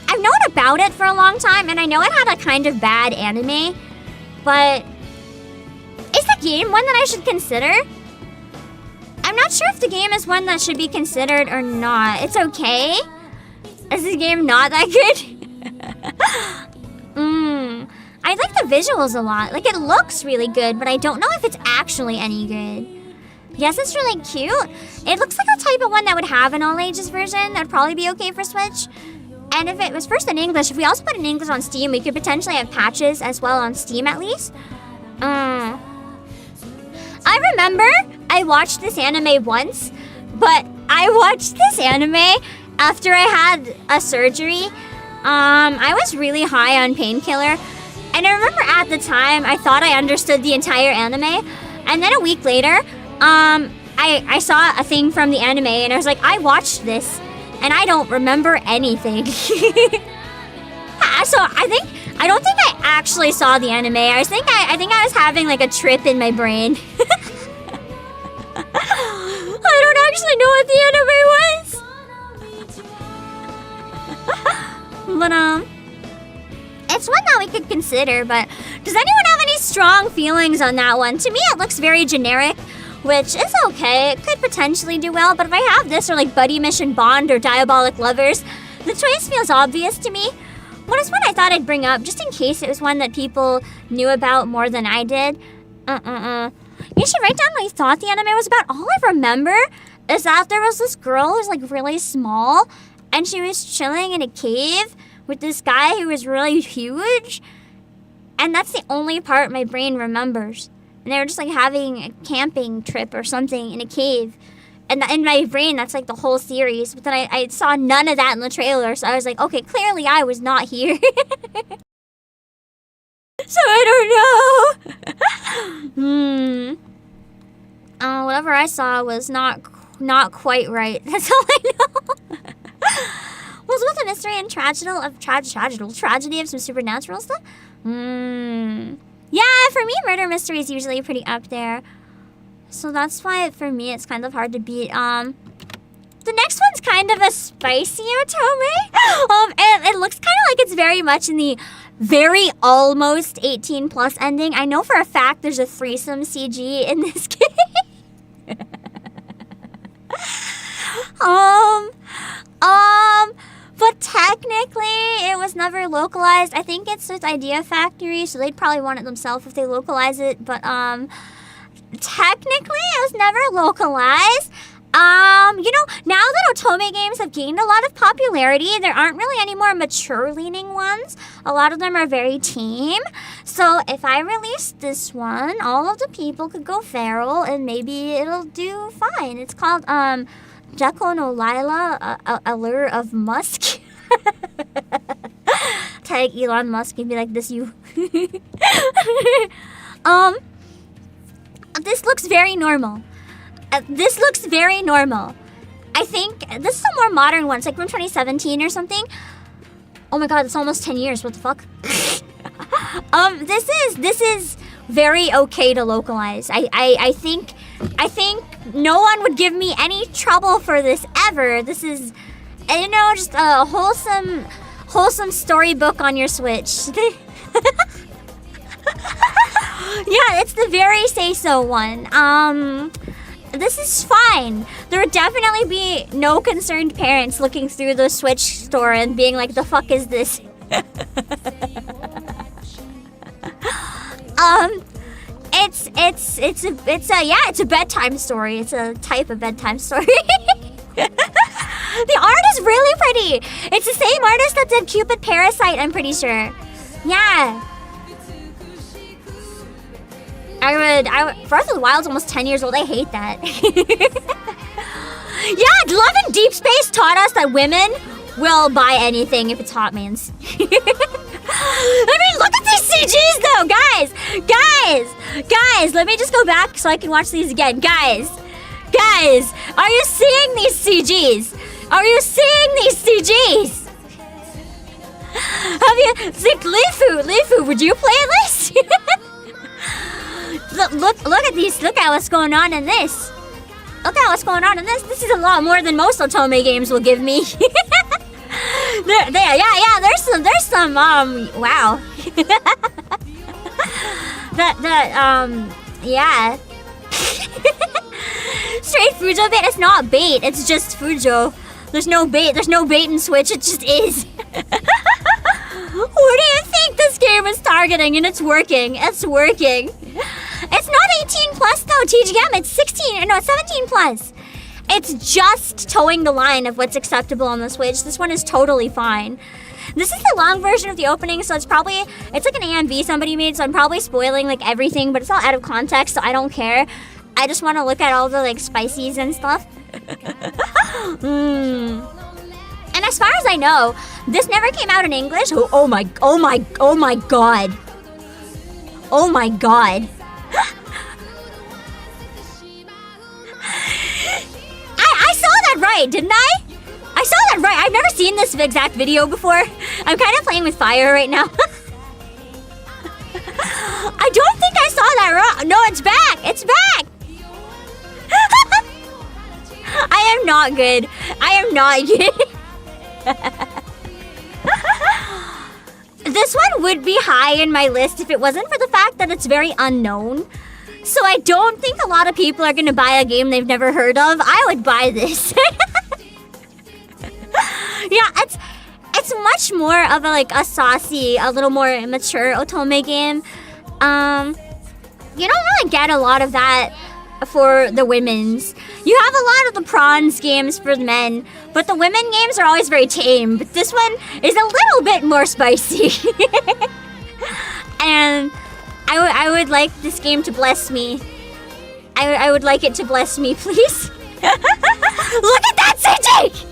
I've known about it for a long time, and I know it had a kind of bad anime, but is the game one that I should consider? I'm not sure if the game is one that should be considered or not. It's okay? Is the game not that good? I like the visuals a lot. Like, it looks really good, but I don't know if it's actually any good. Yes, it's really cute. It looks like a type of one that would have an all ages version. That'd probably be okay for Switch. And if it was first in English, if we also put it in English on Steam, we could potentially have patches as well on Steam at least. I remember I watched this anime once, but I watched this anime after I had a surgery. I was really high on painkiller, and I remember at the time I thought I understood the entire anime, and then a week later, I saw a thing from the anime, and I was like, I watched this, and I don't remember anything. So I don't think I actually saw the anime. I think I was having like a trip in my brain. I don't actually know what the anime was. But it's one that we could consider, but does anyone have any strong feelings on that one? To me, it looks very generic, which is okay. It could potentially do well, but if I have this or like Buddy Mission Bond or Diabolic Lovers, the choice feels obvious to me. What is one I thought I'd bring up, just in case it was one that people knew about more than I did? You should write down what you thought the anime was about. All I remember is that there was this girl who was like really small, and she was chilling in a cave with this guy who was really huge. And that's the only part my brain remembers. And they were just like having a camping trip or something in a cave. And in my brain, that's like the whole series. But then I saw none of that in the trailer. So I was like, okay, clearly I was not here. So I don't know. Whatever I saw was not quite right. That's all I know. Was with a mystery and tragedy of some supernatural stuff? Yeah, for me, murder mystery is usually pretty up there. So that's why, for me, it's kind of hard to beat. The next one's kind of a spicy otome. And it looks kind of like it's very much in the very almost 18 plus ending. I know for a fact there's a threesome CG in this game. But technically, it was never localized. I think it's with Idea Factory, so they'd probably want it themselves if they localize it. But, technically, it was never localized. You know, now that otome games have gained a lot of popularity, there aren't really any more mature-leaning ones. A lot of them are very tame. So if I release this one, all of the people could go feral, and maybe it'll do fine. It's called, Jacko no Lila, Allure of Musk. Tag Elon Musk and be like, this you. This looks very normal. This looks very normal. I think this is a more modern one. It's like from 2017 or something. Oh my god, it's almost 10 years. What the fuck? This is very okay to localize. I think no one would give me any trouble for this ever. This is, you know, just a wholesome storybook on your Switch. Yeah, it's the very say-so one. This is fine. There would definitely be no concerned parents looking through the Switch store and being like, the fuck is this? It's a bedtime story. It's a type of bedtime story. The art is really pretty. It's the same artist that did Cupid Parasite, I'm pretty sure. Yeah. Breath of the Wild's almost 10 years old. I hate that. Yeah, Love in Deep Space taught us that women will buy anything if it's hot man's. I mean, look at these CGs though, guys, let me just go back so I can watch these again. Guys, are you seeing these CGs? Are you seeing these CGs? Have you, Lifu, would you play this? Look at these, look at what's going on in this. Look at what's going on in this. This is a lot more than most Otome games will give me. There's some, wow. Yeah. Straight Fujo bait, it's not bait, it's just Fujo. There's no bait in Switch, it just is. Who do you think this game is targeting? And it's working, It's not 18 plus though, TGM, it's 17 plus. It's just towing the line of what's acceptable on the Switch. This one is totally fine. This is the long version of the opening, so it's like an AMV somebody made, so I'm probably spoiling like everything, but it's all out of context, so I don't care. I just want to look at all the like spices and stuff. And as far as I know, this never came out in English. Oh my god. Oh my god. I saw that right, didn't I? I saw that right. I've never seen this exact video before. I'm kind of playing with fire right now. I don't think I saw that wrong. No, it's back. It's back. I am not good. This one would be high in my list if it wasn't for the fact that it's very unknown. So I don't think a lot of people are gonna buy a game they've never heard of. I would buy this. Yeah, it's much more of a saucy, a little more mature Otome game. You don't really get a lot of that for the women's. You have a lot of the prawns games for the men, but the women games are always very tame. But this one is a little bit more spicy. And I would like this game to bless me. I would like it to bless me, please. Look at that CG!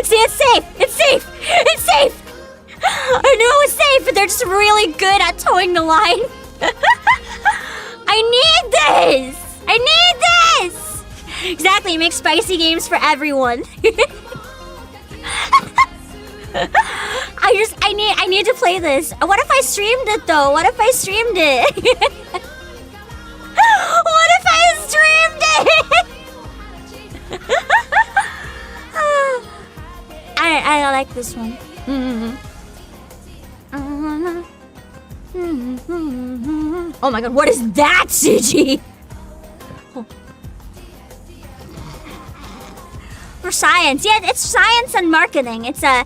See, it's safe! I know it's safe, but they're just really good at towing the line. I need this! Exactly, make spicy games for everyone. I need to play this. What if I streamed it though? What if I streamed it? I like this one. Oh my god, what is that CG? Oh. For science. Yeah, it's science and marketing. It's a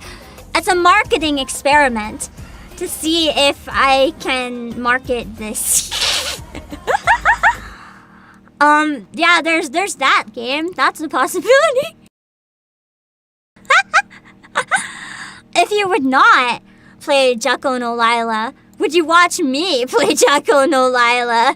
marketing experiment to see if I can market this. Yeah, there's that game. That's a possibility. If you would not play Jacko no Lila, would you watch me play Jacko no Lila?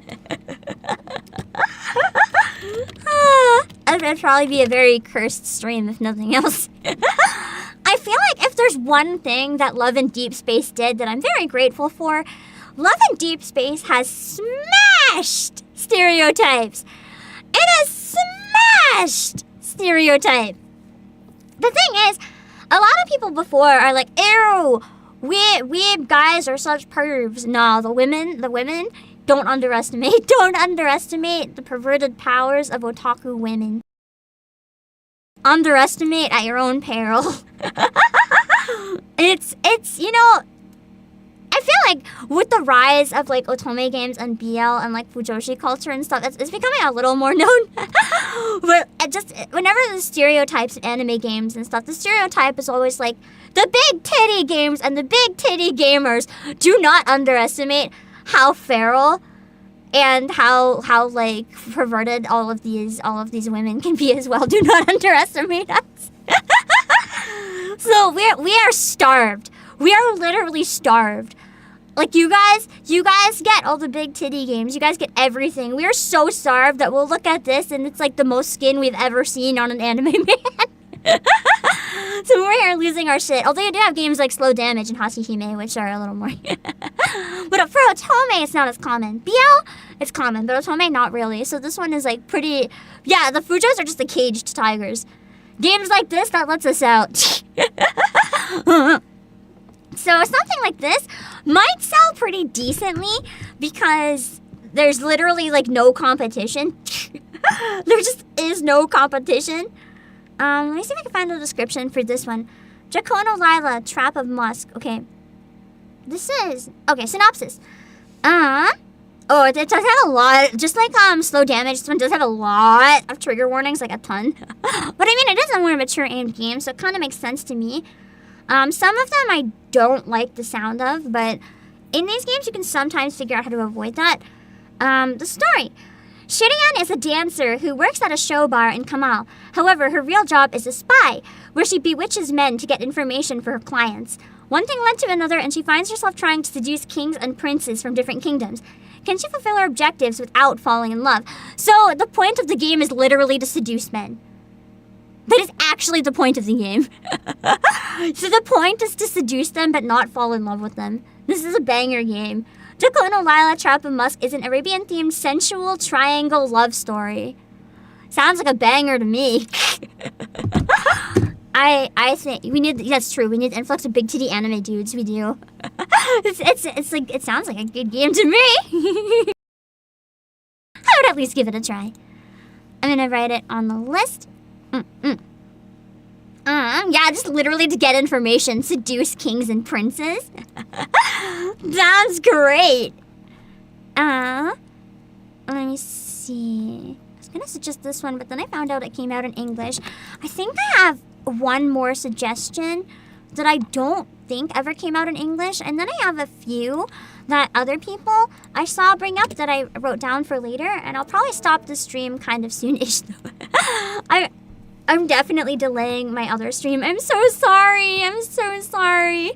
It'd probably be a very cursed stream if nothing else. I feel like if there's one thing that Love in Deep Space did that I'm very grateful for, Love in Deep Space has smashed stereotypes. It has smashed stereotype. The thing is, a lot of people before are like, ew, weeb guys are such pervs. No, the women, don't underestimate the perverted powers of otaku women. Underestimate at your own peril. It's, you know, I feel like with the rise of like otome games and BL and like fujoshi culture and stuff, it's becoming a little more known. But it just whenever the stereotypes of anime games and stuff, the stereotype is always like the big titty games and the big titty gamers. Do not underestimate how feral and how like perverted all of these women can be as well. Do not underestimate us. So we are starved. We are literally starved. Like you guys get all the big titty games. You guys get everything. We are so starved that we'll look at this and it's like the most skin we've ever seen on an anime man. So we're here losing our shit. Although you do have games like Slow Damage and Hashihime, which are a little more. But for otome, it's not as common. BL, it's common, but otome, not really. So this one is like pretty. Yeah, the Fujos are just the caged tigers. Games like this, that lets us out. So something like this might sell pretty decently because there's literally like no competition. There just is no competition. Let me see if I can find the description for this one. Dracono Lila, Trap of Musk. Okay. This is... Okay, synopsis. Oh, it does have a lot... Just like Slow Damage, this one does have a lot of trigger warnings, like a ton. But I mean, it is a more mature aimed game, so it kind of makes sense to me. Some of them I don't like the sound of, but in these games you can sometimes figure out how to avoid that. The story. Shiryan is a dancer who works at a show bar in Kamal. However, her real job is a spy, where she bewitches men to get information for her clients. One thing led to another, and she finds herself trying to seduce kings and princes from different kingdoms. Can she fulfill her objectives without falling in love? So, the point of the game is literally to seduce men. That is actually the point of the game. So the point is to seduce them, but not fall in love with them. This is a banger game. Dracono Lila, Trap of Musk is an Arabian-themed sensual triangle love story. Sounds like a banger to me. I think we need... That's true. We need an influx of big titty anime dudes. We do. It's like... It sounds like a good game to me. I would at least give it a try. I'm gonna write it on the list. Yeah, just literally to get information. Seduce kings and princes. Sounds great. Let me see. I was gonna suggest this one, but then I found out it came out in English. I think I have one more suggestion that I don't think ever came out in English, and then I have a few that other people I saw bring up that I wrote down for later, and I'll probably stop the stream kind of soonish. I'm definitely delaying my other stream. I'm so sorry. I'm so sorry.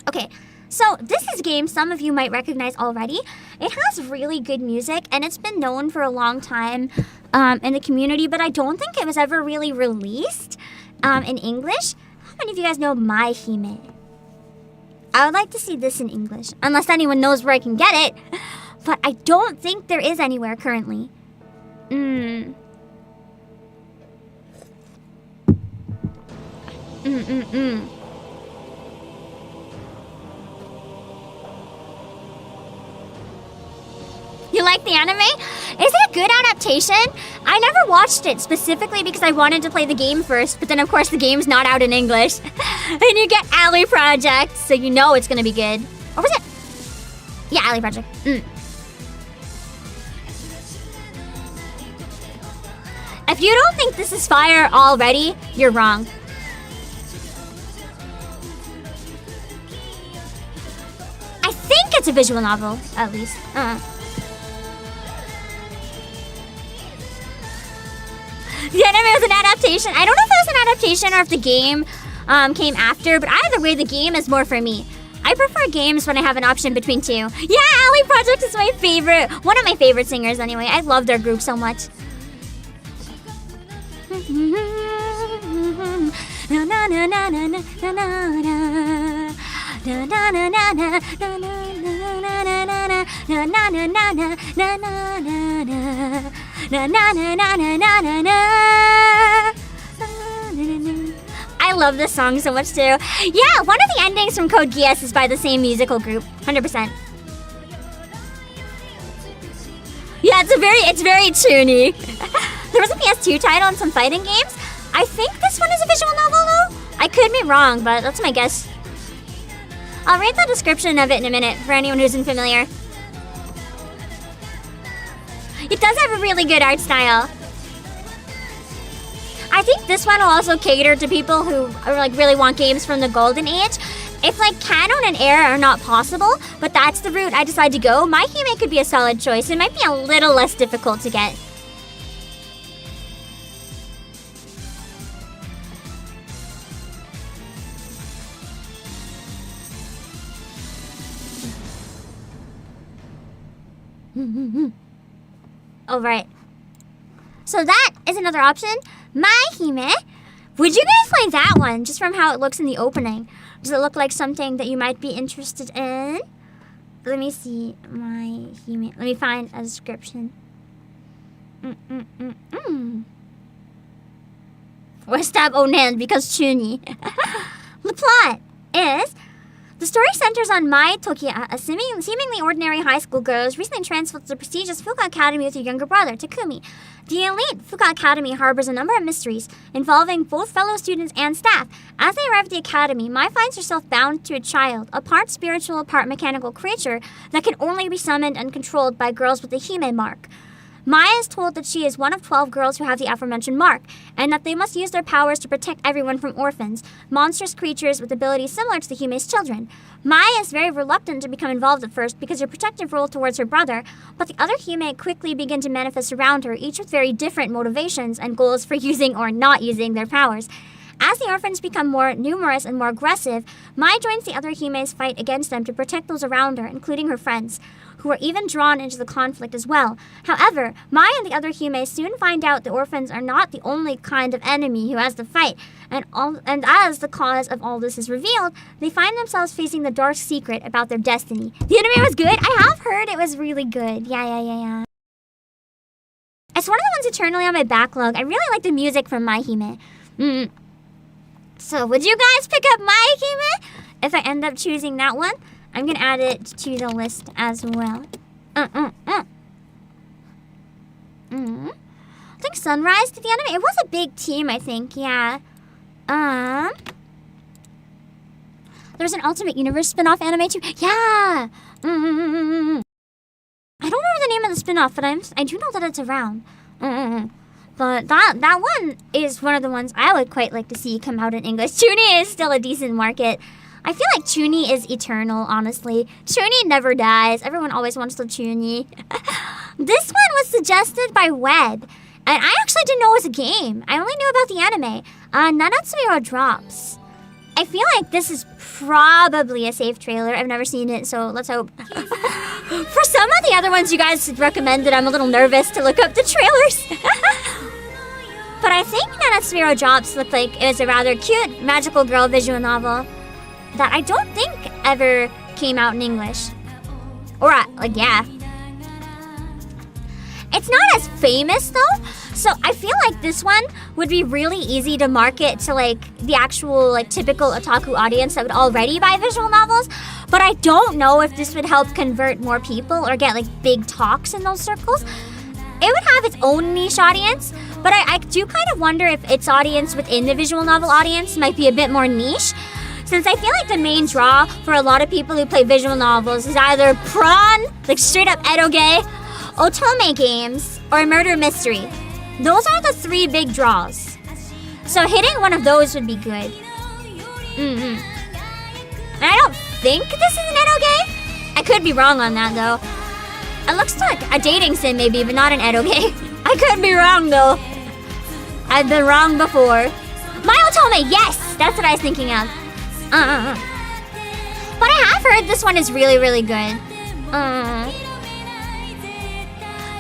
Okay, so this is a game some of you might recognize already. It has really good music, and it's been known for a long time in the community, but I don't think it was ever really released in English. How many of you guys know My Hime? I would like to see this in English, unless anyone knows where I can get it, but I don't think there is anywhere currently. You like the anime? Is it a good adaptation? I never watched it specifically because I wanted to play the game first, but then of course the game's not out in English. And you get Alley Project, so you know it's gonna be good. Or was it? Yeah, Alley Project. If you don't think this is fire already, you're wrong. I think it's a visual novel, at least. The anime was an adaptation. I don't know if it was an adaptation or if the game came after, but either way, the game is more for me. I prefer games when I have an option between two. Yeah, Alley Project is my favorite. One of my favorite singers, anyway. I love their group so much. I love this song so much too. Yeah, one of the endings from Code Geass is by the same musical group. 100%. Yeah, it's very toony. There was a PS2 title and some fighting games. I think this one is a visual novel though. I could be wrong, but that's my guess. I'll read the description of it in a minute for anyone who isn't familiar. It does have a really good art style. I think this one will also cater to people who are, like, really want games from the golden age. If, like, canon and air are not possible, but that's the route I decide to go, My Hime could be a solid choice. It might be a little less difficult to get. Oh, right. So that is another option. My Hime. Would you guys like that one, just from how it looks in the opening? Does it look like something that you might be interested in? Let me see. My Hime. Let me find a description. Or stab Onan because Chuni. The plot is... The story centers on Mai Tokia, a seemingly ordinary high school girl who's recently transferred to the prestigious Fuka Academy with her younger brother, Takumi. The elite Fuka Academy harbors a number of mysteries involving both fellow students and staff. As they arrive at the academy, Mai finds herself bound to a child, a part spiritual, part mechanical creature that can only be summoned and controlled by girls with the Hime mark. Maya is told that she is one of 12 girls who have the aforementioned mark, and that they must use their powers to protect everyone from orphans, monstrous creatures with abilities similar to the Hime's children. Maya is very reluctant to become involved at first because of her protective role towards her brother, but the other Hime quickly begin to manifest around her, each with very different motivations and goals for using or not using their powers. As the orphans become more numerous and more aggressive, Mai joins the other Hime's fight against them to protect those around her, including her friends, who are even drawn into the conflict as well. However, Mai and the other Hime soon find out the orphans are not the only kind of enemy who has to fight, and as the cause of all this is revealed, they find themselves facing the dark secret about their destiny. The anime was good? I have heard it was really good. Yeah. It's one of the ones eternally on my backlog. I really like the music from My Hime. So, would you guys pick up My Hime? If I end up choosing that one, I'm gonna add it to the list as well. I think Sunrise did the anime. It was a big team, I think. Yeah. There's an Ultimate Universe spin-off anime too. Yeah. I don't remember the name of the spin-off, but I do know that it's around. But that one is one of the ones I would quite like to see come out in English. Chuni is still a decent market. I feel like Chuni is eternal, honestly. Chuni never dies. Everyone always wants to Chuni. This one was suggested by Web, and I actually didn't know it was a game. I only knew about the anime. Nanatsume Drops. I feel like this is probably a safe trailer. I've never seen it, so let's hope. For some of the other ones you guys recommended, I'm a little nervous to look up the trailers. But I think Nanatsume Drops looked like it was a rather cute magical girl visual novel that I don't think ever came out in English. Or, yeah. It's not as famous, though, so I feel like this one would be really easy to market to, like, the actual, like, typical otaku audience that would already buy visual novels. But I don't know if this would help convert more people or get, like, big talks in those circles. It would have its own niche audience, but I do kind of wonder if its audience within the visual novel audience might be a bit more niche, since I feel like the main draw for a lot of people who play visual novels is either prawn, like straight up eroge, otome games, or murder mystery. Those are the three big draws. So hitting one of those would be good. And I don't think this is an eroge. I could be wrong on that though. It looks like a dating sim maybe, but not an eroge. I could be wrong though. I've been wrong before. My otome, yes! That's what I was thinking of. But I have heard this one is really, really good.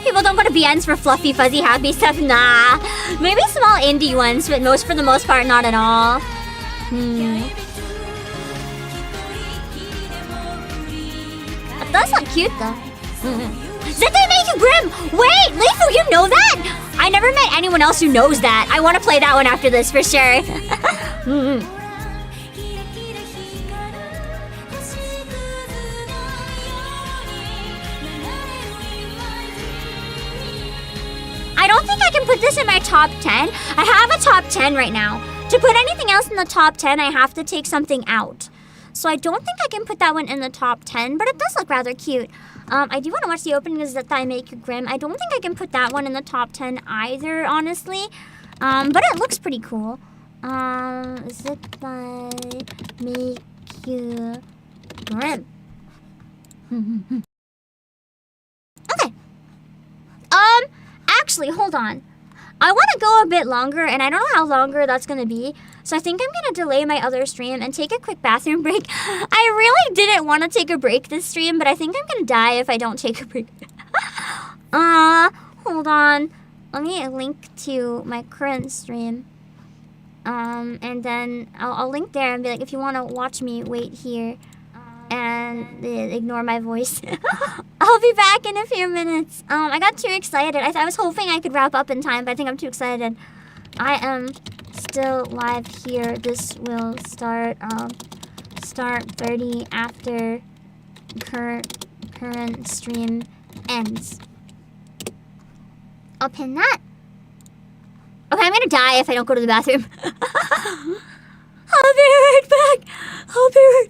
People don't go to BNs for fluffy, fuzzy, happy stuff. Nah. Maybe small indie ones, but for the most part, not at all. It does look cute though. Did they make you grim? Wait, Leifu, you know that? I never met anyone else who knows that. I want to play that one after this for sure. I don't think I can put this in my top 10. I have a top 10 right now. To put anything else in the top 10, I have to take something out. So I don't think I can put that one in the top 10, but it does look rather cute. I do want to watch the openings that I make you grim. I don't think I can put that one in the top 10 either, honestly. But it looks pretty cool. Zip by make you grim. Okay. Actually, hold on. I want to go a bit longer, and I don't know how longer that's going to be. So I think I'm going to delay my other stream and take a quick bathroom break. I really didn't want to take a break this stream, but I think I'm going to die if I don't take a break. Hold on. Let me link to my current stream. And then I'll link there and be like, if you want to watch me, wait here. And ignore my voice. I'll be back in a few minutes. I got too excited. I was hoping I could wrap up in time, but I think I'm too excited. I am still live here. This will start 30 after current stream ends. I'll pin that. Okay, I'm gonna die if I don't go to the bathroom. I'll be right back. I'll be right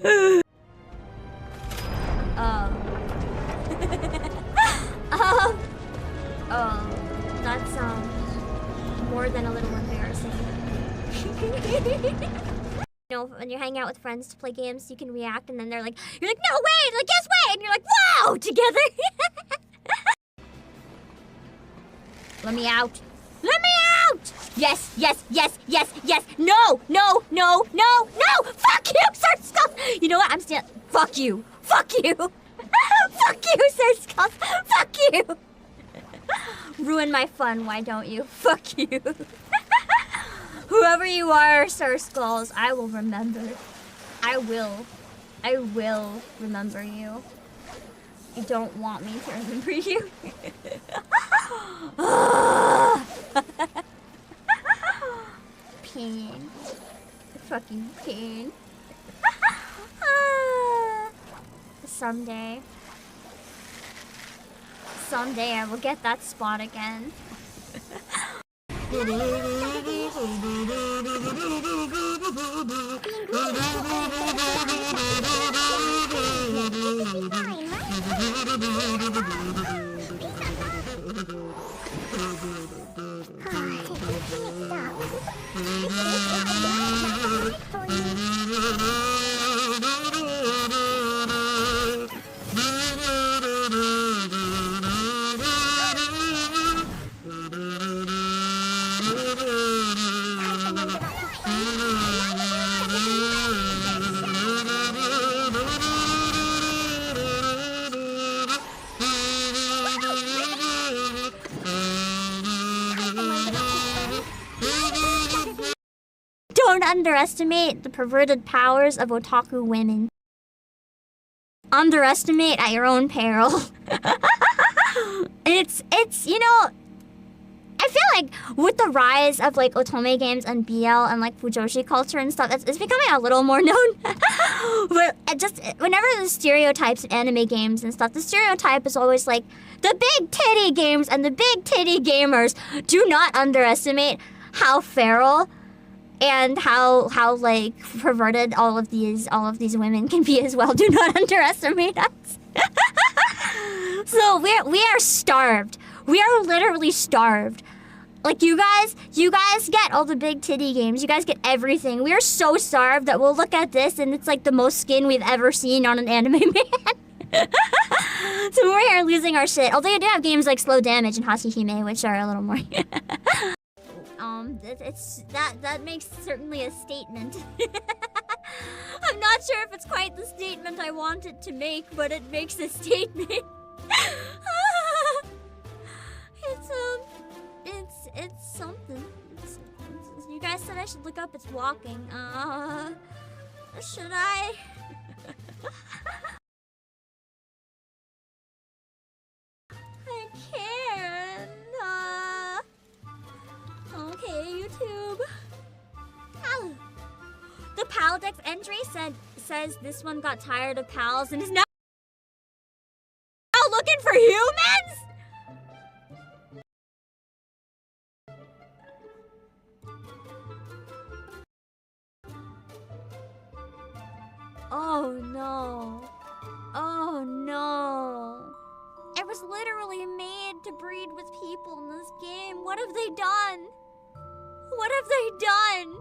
back. That sounds more than a little embarrassing. You know, when you're hanging out with friends to play games, you can react, and then they're like, you're like, no, wait, like, yes, wait, and you're like, wow, together. Let me out. Let me out! Yes, yes, yes, yes, yes. No, no, no, no, no! Fuck you, Sir Skulls! You know what? I'm still. Fuck you. Fuck you. Fuck you, Sir Skulls. Fuck you. Ruin my fun, why don't you? Fuck you. Whoever you are, Sir Skulls, I will remember. I will remember you. You don't want me to remember you. Pain. Fucking pain. Someday I will get that spot again. Don't underestimate the perverted powers of otaku women. Underestimate at your own peril. It's, you know, I feel like with the rise of like otome games and BL and like fujoshi culture and stuff, it's becoming a little more known. But just whenever the stereotypes in anime games and stuff, the stereotype is always like the big titty games and the big titty gamers. Do not underestimate how feral and how like perverted all of these women can be as well. Do not underestimate us. So we are starved. We are literally starved. Like you guys get all the big titty games. You guys get everything. We are so starved that we'll look at this and it's like the most skin we've ever seen on an anime man. So we're here losing our shit. Although you do have games like Slow Damage and Hashihime, which are a little more. That makes certainly a statement. I'm not sure if it's quite the statement I want it to make, but it makes a statement. It's something. You guys said I should look up its walking. Should I? I can. Okay, YouTube. Ow. The Paldex entry says this one got tired of pals and is now looking for humans? Oh no. Oh no. It was literally made to breed with people in this game. What have they done? What have they done?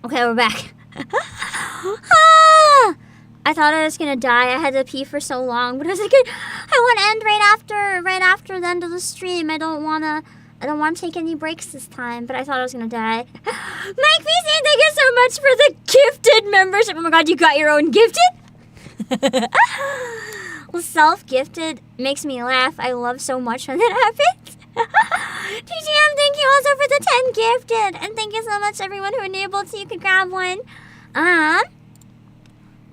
Okay, we're back. I thought I was gonna die. I had to pee for so long, but I was like, I want to end right after the end of the stream. I don't wanna take any breaks this time. But I thought I was gonna die. Mike VC, thank you so much for the gifted membership. Oh my god, you got your own gifted? Well, self-gifted makes me laugh. I love so much when that happens. TGM, thank you also for the 10 gifted. And thank you so much everyone who enabled so you could grab one.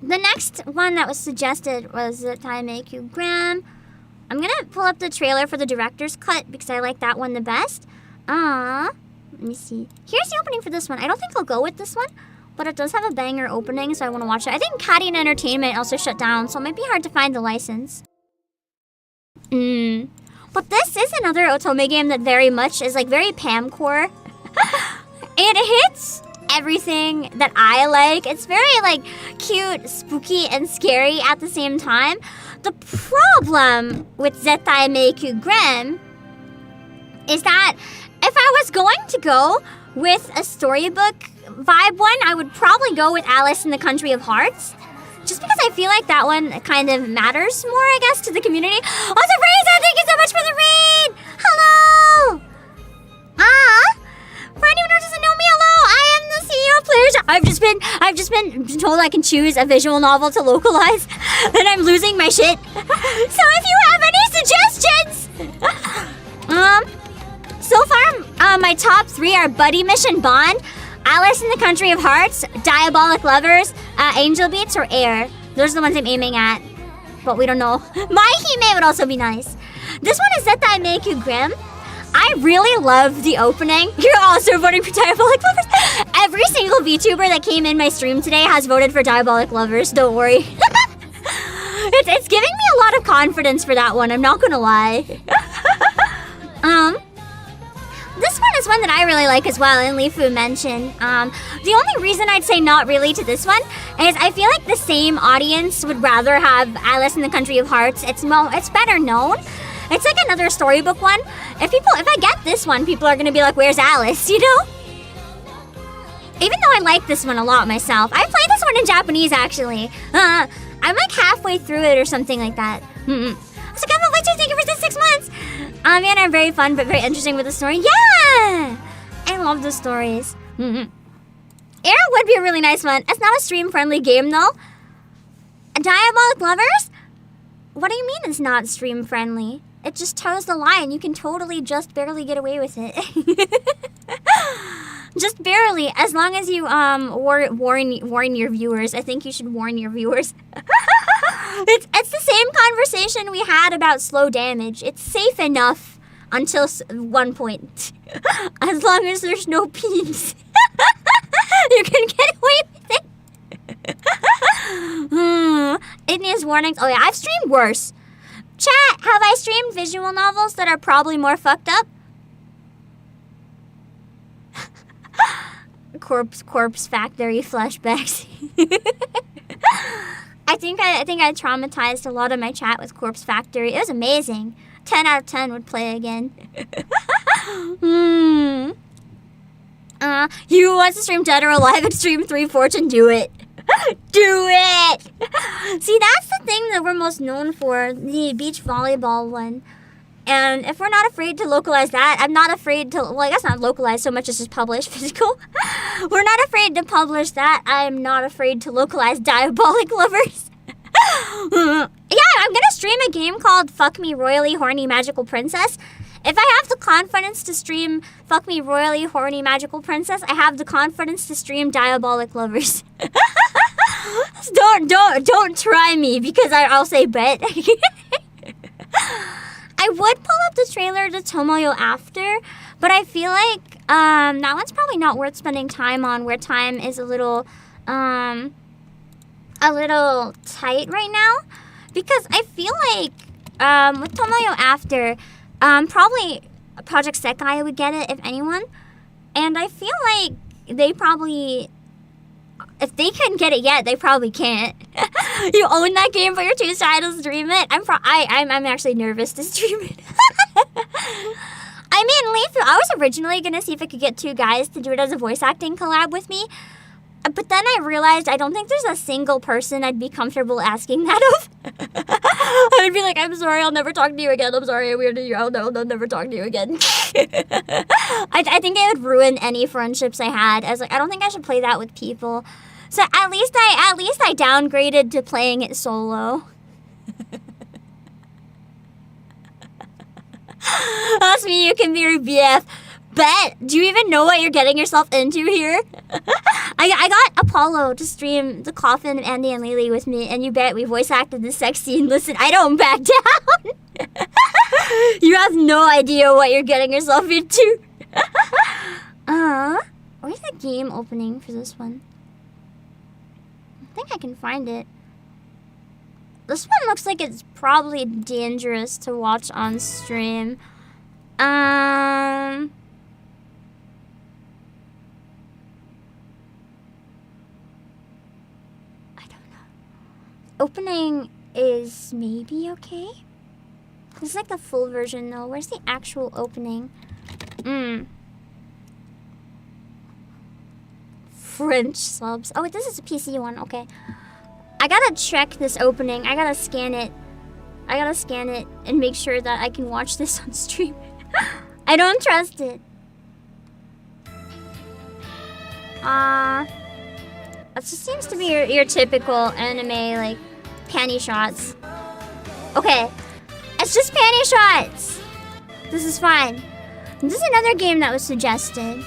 The next one that was suggested was the Time AQ Graham. I'm gonna pull up the trailer for the director's cut because I like that one the best. Let me see. Here's the opening for this one. I don't think I'll go with this one, but it does have a banger opening, so I want to watch it. I think Catty Entertainment also shut down, so it might be hard to find the license. But this is another Otome game that very much is like very Pam-core. It hits everything that I like. It's very like cute, spooky, and scary at the same time. The problem with Zettai Meiku Grim is that if I was going to go with a storybook vibe one, I would probably go with Alice in the Country of Hearts. Just because I feel like that one kind of matters more, I guess, to the community. Also, Fraser, thank you so much for the raid! Hello! For anyone who doesn't know me, hello! I am the CEO of Playasia. I've just been told I can choose a visual novel to localize, and I'm losing my shit. So if you have any suggestions... So far, my top 3 are Buddy Mission Bond, Alice in the Country of Hearts, Diabolic Lovers, Angel Beats, or Air. Those are the ones I'm aiming at, but we don't know. My Hime would also be nice. This one is Zettai Meiku Grim. I really love the opening. You're also voting for Diabolic Lovers. Every single VTuber that came in my stream today has voted for Diabolic Lovers. Don't worry. It's giving me a lot of confidence for that one. I'm not gonna lie. This one is one that I really like as well, and Lifu mentioned. The only reason I'd say not really to this one is I feel like the same audience would rather have Alice in the Country of Hearts. It's better known. It's like another storybook one. If I get this one, people are gonna be like, "Where's Alice?" You know? Even though I like this one a lot myself. I played this one in Japanese actually. I'm like halfway through it or something like that. So Kevin Fletcher, thank you for the 6 months. And are very fun but very interesting with the story. Yeah! I love the stories. Era would be a really nice one. It's not a stream-friendly game though. Diabolic Lovers? What do you mean it's not stream-friendly? It just toes the line. You can totally just barely get away with it. Just barely. As long as you warn your viewers. I think you should warn your viewers. It's the same conversation we had about slow damage. It's safe enough until one point. As long as there's no peeps. You can get away with it. It needs warnings. Oh yeah, I've streamed worse. Chat, have I streamed visual novels that are probably more fucked up? Corpse Factory flashbacks. I think I traumatized a lot of my chat with Corpse Factory. It was amazing. 10 out of 10 would play again. You want to stream Dead or Alive and stream 3 Fortune? Do it. Do it! See, that's the thing that we're most known for, the beach volleyball one. And if we're not afraid to localize that, I'm not afraid to, well, I guess not localize so much as just publish physical. We're not afraid to publish that. I'm not afraid to localize Diabolic Lovers. Yeah, I'm gonna stream a game called Fuck Me Royally Horny Magical Princess. If I have the confidence to stream Fuck Me Royally Horny Magical Princess, I have the confidence to stream Diabolic Lovers. Don't try me because I'll say bet. I would pull up the trailer to Tomoyo after, but I feel like that one's probably not worth spending time on, where time is a little tight right now, because I feel like with Tomoyo after, probably Project Sekai would get it if anyone, and I feel like they probably, if they couldn't get it yet, they probably can't. You own that game, but you're too shy to stream it. I'm actually nervous to stream it. I mean, I was originally gonna see if I could get 2 guys to do it as a voice acting collab with me, but then I realized I don't think there's a single person I'd be comfortable asking that of. I would be like, I'm sorry, I'll never talk to you again. I'm sorry, I weirded you out. No, I'll never talk to you again. I think it would ruin any friendships I had. I was like, I don't think I should play that with people. So at least I downgraded to playing it solo. Ask me, you can be your BF. Bet. Do you even know what you're getting yourself into here? I got Apollo to stream The Coffin of Andy and Lily with me, and you bet we voice acted the sex scene. Listen, I don't back down. You have no idea what you're getting yourself into. Where's the game opening for this one? I think I can find it. This one looks like it's probably dangerous to watch on stream. I don't know. Opening is maybe okay. This is like the full version though. Where's the actual opening? French subs. Oh wait, this is a PC one. Okay. I gotta check this opening. I gotta scan it. And make sure that I can watch this on stream. I don't trust it. That just seems to be your typical anime, like, panty shots. Okay. It's just panty shots! This is fine. This is another game that was suggested.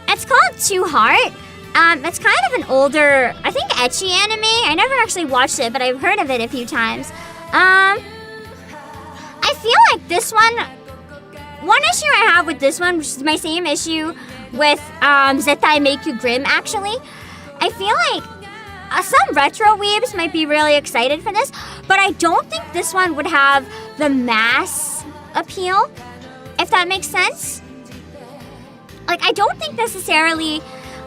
It's called Two Heart. It's kind of an older, I think, ecchi anime. I never actually watched it, but I've heard of it a few times. I feel like this one issue I have with this one, which is my same issue with Zettai Make You Grim, actually. I feel like some retro weebs might be really excited for this, but I don't think this one would have the mass appeal, if that makes sense. Like, I don't think necessarily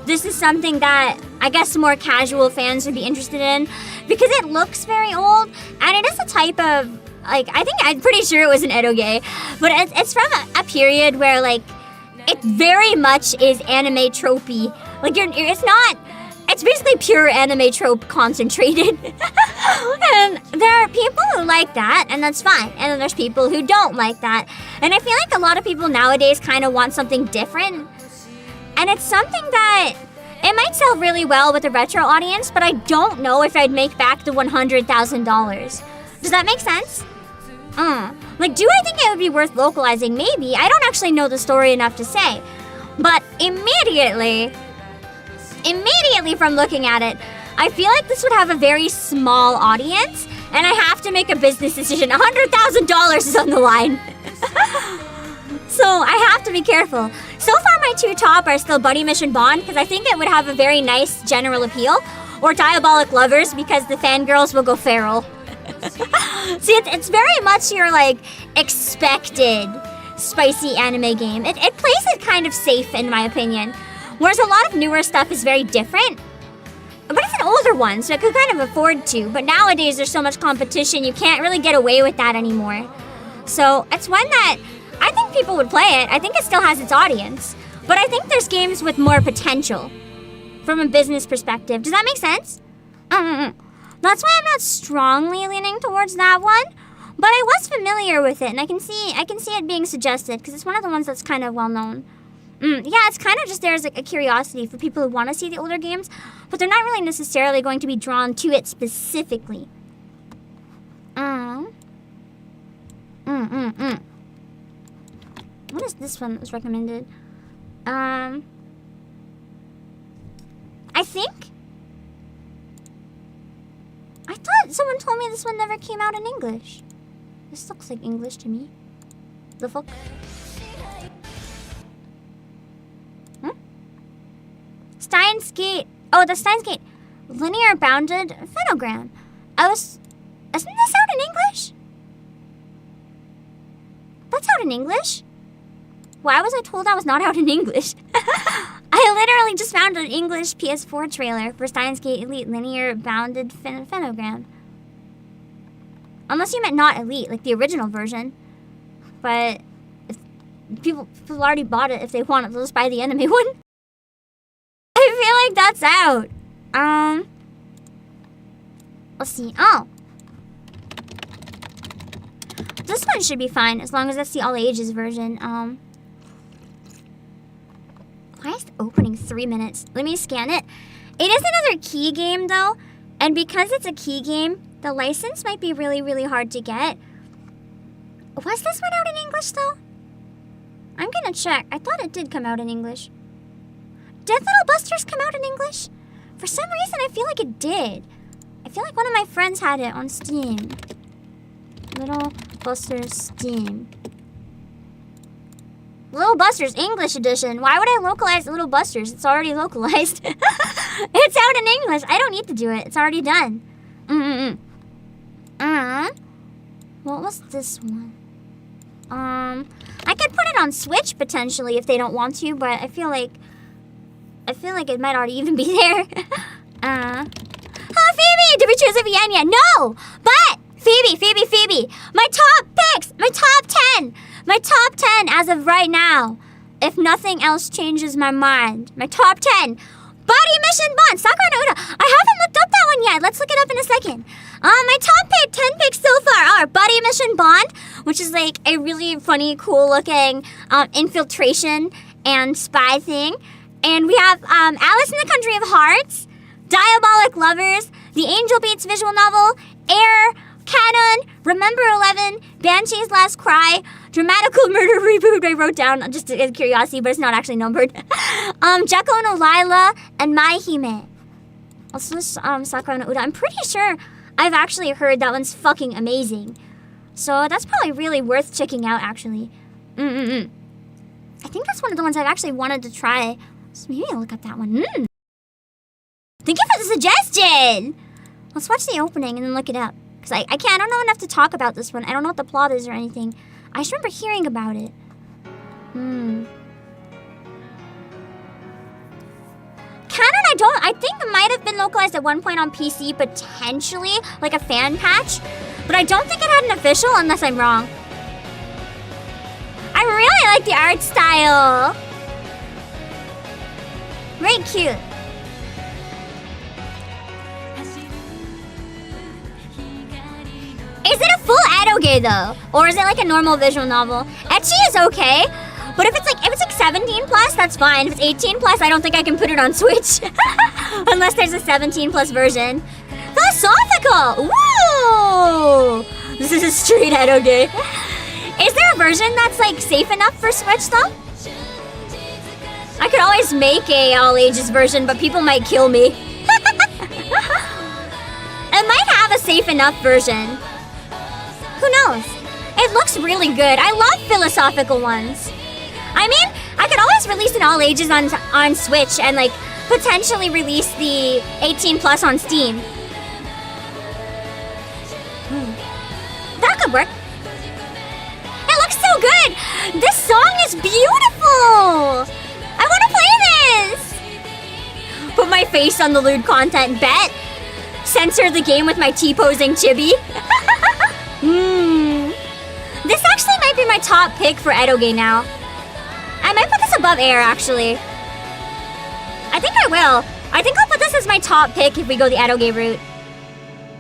this is something that I guess more casual fans would be interested in, because it looks very old, and it is a type of, like, I'm pretty sure it was an eroge, but it's from a period where, like, it very much is anime tropey. Like, it's basically pure anime trope concentrated. And there are people who like that, and that's fine. And then there's people who don't like that. And I feel like a lot of people nowadays kind of want something different. And it's something that, it might sell really well with a retro audience, but I don't know if I'd make back the $100,000. Does that make sense? Like, do I think it would be worth localizing? Maybe. I don't actually know the story enough to say. But immediately from looking at it, I feel like this would have a very small audience, and I have to make a business decision. $100,000 is on the line. So I have to be careful. So far, my 2 top are still Buddy Mission Bond, because I think it would have a very nice general appeal, or Diabolic Lovers, because the fangirls will go feral. See, it's very much your, like, expected spicy anime game. It plays it kind of safe, in my opinion. Whereas a lot of newer stuff is very different. But it's an older one, so it could kind of afford to. But nowadays, there's so much competition, you can't really get away with that anymore. So it's one that I think people would play it. I think it still has its audience. But I think there's games with more potential from a business perspective. Does that make sense? That's why I'm not strongly leaning towards that one. But I was familiar with it, and I can see it being suggested, because it's one of the ones that's kind of well known. Yeah, it's kind of just there as a curiosity for people who want to see the older games, but they're not really necessarily going to be drawn to it specifically. What is this one that was recommended? I think... I thought someone told me this one never came out in English. This looks like English to me. The fuck? Steins Gate. Oh, the Steins Gate. Linear bounded phenogram. Isn't this out in English? That's out in English? Why was I told I was not out in English? I literally just found an English PS4 trailer for Steins Gate Elite Linear Bounded Phenogram. Unless you meant not Elite, like the original version. But if people already bought it if they want it, they'll just buy the enemy one. I feel like that's out. Let's see. Oh. This one should be fine as long as that's the all ages version. Why is the opening 3 minutes? Let me scan it. It is another key game though, and because it's a key game, the license might be really, really hard to get. Was this one out in English though? I'm gonna check. I thought it did come out in English. Did Little Busters come out in English? For some reason, I feel like it did. I feel like one of my friends had it on Steam. Little Busters Steam. Little Busters English edition. Why would I localize Little Busters? It's already localized. It's out in English. I don't need to do it. It's already done. What was this one? I could put it on Switch potentially if they don't want to, but I feel like it might already even be there. Oh, Phoebe! Did we choose a VN yet? No! But Phoebe! My top picks! My top 10! My top 10 as of right now. If nothing else changes my mind. My top 10. Body Mission Bond! Sakura no Uda. I haven't looked up that one yet. Let's look it up in a second. My top 10 picks so far are Body Mission Bond, which is like a really funny, cool looking infiltration and spy thing. And we have Alice in the Country of Hearts, Diabolic Lovers, The Angel Beats visual novel, Air, Canon, Remember 11, Banshee's Last Cry, Dramatical Murder Reboot I wrote down just as curiosity, but it's not actually numbered. Jekko no Lila, and My Hime. Also this Sakura no Uda. I'm pretty sure I've actually heard that one's fucking amazing. So that's probably really worth checking out, actually. I think that's one of the ones I've actually wanted to try. So maybe I'll look up that one. Thank you for the suggestion! Let's watch the opening and then look it up. Because I don't know enough to talk about this one. I don't know what the plot is or anything. I just remember hearing about it. Canon, I think it might have been localized at one point on PC, potentially, like a fan patch. But I don't think it had an official, unless I'm wrong. I really like the art style. Very cute. Is it a full edoge though? Or is it like a normal visual novel? Ecchi is okay, but if it's like 17 plus, that's fine. If it's 18 plus, I don't think I can put it on Switch. Unless there's a 17 plus version. Philosophical! Woo! This is a straight edoge. Is there a version that's like safe enough for Switch though? I could always make a all ages version, but people might kill me. It might have a safe enough version. Who knows? It looks really good. I love philosophical ones. I mean, I could always release an all ages on Switch and like potentially release the 18 plus on Steam. That could work. It looks so good. This song is beautiful. I want to play this. Put my face on the lewd content, bet. Censor the game with my T-posing chibi. This actually might be my top pick for edoge now. I might put this above Air, actually. I think I will. I think I'll put this as my top pick if we go the edoge route.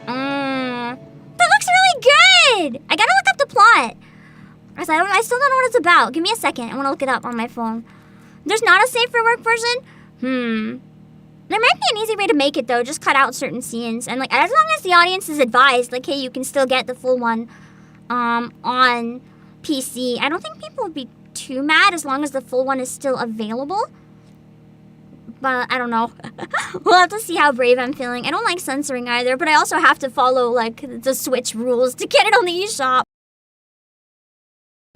That looks really good! I gotta look up the plot. I still don't know what it's about. Give me a second. I want to look it up on my phone. There's not a safe for work version? There might be an easy way to make it, though. Just cut out certain scenes. And, like, as long as the audience is advised, like, hey, you can still get the full one. on PC. I don't think people would be too mad as long as the full one is still available. But I don't know. We'll have to see how brave I'm feeling. I don't like censoring either, but I also have to follow like the Switch rules to get it on the eShop.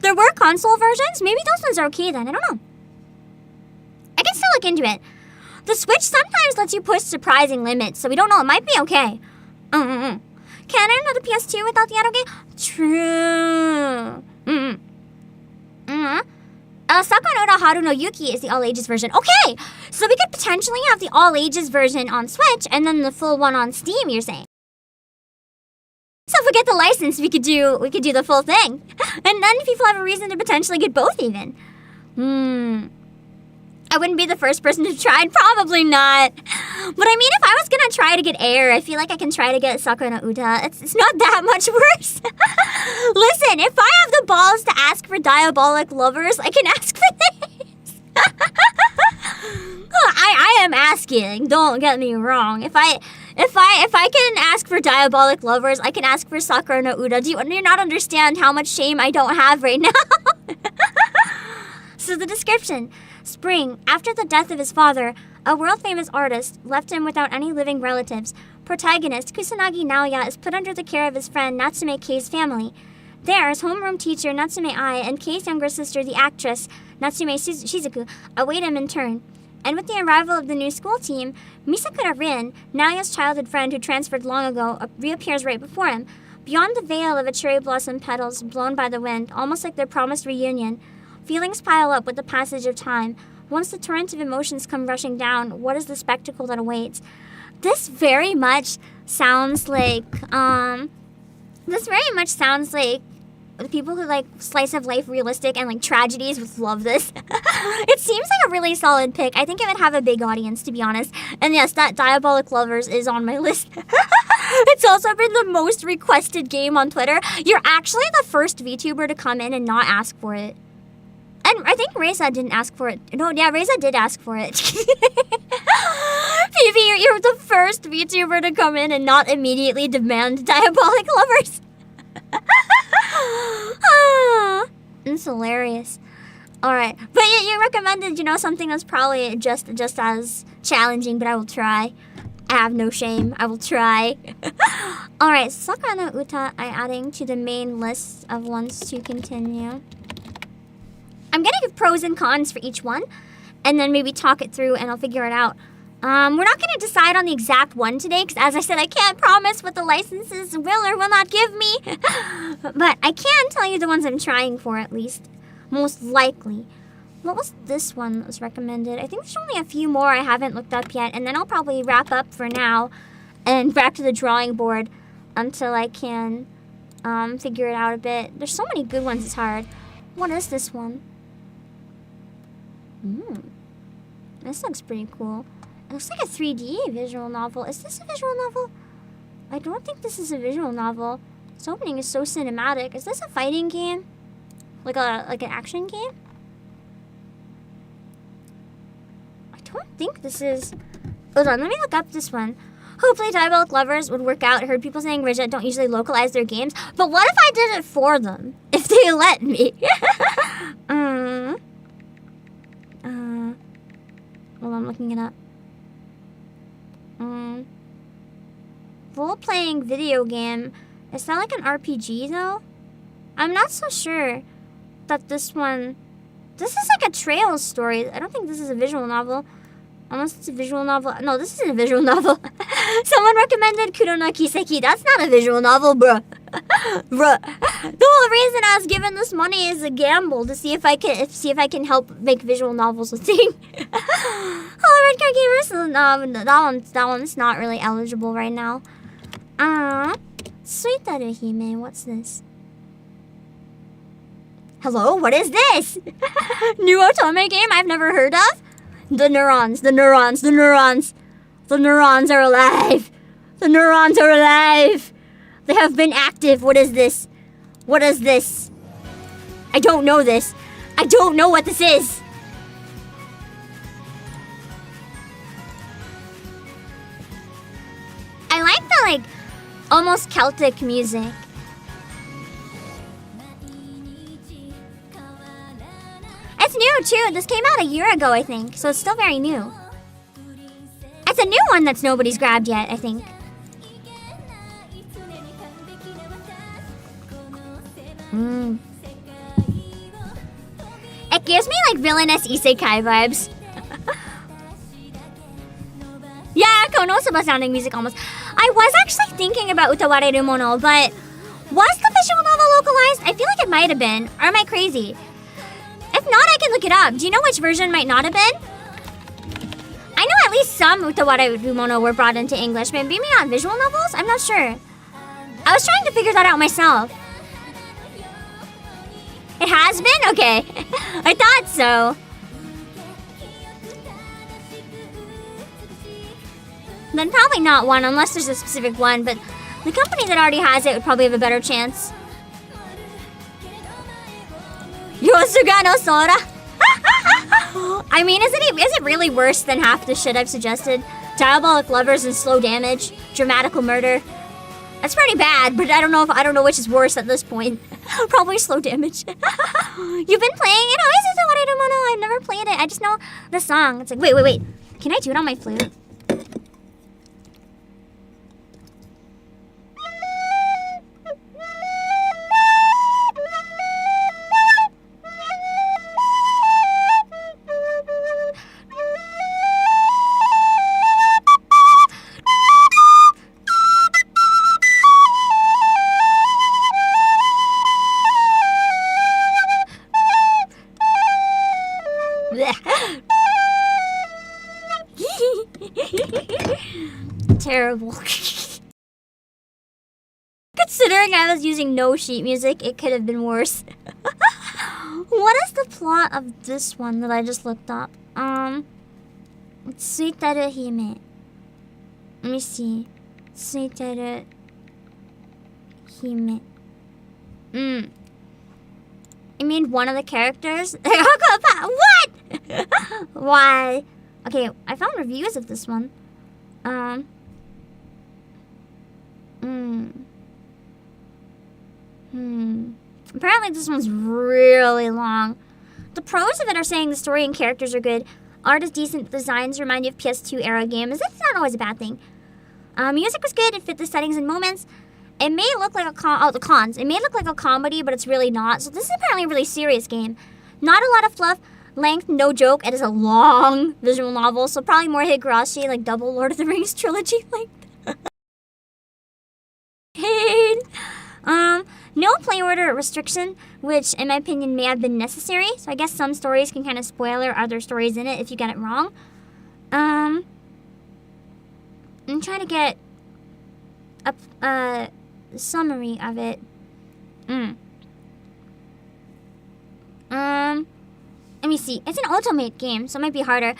There were console versions. Maybe those ones are okay then. I don't know. I can still look into it. The Switch sometimes lets you push surprising limits, so we don't know. It might be okay. Can I know the PS2 without the auto game? True. Sakanoda Haru no Yuki is the all-ages version. Okay, so we could potentially have the all-ages version on Switch and then the full one on Steam, you're saying? So if we get the license, we could do the full thing. And then people have a reason to potentially get both even. I wouldn't be the first person to try, probably not. But I mean, if I was gonna try to get Air, I feel like I can try to get Sakura no Uta. It's not that much worse. Listen, if I have the balls to ask for Diabolic Lovers, I can ask for this. I am asking, don't get me wrong. If I can ask for Diabolic Lovers, I can ask for Sakura no Uta. Do you not understand how much shame I don't have right now? So the description. Spring, after the death of his father, a world-famous artist left him without any living relatives. Protagonist, Kusanagi Naoya, is put under the care of his friend Natsume Kei's family. There, his homeroom teacher Natsume Ai and Kei's younger sister, the actress Natsume Shizuku, await him in turn. And with the arrival of the new school team, Misakura Rin, Naoya's childhood friend who transferred long ago, reappears right before him. Beyond the veil of a cherry blossom petals blown by the wind, almost like their promised reunion, feelings pile up with the passage of time. Once the torrent of emotions come rushing down, what is the spectacle that awaits? This very much sounds like, the people who like slice of life realistic and like tragedies would love this. It seems like a really solid pick. I think it would have a big audience, to be honest. And yes, that Diabolic Lovers is on my list. It's also been the most requested game on Twitter. You're actually the first VTuber to come in and not ask for it. And I think Reza didn't ask for it. No, yeah, Reza did ask for it. Phoebe, you're the first VTuber to come in and not immediately demand Diabolic Lovers. It's hilarious. Alright, but you recommended, something that's probably just as challenging, but I will try. I have no shame. I will try. Alright, Sakura no Uta I'm adding to the main list of ones to continue. I'm gonna give pros and cons for each one, and then maybe talk it through and I'll figure it out. We're not gonna decide on the exact one today, because as I said, I can't promise what the licenses will or will not give me. But I can tell you the ones I'm trying for, at least. Most likely. What was this one that was recommended? I think there's only a few more I haven't looked up yet, and then I'll probably wrap up for now and back to the drawing board until I can figure it out a bit. There's so many good ones, it's hard. What is this one? This looks pretty cool. It looks like a 3D visual novel. Is this a visual novel? I don't think this is a visual novel. This opening is so cinematic. Is this a fighting game? Like an action game? I don't think this is... Hold on, let me look up this one. Hopefully Diabolic Lovers would work out. I heard people saying Ridget don't usually localize their games. But what if I did it for them? If they let me? Well, I'm looking it up. Role-playing video game. Is that like an RPG, though? I'm not so sure that this one... This is like a Trails story. I don't think this is a visual novel. Unless it's a visual novel. No, this isn't a visual novel. Someone recommended Kuro no Kiseki. That's not a visual novel, bruh. Bruh. The whole reason I was given this money is a gamble to see if I can help make visual novels a thing. Oh, Red Card Gamers. That one's not really eligible right now. Suitaru Hime, what's this? Hello, what is this? New otome game I've never heard of? The neurons are alive. The neurons are alive. They have been active. What is this? What is this? I don't know this. I don't know what this is. I like the, almost Celtic music. It's new too. This came out a year ago, I think, so it's still very new. It's a new one that's nobody's grabbed yet, I think. It gives me like villainous isekai vibes. Yeah, Konosuba sounding music almost. I was actually thinking about Utawareru Mono, but was the visual novel localized? I feel like it might have been. Or am I crazy? If not, I can look it up. Do you know which version might not have been? I know at least some Utawareru Mono were brought into English, but maybe not visual novels? I'm not sure. I was trying to figure that out myself. It has been? Okay. I thought so. Then probably not one, unless there's a specific one, but the company that already has it would probably have a better chance. Yosuga no Sora! I mean, is it really worse than half the shit I've suggested? Diabolic lovers and slow damage, dramatical murder. That's pretty bad, but I don't know which is worse at this point. Probably slow damage. You've been playing it? Oh, is it what I don't know? I've never played it. I just know the song. It's like, wait. Can I do it on my flute? Terrible. Considering I was using no sheet music, it could have been worse. What is the plot of this one that I just looked up? Tsuiteru Hime. Let me see. Tsuiteru Hime. You mean one of the characters? What? Why? Okay, I found reviews of this one. Apparently this one's really long. The pros of it are saying the story and characters are good. Art is decent, designs remind you of PS2 era games. It's not always a bad thing. Music was good, it fit the settings and moments. It may look like the cons. It may look like a comedy, but it's really not. So this is apparently a really serious game. Not a lot of fluff. Length, no joke. It is a long visual novel, so probably more Higurashi, like double Lord of the Rings trilogy length. No play order restriction, which in my opinion may have been necessary. So I guess some stories can kind of spoiler other stories in it if you get it wrong. I'm trying to get a summary of it. Let me see. It's an automate game, so it might be harder.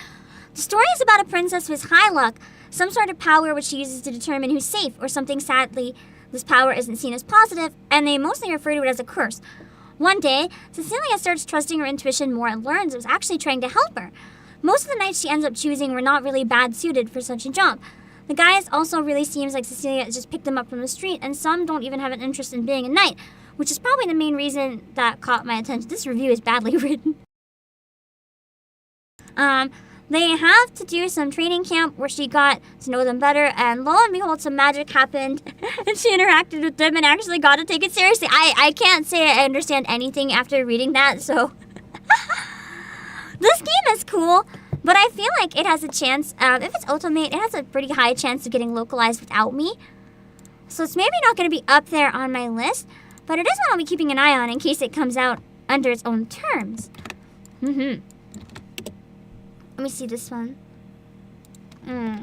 The story is about a princess who has high luck, some sort of power which she uses to determine who's safe, or something. Sadly, this power isn't seen as positive, and they mostly refer to it as a curse. One day, Cecilia starts trusting her intuition more and learns it was actually trying to help her. Most of the knights she ends up choosing were not really bad suited for such a job. The guys also really seems like Cecilia just picked them up from the street, and some don't even have an interest in being a knight, which is probably the main reason that caught my attention. This review is badly written. They have to do some training camp where she got to know them better, and lo and behold, some magic happened, and she interacted with them and actually got to take it seriously. I can't say I understand anything after reading that, so... This game is cool, but I feel like it has a chance, if it's Ultimate, it has a pretty high chance of getting localized without me. So it's maybe not going to be up there on my list, but it is one I'll be keeping an eye on in case it comes out under its own terms. Let me see this one. I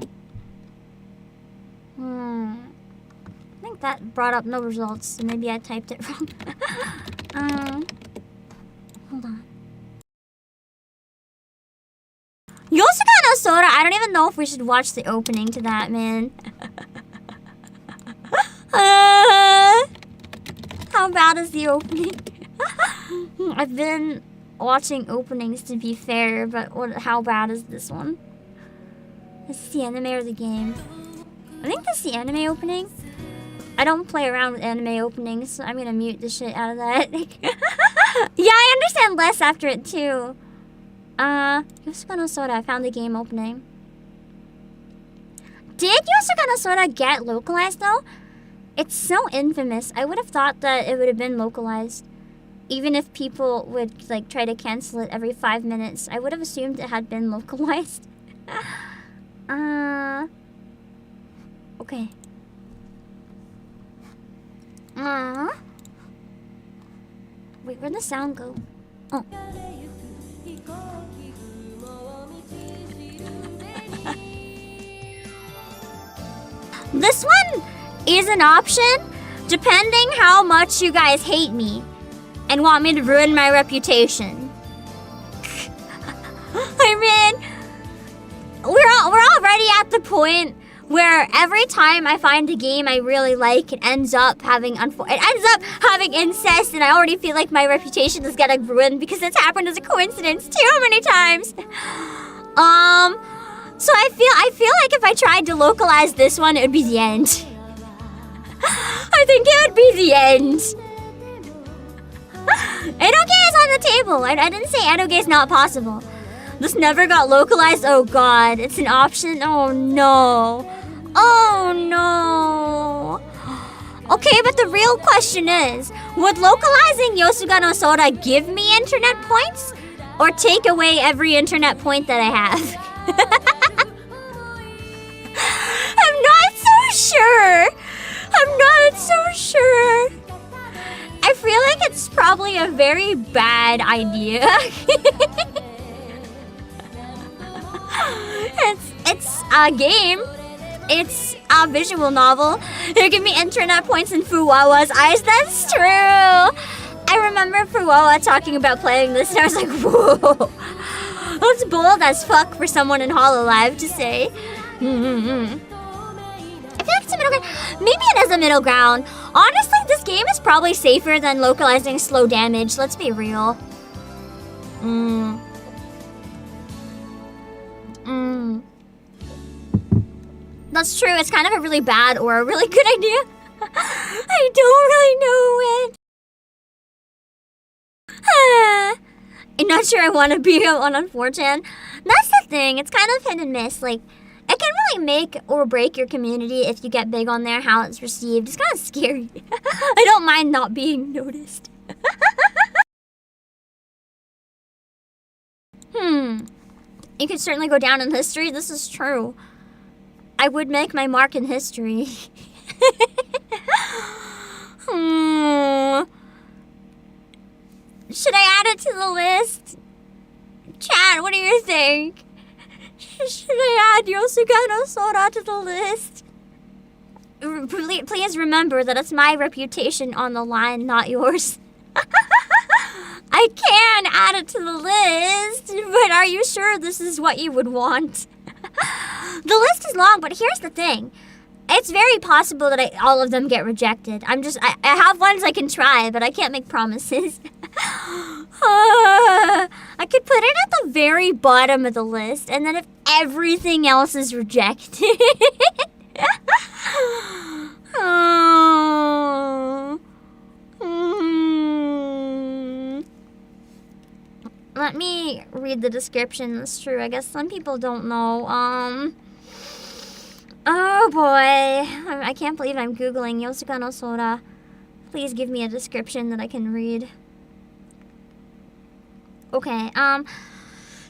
think that brought up no results, so maybe I typed it wrong. Hold on. Yosuka no Sora, I don't even know if we should watch the opening to that, man. How bad is the opening? I've been watching openings, to be fair, but how bad is this one? Is this the anime or the game? I think that's the anime opening. I don't play around with anime openings, so I'm gonna mute the shit out of that. Yeah, I understand less after it too. Yosuka no Sora, I found the game opening. Did Yosuka no Sora get localized though? It's so infamous. I would have thought that it would have been localized. Even if people would like try to cancel it every 5 minutes, I would have assumed it had been localized. Okay. Wait, where'd the sound go? Oh. This one is an option depending how much you guys hate me and want me to ruin my reputation. I mean, we're already at the point where every time I find a game I really like, it ends up having incest, and I already feel like my reputation is getting ruined because it's happened as a coincidence too many times. So I feel like if I tried to localize this one, it would be the end. I think it would be the end. Edoge is on the table. I didn't say Edoge is not possible. This never got localized. Oh god, it's an option. Oh no. Oh no. Okay, but the real question is, would localizing Yosuga no Sora give me internet points? Or take away every internet point that I have? I'm not so sure. I'm not so sure. I feel like it's probably a very bad idea. It's a game. It's a visual novel. They give me internet points in Fuwawa's eyes. That's true. I remember Fuwawa talking about playing this, and I was like, whoa. That's bold as fuck for someone in Hololive to say. I feel like it's a middle ground. Maybe it is a middle ground. Honestly, this game is probably safer than localizing slow damage. Let's be real. That's true. It's kind of a really bad or a really good idea. I don't really know it. I'm not sure I want to be on 4chan. That's the thing. It's kind of hit and miss. Like, it can really make or break your community if you get big on there, how it's received. It's kind of scary. I don't mind not being noticed. You could certainly go down in history. This is true. I would make my mark in history. Should I add it to the list? Chat, what do you think? Should I add Yosuga no Sora to the list? Please remember that it's my reputation on the line, not yours. I can add it to the list, but are you sure this is what you would want? The list is long, but here's the thing. It's very possible that all of them get rejected. I have ones I can try, but I can't make promises. I could put it at the very bottom of the list, and then if everything else is rejected. Let me read the description. That's true. I guess some people don't know. Oh boy. I can't believe I'm Googling Yosuka no Sora. Please give me a description that I can read. Okay,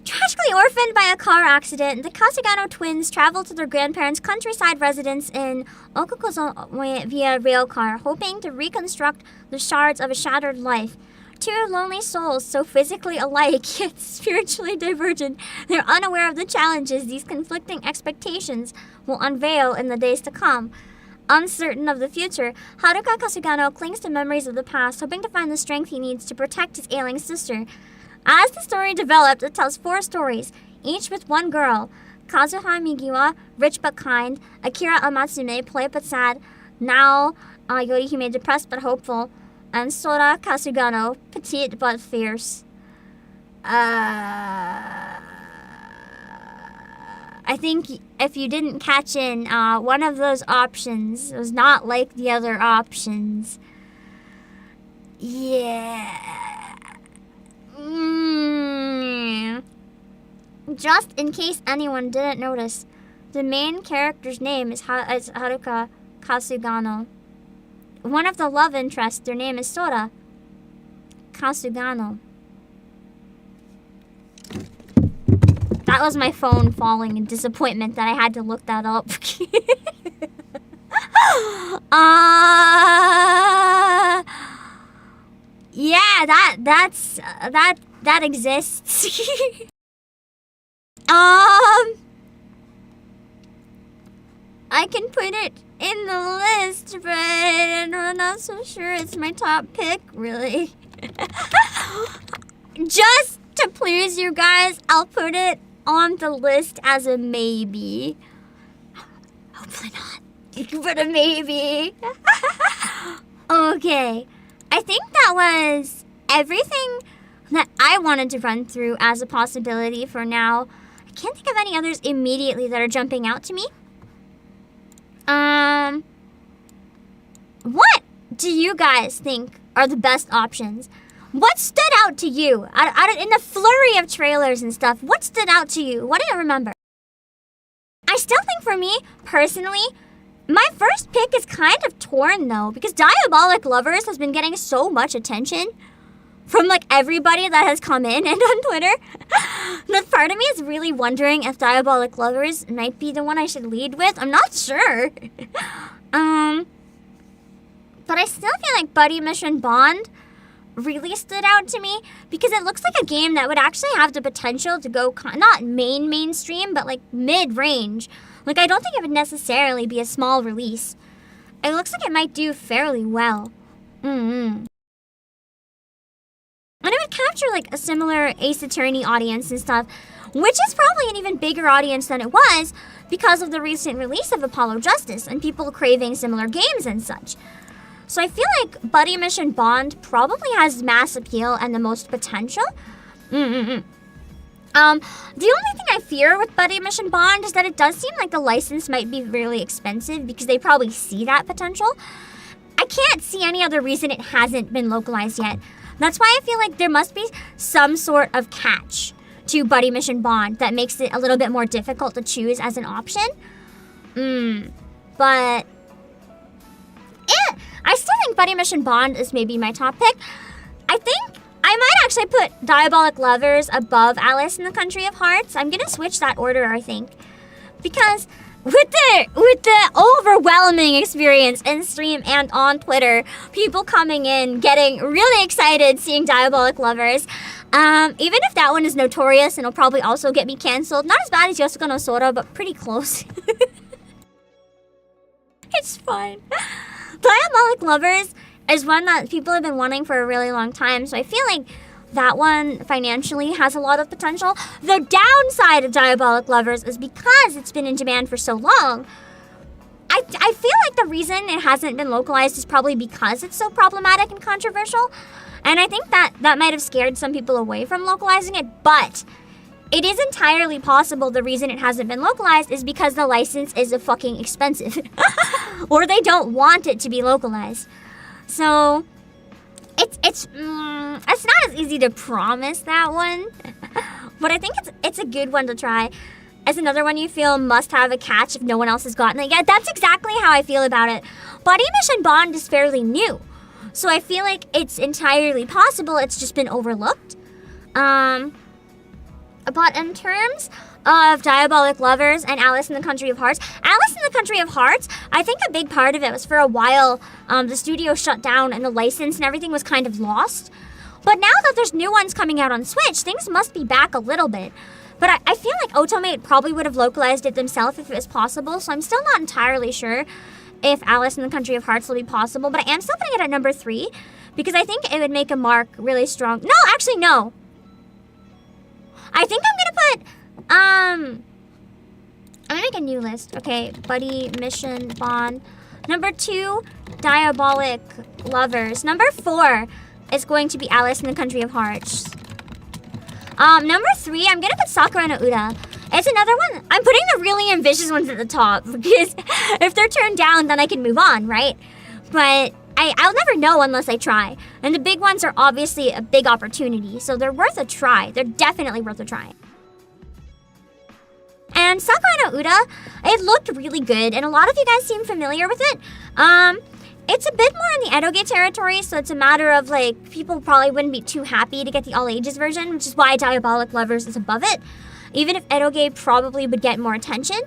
tragically orphaned by a car accident, the Kasugano twins travel to their grandparents' countryside residence in Okukozoe via railcar, hoping to reconstruct the shards of a shattered life. Two lonely souls, so physically alike yet spiritually divergent, they're unaware of the challenges these conflicting expectations will unveil in the days to come. Uncertain of the future, Haruka Kasugano clings to memories of the past, hoping to find the strength he needs to protect his ailing sister. As the story developed, it tells 4 stories, each with one girl. Kazuha Migiwa, rich but kind. Akira Amatsume, play but sad. Nao Yorihime, depressed but hopeful. And Sora Kasugano, petite but fierce. I think if you didn't catch in, one of those options was not like the other options. Yeah. Just in case anyone didn't notice, the main character's name is Haruka Kasugano. One of the love interests, their name is Sora Kasugano. That was my phone falling in disappointment that I had to look that up. Yeah, that exists. I can put it in the list, but I'm not so sure it's my top pick, really. Just to please you guys, I'll put it on the list as a maybe. Hopefully not, but a maybe. Okay, I think that was everything that I wanted to run through as a possibility for now. I can't think of any others immediately that are jumping out to me. What do you guys think are the best options? What stood out to you? In the flurry of trailers and stuff, what stood out to you? What do you remember? I still think for me, personally, my first pick is kind of torn though, because Diabolic Lovers has been getting so much attention from like everybody that has come in and on Twitter. That part of me is really wondering if Diabolic Lovers might be the one I should lead with. I'm not sure. But I still feel like Buddy Mission Bond really stood out to me because it looks like a game that would actually have the potential to go not mainstream, but like mid-range. Like I don't think it would necessarily be a small release. It looks like it might do fairly well. And it would capture like a similar Ace Attorney audience and stuff, which is probably an even bigger audience than it was because of the recent release of Apollo Justice and people craving similar games and such. So I feel like Buddy Mission Bond probably has mass appeal and the most potential. The only thing I fear with Buddy Mission Bond is that it does seem like the license might be really expensive because they probably see that potential. I can't see any other reason it hasn't been localized yet. That's why I feel like there must be some sort of catch to Buddy Mission Bond that makes it a little bit more difficult to choose as an option. But I still think Buddy Mission Bond is maybe my top pick. I think I might actually put Diabolic Lovers above Alice in the Country of Hearts. I'm gonna switch that order, I think, because with the overwhelming experience in stream and on Twitter, people coming in, getting really excited, seeing Diabolic Lovers. Even if that one is notorious and it'll probably also get me canceled. Not as bad as Yosuka no Sora, but pretty close. It's fine. Diabolic Lovers is one that people have been wanting for a really long time, so I feel like that one financially has a lot of potential. The downside of Diabolic Lovers is because it's been in demand for so long, I feel like the reason it hasn't been localized is probably because it's so problematic and controversial, and I think that might have scared some people away from localizing it, but it is entirely possible the reason it hasn't been localized is because the license is fucking expensive. Or they don't want it to be localized. So, it's not as easy to promise that one. But I think it's a good one to try. As another one you feel must have a catch if no one else has gotten it yet. That's exactly how I feel about it. Buddy Mission Bond is fairly new. So I feel like it's entirely possible it's just been overlooked. But in terms of Diabolic Lovers and Alice in the Country of Hearts, Alice in the Country of Hearts, I think a big part of it was for a while, the studio shut down and the license and everything was kind of lost. But now that there's new ones coming out on Switch, things must be back a little bit. But I feel like Otomate probably would have localized it themselves if it was possible, so I'm still not entirely sure if Alice in the Country of Hearts will be possible, but I am still putting it at number 3 because I think it would make a mark really strong. No, actually, no. I think I'm gonna put, I'm gonna make a new list. Okay, Buddy Mission Bond. Number 2, Diabolic Lovers. Number 4 is going to be Alice in the Country of Hearts. Number 3, I'm gonna put Sakura no Uda. It's another one. I'm putting the really ambitious ones at the top because if they're turned down, then I can move on, right? But I'll never know unless I try. And the big ones are obviously a big opportunity, so they're worth a try. They're definitely worth a try. And Sakurai no Uda, it looked really good, and a lot of you guys seem familiar with it. It's a bit more in the Edoge territory, so it's a matter of, like, people probably wouldn't be too happy to get the all ages version, which is why Diabolic Lovers is above it. Even if Edoge probably would get more attention,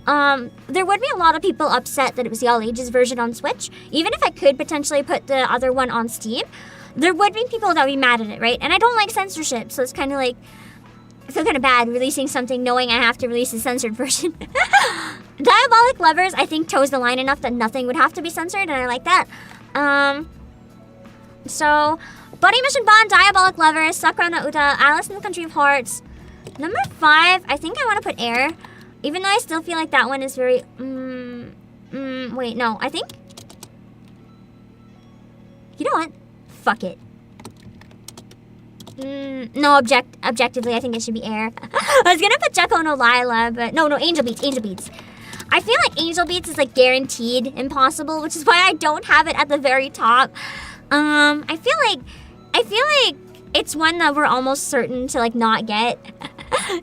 there would be a lot of people upset that it was the all ages version on Switch. Even if I could potentially put the other one on Steam, there would be people that would be mad at it, right? And I don't like censorship, so it's kind of like, I feel kind of bad releasing something knowing I have to release a censored version. Diabolic Lovers, I think, toes the line enough that nothing would have to be censored, and I like that. So, Buddy Mission Bond, Diabolic Lovers, Sakura no Uta, Alice in the Country of Hearts. Number 5, I think I want to put Air, even though I still feel like that one is very, wait, no, I think, you know what? Fuck it. No, objectively, I think it should be Air. I was gonna put Jekko no Lila, but no, Angel Beats. I feel like Angel Beats is like guaranteed impossible, which is why I don't have it at the very top. I feel like it's one that we're almost certain to like not get.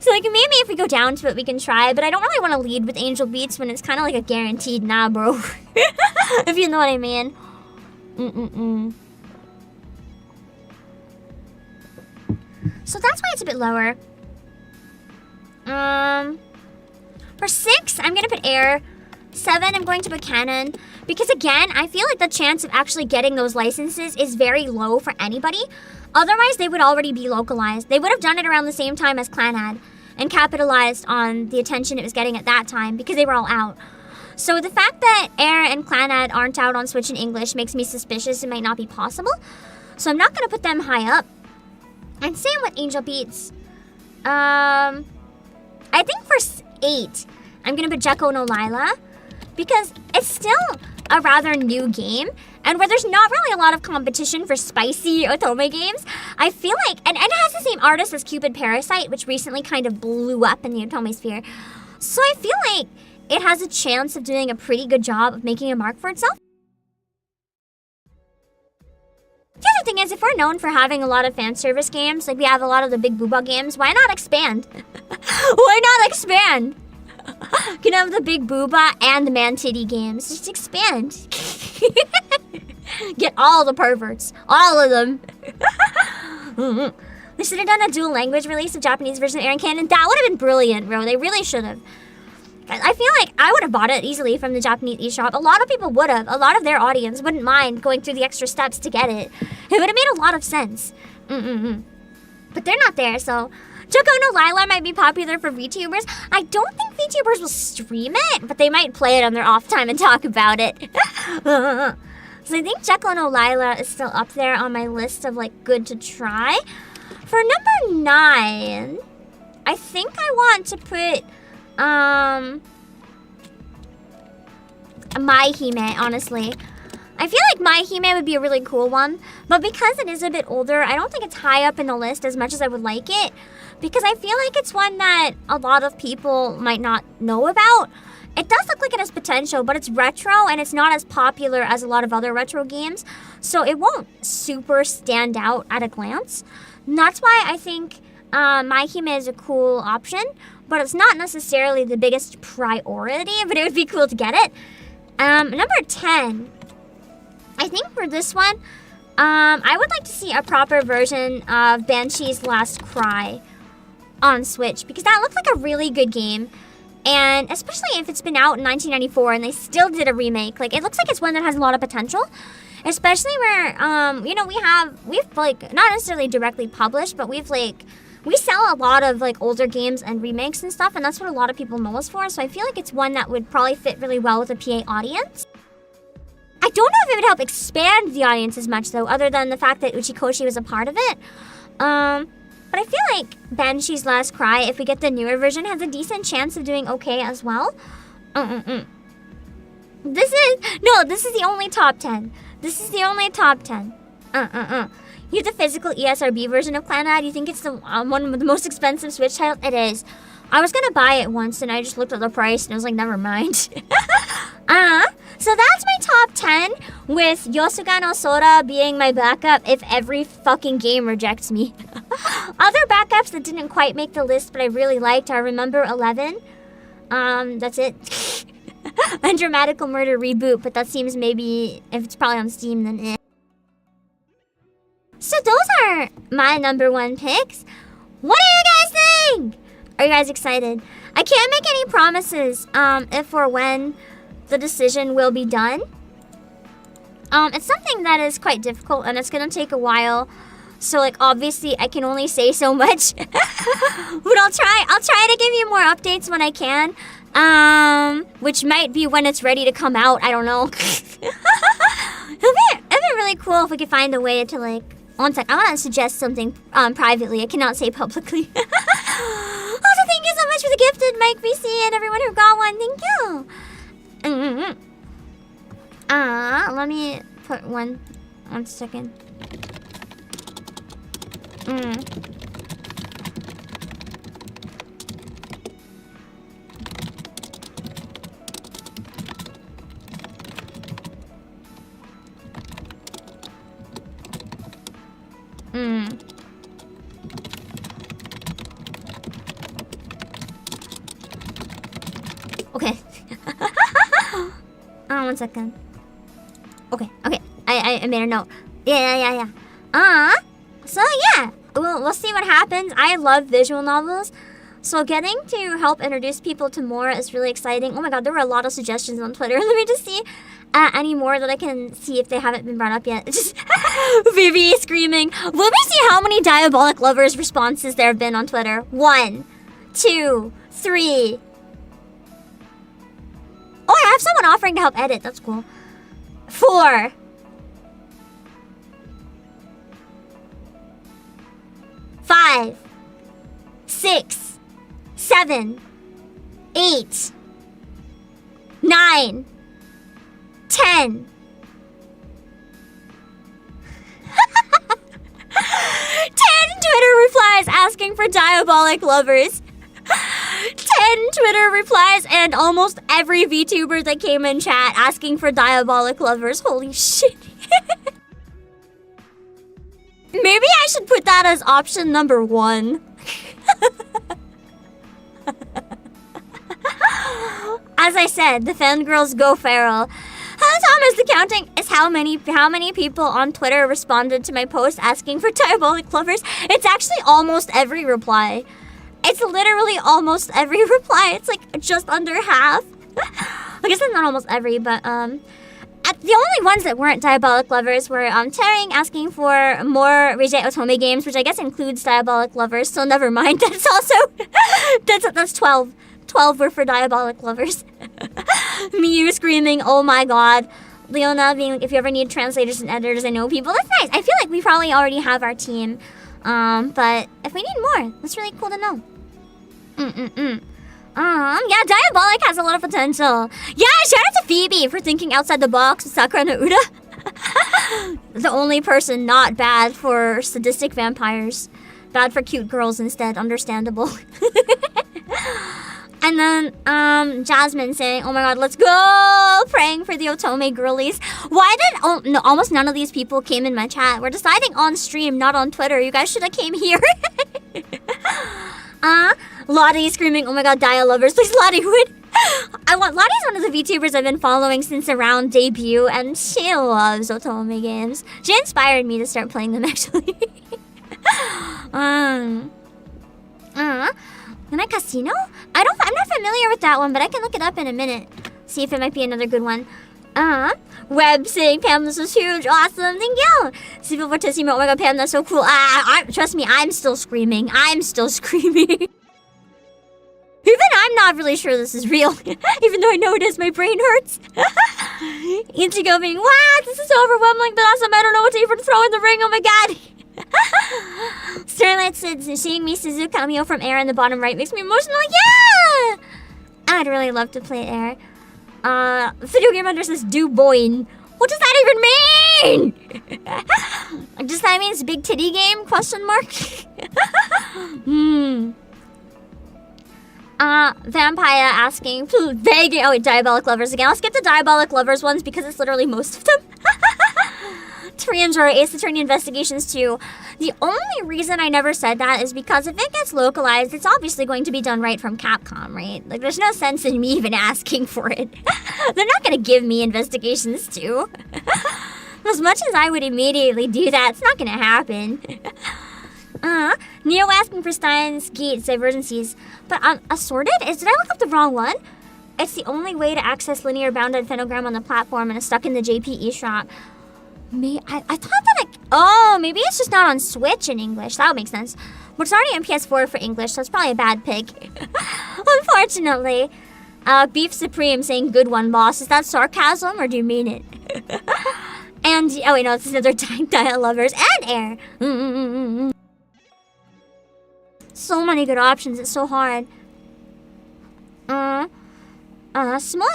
So like maybe if we go down to it, we can try, but I don't really want to lead with Angel Beats when it's kind of like a guaranteed nah, bro. If you know what I mean. So that's why it's a bit lower. For 6, I'm gonna put Air. 7, I'm going to put Canon. Because again, I feel like the chance of actually getting those licenses is very low for anybody. Otherwise, they would already be localized. They would have done it around the same time as Clanad and capitalized on the attention it was getting at that time because they were all out. So the fact that Air and Clanad aren't out on Switch in English makes me suspicious it might not be possible. So I'm not gonna put them high up. And same with Angel Beats. I think for 8, I'm gonna put Jekko no Lila because it's still a rather new game, and where there's not really a lot of competition for spicy otome games, I feel like, and it has the same artist as Cupid Parasite, which recently kind of blew up in the otome sphere. So I feel like it has a chance of doing a pretty good job of making a mark for itself. The other thing is, if we're known for having a lot of fan service games, like we have a lot of the big booba games, why not expand? Why not expand? You can have the big booba and the man titty games. Just expand. Get all the perverts. All of them. They should have done a dual language release of Japanese version of Air and Canon. That would have been brilliant, bro. They really should have. I feel like I would have bought it easily from the Japanese eShop. A lot of people would have. A lot of their audience wouldn't mind going through the extra steps to get it. It would have made a lot of sense. But they're not there, so... Jekko no Lila might be popular for VTubers. I don't think VTubers will stream it, but they might play it on their off time and talk about it. So I think Jekko no Lila is still up there on my list of like good to try. For number 9, I think I want to put My Hime, honestly. I feel like My Hime would be a really cool one, but because it is a bit older, I don't think it's high up in the list as much as I would like it, because I feel like it's one that a lot of people might not know about. It does look like it has potential, but it's retro and it's not as popular as a lot of other retro games, so it won't super stand out at a glance. And that's why I think My Hime is a cool option, but it's not necessarily the biggest priority, but it would be cool to get it. Number 10, I think for this one, I would like to see a proper version of Banshee's Last Cry on Switch, because that looked like a really good game. And especially if it's been out in 1994 and they still did a remake, like it looks like it's one that has a lot of potential. Especially where, you know, we've like, not necessarily directly published, but we sell a lot of like older games and remakes and stuff, and that's what a lot of people know us for. So I feel like it's one that would probably fit really well with a PA audience. I don't know if it would help expand the audience as much though, other than the fact that Uchikoshi was a part of it. But I feel like Banshee's Last Cry, if we get the newer version, has a decent chance of doing okay as well. This is the only top 10. This is the only top 10. You have the physical ESRB version of Clanad. You think it's the one of the most expensive Switch titles? It is. I was gonna buy it once and I just looked at the price and I was like, never mind. So that's my top 10, with Yosuga no Sora being my backup if every fucking game rejects me. Other backups that didn't quite make the list but I really liked are Remember 11, That's it. Undramatical Murder reboot, but that seems maybe, if it's probably on Steam, then eh. So those are my #1 picks. What do you guys think? Are you guys excited? I can't make any promises if or when the decision will be done. It's something that is quite difficult and it's gonna take a while. So like obviously I can only say so much. But I'll try to give you more updates when I can. Which might be when it's ready to come out. I don't know. It'd be really cool if we could find a way to like. One sec, I want to suggest something privately. I cannot say publicly. Also, thank you so much for the gifted Mike VC and everyone who got one. Thank you. Let me put one second. Okay. 1 second. Okay. I made a note. Yeah. So yeah, we'll see what happens. I love visual novels. So getting to help introduce people to more is really exciting. Oh my god, there were a lot of suggestions on Twitter. Let me just see any more that I can see if they haven't been brought up yet. Just Vivi screaming. Will we see how many Diabolic Lovers responses there have been on Twitter? 1, 2, 3. Oh, I have someone offering to help edit. That's cool. 4. 5. 6. 7. 8. 9. 10. 10 Twitter replies asking for Diabolic Lovers. 10 Twitter replies and almost every VTuber that came in chat asking for Diabolic Lovers. Holy shit. Maybe I should put that as option #1. As I said, the fangirls go feral. Hello Thomas, the counting is how many people on Twitter responded to my post asking for Diabolic Lovers. It's actually almost every reply. It's literally almost every reply. It's like just under half. I guess it's not almost every, but the only ones that weren't Diabolic Lovers were Tering asking for more Reiji Otome games, which I guess includes Diabolic Lovers, so never mind. That's also that's 12. 12 were for Diabolic Lovers. Miyu screaming, oh my god. Leona being like, if you ever need translators and editors, I know people. That's nice. I feel like we probably already have our team. But if we need more, that's really cool to know. Yeah, Diabolic has a lot of potential. Yeah, shout out to Phoebe for thinking outside the box with Sakura no Uda. The only person not bad for sadistic vampires. Bad for cute girls instead, understandable. And then, Jasmine saying, oh my god, let's go! Praying for the Otome girlies. Why did almost none of these people came in my chat? We're deciding on stream, not on Twitter. You guys should have came here. Lottie screaming, oh my god, Dia lovers. Please, Lottie would. Lottie's one of the VTubers I've been following since around debut, and she loves Otome games. She inspired me to start playing them, actually. Can I casino? I'm not familiar with that one, but I can look it up in a minute. See if it might be another good one. Web saying, Pam, this is huge, awesome, thank you. Civil Fortissimo, oh my god, Pam, that's so cool. Trust me, I'm still screaming. Even I'm not really sure this is real. Even though I know it is, my brain hurts. Ichigo being, wow, this is so overwhelming, but awesome, I don't know what to even throw in the ring, oh my god. Starlight said, seeing me Suzu cameo from Air in the bottom right makes me emotional. Yeah! I'd really love to play Air. Video Game Hunter says, do boing. What does that even mean? Does that mean it's big titty game? Question mark? Vampire asking, begging, oh wait, Diabolic Lovers again. I'll skip the Diabolic Lovers ones because it's literally most of them. Tyrians or Ace Attorney Investigations 2. The only reason I never said that is because if it gets localized, it's obviously going to be done right from Capcom, right? Like, there's no sense in me even asking for it. They're not going to give me Investigations 2. As much as I would immediately do that, it's not going to happen. Neo asking for Steins Gate's divergencies. But assorted? Did I look up the wrong one? It's the only way to access linear bounded phenogram on the platform and it's stuck in the JPE shop. I thought that oh, maybe it's just not on Switch in English. That would make sense. But it's already on PS4 for English, so it's probably a bad pick. Unfortunately. Beef Supreme saying good one, boss. Is that sarcasm or do you mean it? And, oh wait, no, it's another Diet Lovers and Air. So many good options, it's so hard. Simona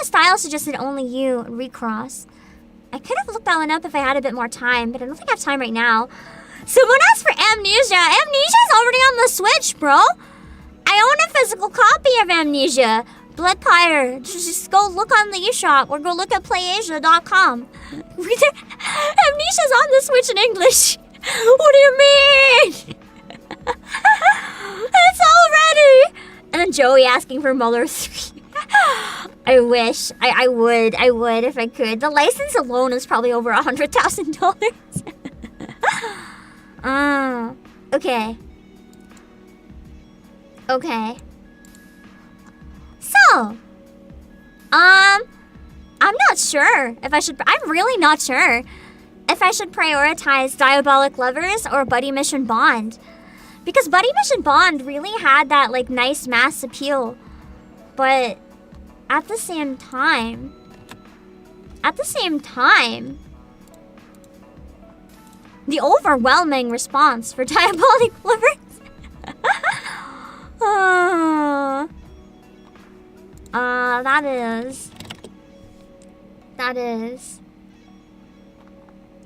Style suggested only you, Recross. I could have looked that one up if I had a bit more time, but I don't think I have time right now. Someone asked for Amnesia. Amnesia's already on the Switch, bro. I own a physical copy of Amnesia. Bloodpire. Just go look on the eShop or go look at Playasia.com. Amnesia's on the Switch in English. What do you mean? It's already. And then Joey asking for Muller 3. I wish. I would if I could. The license alone is probably over $100,000. Okay. Okay. So, I'm not sure if I should. I'm really not sure if I should prioritize Diabolic Lovers or Buddy Mission Bond, because Buddy Mission Bond really had that like nice mass appeal, but at the same time, the overwhelming response for Diabolic Lovers.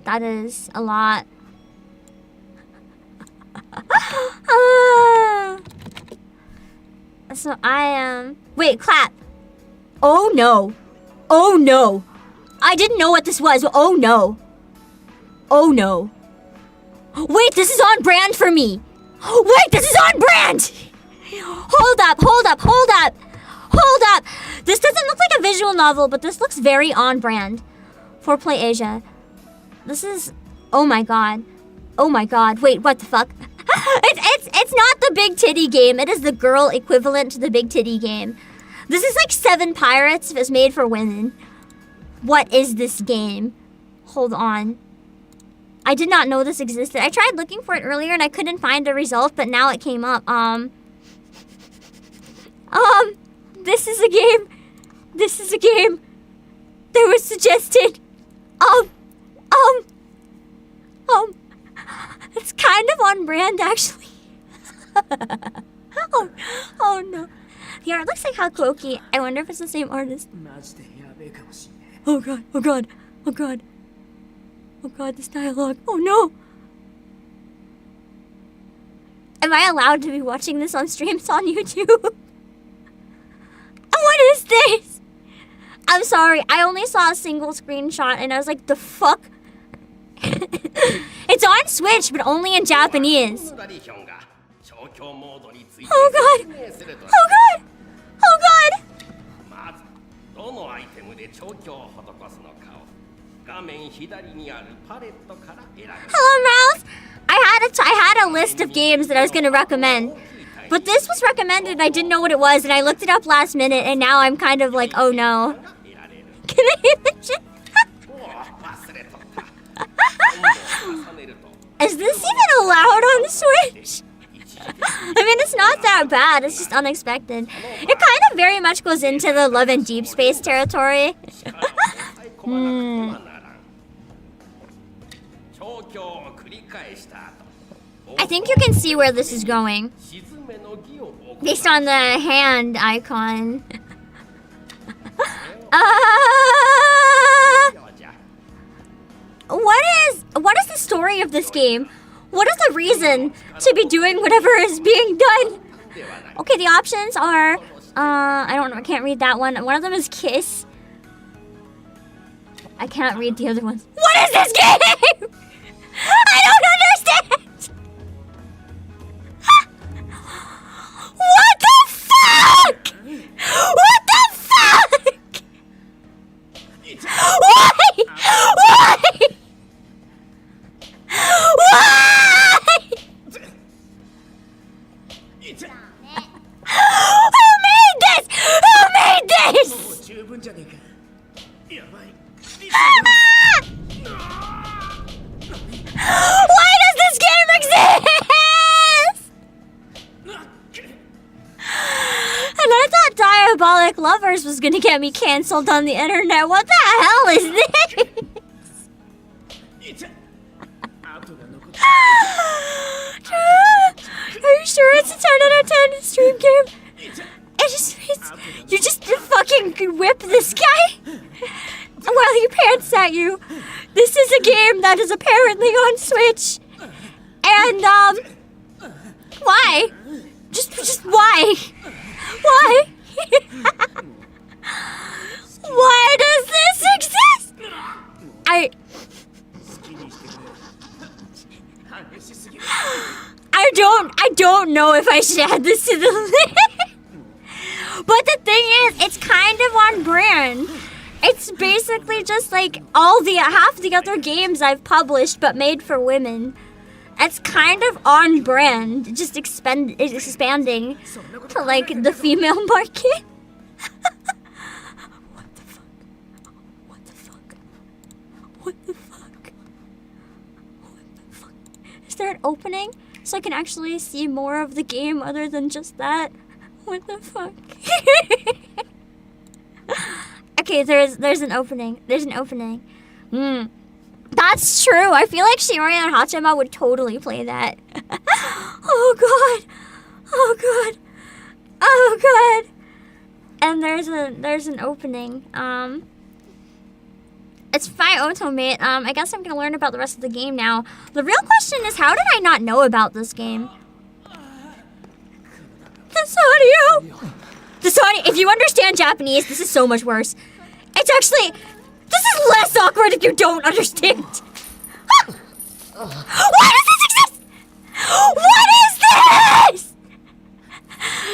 That is a lot. So I am. Wait, clap. Oh no. Oh no. I didn't know what this was. Oh no. Oh no. Wait, this is on brand for me. Wait, this is on brand. Hold up. This doesn't look like a visual novel, but this looks very on brand for Playasia. This is, oh my god. Wait, what the fuck? It's not the Big Titty game. It is the girl equivalent to the Big Titty game. This is like 7 Pirates if it's made for women. What is this game? Hold on. I did not know this existed. I tried looking for it earlier and I couldn't find a result, but now it came up. This is a game. That was suggested. It's kind of on brand, actually. oh no. The art looks like Hakuoki. I wonder if it's the same artist. Oh god, this dialogue. Oh no. Am I allowed to be watching this on streams on YouTube? What is this? I'm sorry, I only saw a single screenshot and I was like, the fuck? It's on Switch, but only in Japanese. Oh god! Hello, Mouse! I had a list of games that I was gonna recommend. But this was recommended and I didn't know what it was and I looked it up last minute and now I'm kind of like, oh no. Can I imagine? Is this even allowed on Switch? I mean, it's not that bad. It's just unexpected. It kind of very much goes into the Love and Deep Space territory. I think you can see where this is going. Based on the hand icon. What is the story of this game? What is the reason to be doing whatever is being done? Okay, the options are I don't know, I can't read that one. One of them is Kiss. I can't read the other ones. What is this game? I don't understand! What the fuck? What the fuck? Why? Why? Why? Who made this? Who made this? Why does this game exist? And I thought Diabolic Lovers was gonna get me canceled on the internet. What the hell is this? Are you sure it's a 10 out of 10 stream game? You just fucking whip this guy while he pants at you. This is a game that is apparently on Switch. And, why? Just why? Why? Why does this exist? I don't know if I should add this to the list. But the thing is, it's kind of on brand. It's basically just like half the other games I've published but made for women. It's kind of on brand, just expanding to like the female market. What the fuck? What the fuck? What the fuck? What the fuck? Is there an opening so I can actually see more of the game other than just that? What the fuck? Okay, there's an opening. There's an opening. That's true. I feel like Shiori and Hachima would totally play that. Oh god. Oh god. Oh god. And there's an opening. It's Fi Automate. I guess I'm gonna learn about the rest of the game now. The real question is, how did I not know about this game? This audio. If you understand Japanese, this is so much worse. It's actually, this is less awkward if you don't understand. Why does this exist? What is this?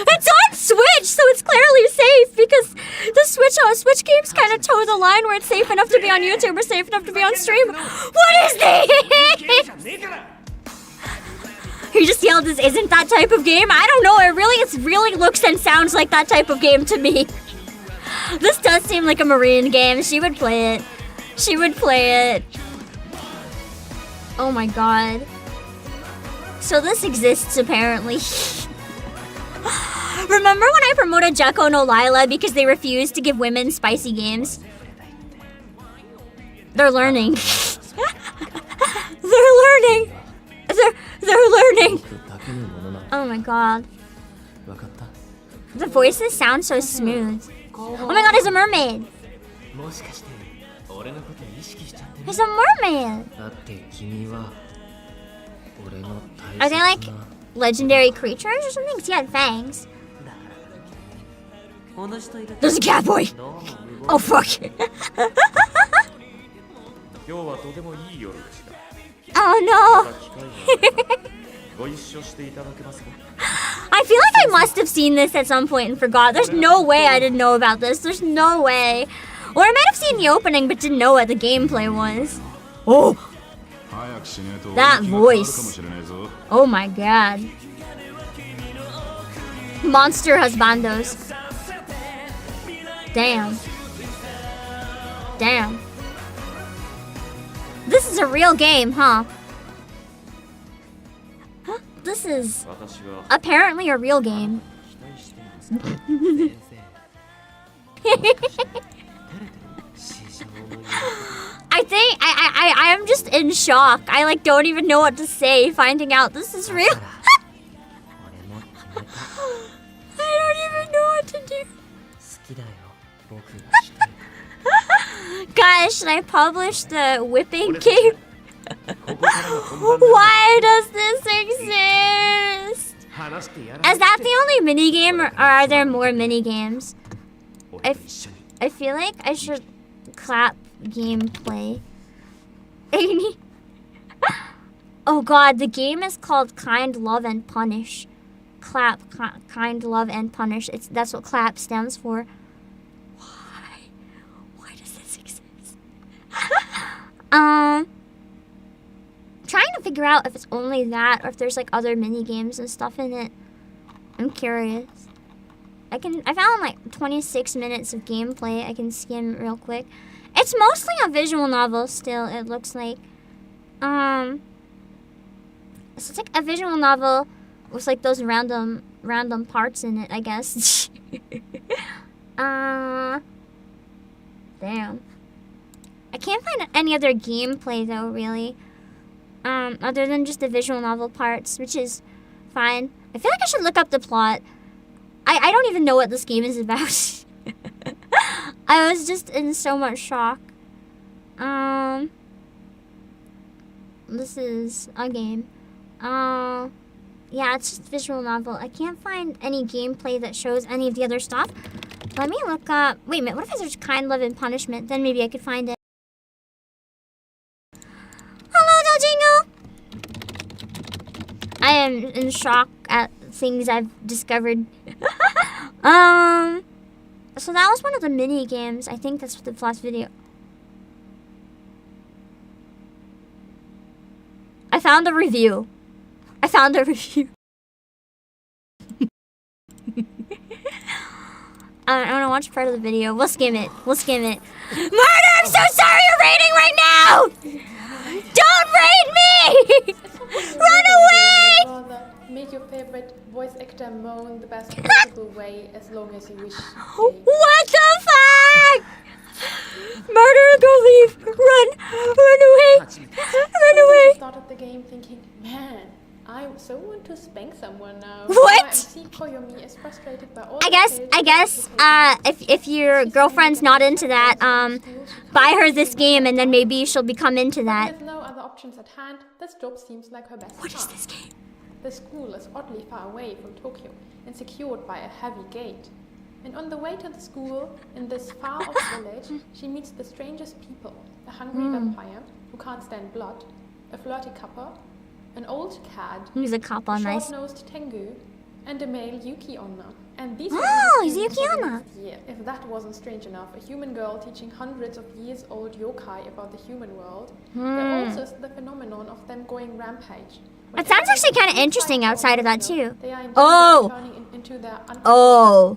It's on Switch, so it's clearly safe because the Switch games kind of toe the line where it's safe enough to be on YouTube or safe enough to be on stream. What is this? He just yelled, "This isn't that type of game." I don't know. It really looks and sounds like that type of game to me. This does seem like a Marine game. She would play it. She would play it. Oh my god. So this exists apparently. Remember when I promoted Jekko no Lila because they refused to give women spicy games? They're learning. They're learning. They're learning. Oh my god. The voices sound so smooth. Oh my god, there's a mermaid. There's a mermaid. Are they like legendary creatures or something? 'Cause he had fangs. There's a cat boy. Oh fuck. Oh no. I feel like I must have seen this at some point and forgot. There's no way I didn't know about this. There's no way. Or I might have seen the opening but didn't know what the gameplay was. Oh. That voice. Oh my god. Monster husbandos. Damn. Damn. This is a real game, huh? This is apparently a real game. I think I am just in shock. I like don't even know what to say finding out this is real. I don't even know what to do. Guys, should I publish the whipping game? Why does this exist? Is that the only minigame or are there more minigames? I feel like I should clap gameplay. Oh god, the game is called Kind, Love, and Punish. Clap, Kind, Love, and Punish. That's what CLAP stands for. Why? Why does this exist? Trying to figure out if it's only that or if there's like other mini games and stuff in it. I'm curious. I found like 26 minutes of gameplay. I can skim real quick. It's mostly a visual novel still, it looks like. So it's like a visual novel with like those random parts in it, I guess. Damn. I can't find any other gameplay though, really. Other than just the visual novel parts, which is fine. I feel like I should look up the plot. I don't even know what this game is about. I was just in so much shock. This is a game. Yeah, it's just a visual novel. I can't find any gameplay that shows any of the other stuff. Let me look up. Wait a minute, what if I search Kind, Love, and Punishment? Then maybe I could find it. Hello, Dojingo! I am in shock at things I've discovered. So that was one of the mini games. I think that's the last video. I found a review. I want to watch part of the video. We'll skim it. Murder! I'm so sorry you're raiding right now! Don't raid me! Run away! Make your favorite voice actor moan the best possible way as long as you wish. What the fuck? Murder, go leave. Run away. I started the game thinking, man, I so want to spank someone now. What? MC Koyomi is frustrated by all I guess, if your girlfriend's not into that, buy her this game and then maybe she'll become into that. With no other options at hand, this job seems like her best What is chance. this game? The school is oddly far away from Tokyo and secured by a heavy gate. And on the way to the school, in this far-off village, she meets the strangest people. A hungry vampire who can't stand blood, a flirty couple, an old cat, He's a cop on nice. short-nosed Tengu, and a male Yuki Onna. And these Oh, he's students Yuki for the Onna. next year. If that wasn't strange enough, a human girl teaching hundreds of years old yokai about the human world. There also is the phenomenon of them going rampage. That sounds actually kind of interesting outside of that too. They are in danger Oh. of turning into their Oh.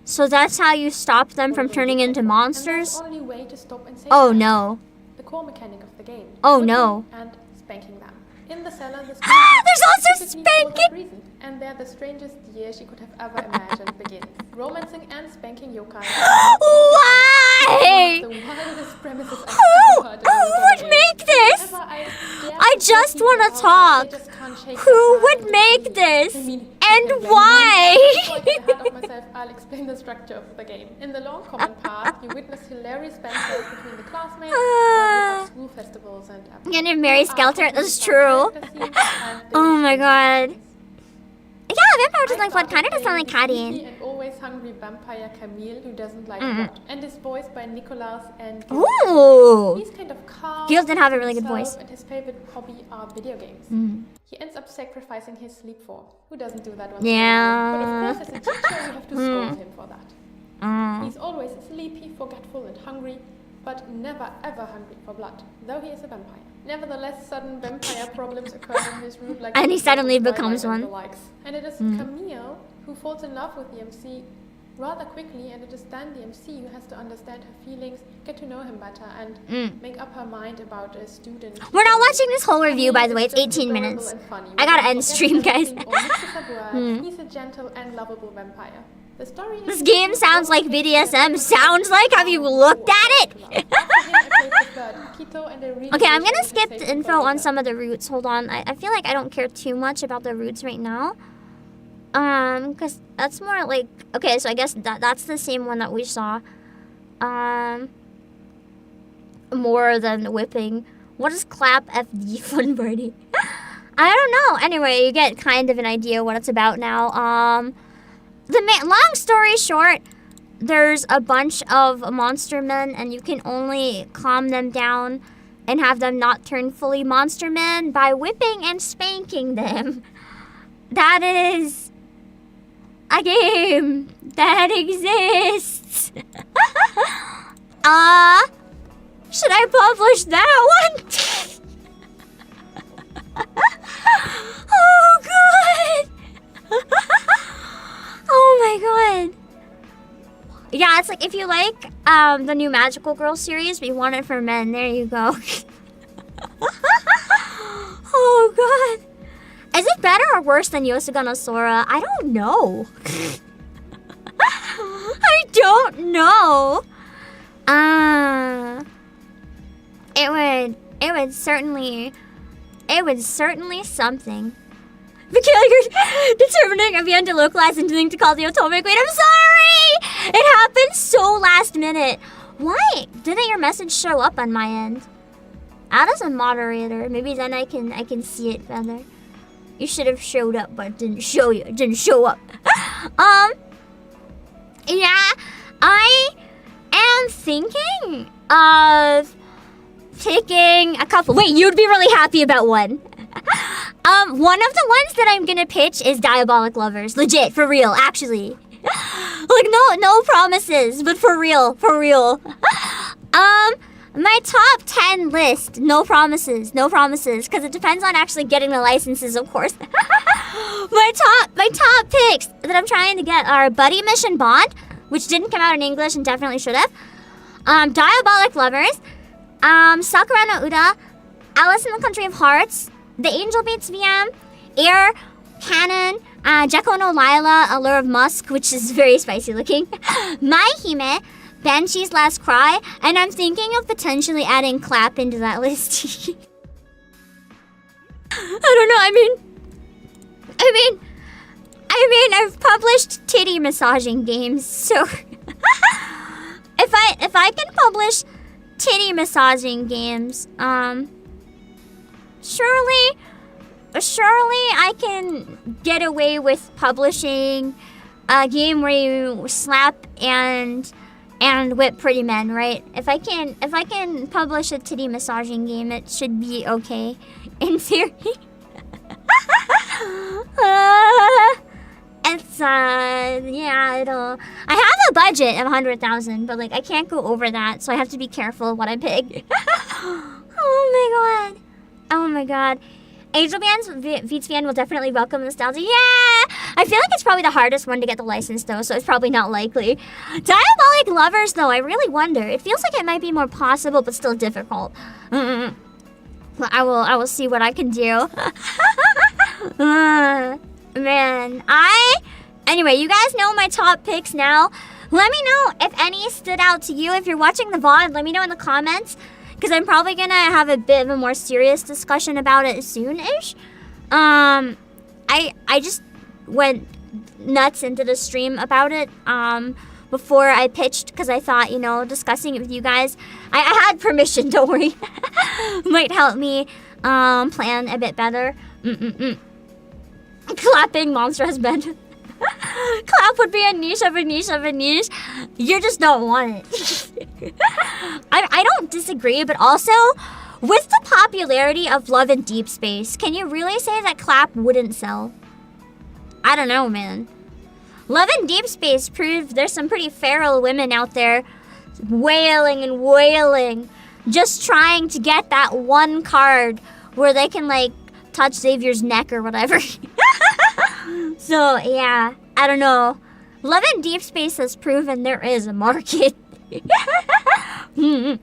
So that's how you stop them from turning into monsters? And that's the only way to stop and save Oh them. no. The core mechanic of the game. Oh, Whipping no. And spanking them. In the cellar, the There's also specifically for that spanking! reason. And there the strangest year she could have ever imagined begins. Romancing and spanking yokai. Why? The wildest premises I've Who ever heard in a would video make game. this? Whenever dare I to just people wanna out there, talk. they just can't shake Who their hand would and make believe. this? I mean, And you can blame why? me. Before I get ahead of myself, I'll explain the structure of the game. In the long common path, you witness hilarious banter between the classmates, where we have school festivals and I'm gonna marry Skelter, that's true. Oh Oh my god. Yeah, Vampire Just Like Blood kind of does sound like Caddy. And always hungry vampire Camille who doesn't like blood, and is voiced by Nicolas and Ooh. he's kind of calm. Gil did have a really good himself, voice. And his favorite hobby are video games. He ends up sacrificing his sleep for. Who doesn't do that once in a Yeah. while? But of course, as a teacher, you have to scold him for that. He's always sleepy, forgetful, and hungry, but never ever hungry for blood, though he is a vampire. Nevertheless, sudden vampire problems occur in his route like And he the suddenly Twilight becomes and one. the likes. And it is Camille who falls in love with the MC rather quickly, and it is then the MC who has to understand her feelings, get to know him better, and make up her mind about a student. We're not watching this whole review, by the way. It's 18 minutes. I gotta end stream, guys. He's a gentle and lovable vampire. The story is This game sounds like BDSM. Sounds like. Have you looked at it? Okay, I'm gonna skip the info on some of the routes. Hold on. I feel like I don't care too much about the routes right now. Because that's more like... Okay, so I guess that's the same one that we saw. More than whipping. What is clap FD fun party? I don't know. Anyway, you get kind of an idea what it's about now. Long story short, there's a bunch of monster men, and you can only calm them down and have them not turn fully monster men by whipping and spanking them. That is a game that exists. Should I publish that one? Oh god. Oh my god. Yeah, it's like if you like the new Magical Girl series, but you want it for men, there you go. Oh god. Is it better or worse than Yosugana Sora? I don't know. I don't know. It would certainly something. Michaela, you're determining if you had to localize and doing to call the Otome Queen. I'm sorry! It happened so last minute. Why didn't your message show up on my end? Add as a moderator. Maybe then I can see it better. You should have showed up, but it didn't show you. It didn't show up. Yeah, I am thinking of picking a couple. Wait, you'd be really happy about one. One of the ones that I'm gonna pitch is Diabolic Lovers. Legit, for real, actually. Like, no promises, but for real. My top 10 list, no promises, because it depends on actually getting the licenses, of course. My top picks that I'm trying to get are Buddy Mission Bond, which didn't come out in English and definitely should have. Diabolic Lovers, Sakura no Uda, Alice in the Country of Hearts, The Angel Beats VM, Air Cannon, Jekko no Lila, Allure of Musk, which is very spicy looking, My Hime, Banshee's Last Cry, and I'm thinking of potentially adding Clap into that list. I don't know, I mean, I've published titty massaging games, so if I can publish titty massaging games, surely I can get away with publishing a game where you slap and whip pretty men, right? If I can publish a titty massaging game, it should be okay, in theory. Yeah, I have a budget of 100,000, but like I can't go over that, so I have to be careful what I pick. Oh my god. Angel Bands, VTVN will definitely welcome nostalgia. Yeah! I feel like it's probably the hardest one to get the license, though, so it's probably not likely. Diabolic Lovers, though, I really wonder. It feels like it might be more possible, but still difficult. Well, I will see what I can do. Man, Anyway, you guys know my top picks now. Let me know if any stood out to you. If you're watching the VOD, let me know in the comments, because I'm probably gonna have a bit of a more serious discussion about it soon-ish. I just went nuts into the stream about it before I pitched, because I thought, discussing it with you guys, I had permission, don't worry. Might help me plan a bit better. Clapping Monster Husband. Clap would be a niche of a niche of a niche. You just don't want it. I don't disagree, but also, with the popularity of Love in Deep Space, can you really say that Clap wouldn't sell? I don't know, man. Love in Deep Space proved there's some pretty feral women out there wailing and wailing, just trying to get that one card where they can, like, touch Xavier's neck or whatever. So, yeah, I don't know. Love in Deep Space has proven there is a market. But I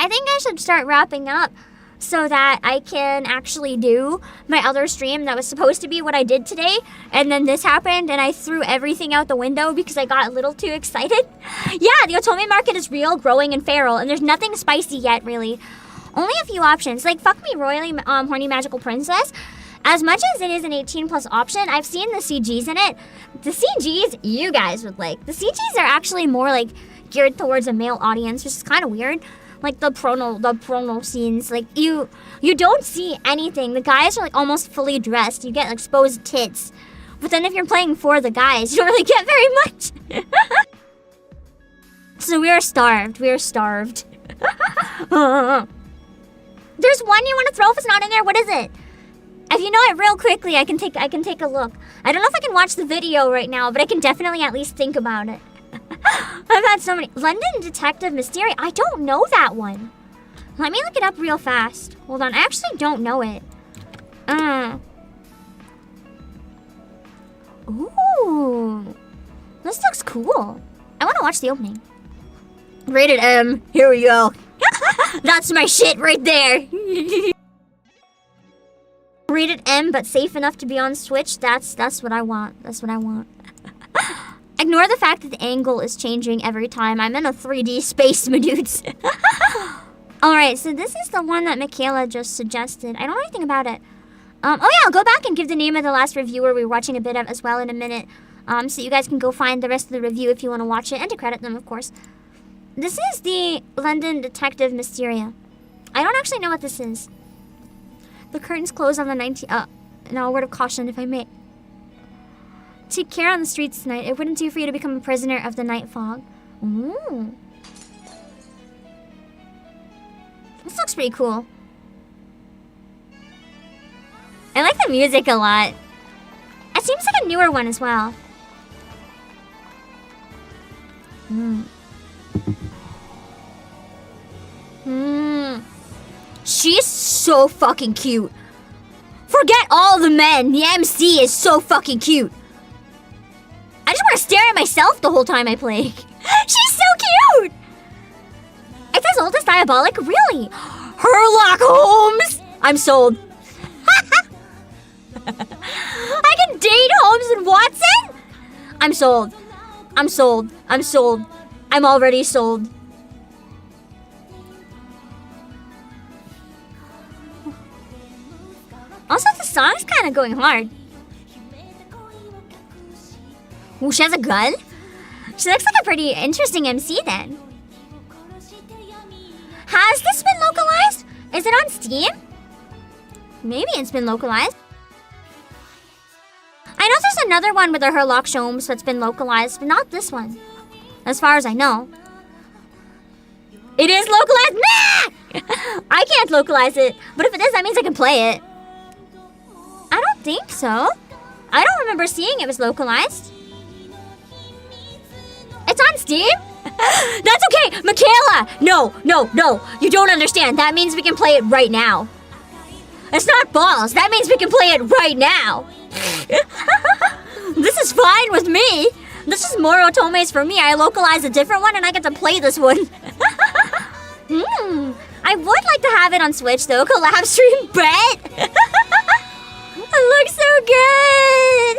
think I should start wrapping up so that I can actually do my other stream that was supposed to be what I did today. And then this happened and I threw everything out the window because I got a little too excited. Yeah, the Otome market is real, growing, and feral, and there's nothing spicy yet, really. Only a few options, like Fuck Me Royally, Horny Magical Princess. As much as it is an 18+ option, I've seen the CGs in it. The CGs you guys would like. The CGs are actually more like geared towards a male audience, which is kind of weird. Like the prono scenes, like you don't see anything. The guys are like almost fully dressed. You get exposed tits. But then if you're playing for the guys, you don't really get very much. So we are starved. There's one you want to throw if it's not in there? What is it? If you know it real quickly, I can take a look. I don't know if I can watch the video right now, but I can definitely at least think about it. I've had so many. London Detective Mystery. I don't know that one. Let me look it up real fast. Hold on. I actually don't know it. Ooh. This looks cool. I want to watch the opening. Rated M. Here we go. That's my shit right there. Rated M, but safe enough to be on Switch. That's what I want. That's what I want. Ignore the fact that the angle is changing every time. I'm in a 3D space, my dudes. Alright, so this is the one that Michaela just suggested. I don't know anything about it. Oh yeah, I'll go back and give the name of the last reviewer we were watching a bit of as well in a minute. So you guys can go find the rest of the review if you want to watch it, and to credit them, of course. This is the London Detective Mysteria. I don't actually know what this is. The curtains close on the 19th. Now a word of caution, if I may. Take care on the streets tonight. It wouldn't do for you to become a prisoner of the night fog. Ooh. This looks pretty cool. I like the music a lot. It seems like a newer one as well. She's so fucking cute. Forget all the men. The MC is so fucking cute. I just want to stare at myself the whole time I play. She's so cute. It's as old as Diabolic? Really? Sherlock Holmes? I'm sold. I can date Holmes and Watson? I'm sold. I'm sold. I'm sold. I'm already sold. Also, the song's kind of going hard. Ooh, she has a gun? She looks like a pretty interesting MC then. Has this been localized? Is it on Steam? Maybe it's been localized. I know there's another one with a Sherlock Holmes that's been localized, but not this one. As far as I know. It is localized? Nah! I can't localize it, but if it is, that means I can play it. I don't think so. I don't remember seeing it was localized. It's on Steam? That's okay, Michaela! No. You don't understand. That means we can play it right now. It's not balls. That means we can play it right now. This is fine with me. This is more Otome's for me. I localize a different one and I get to play this one. I would like to have it on Switch though. Collab stream bet. It looks so good.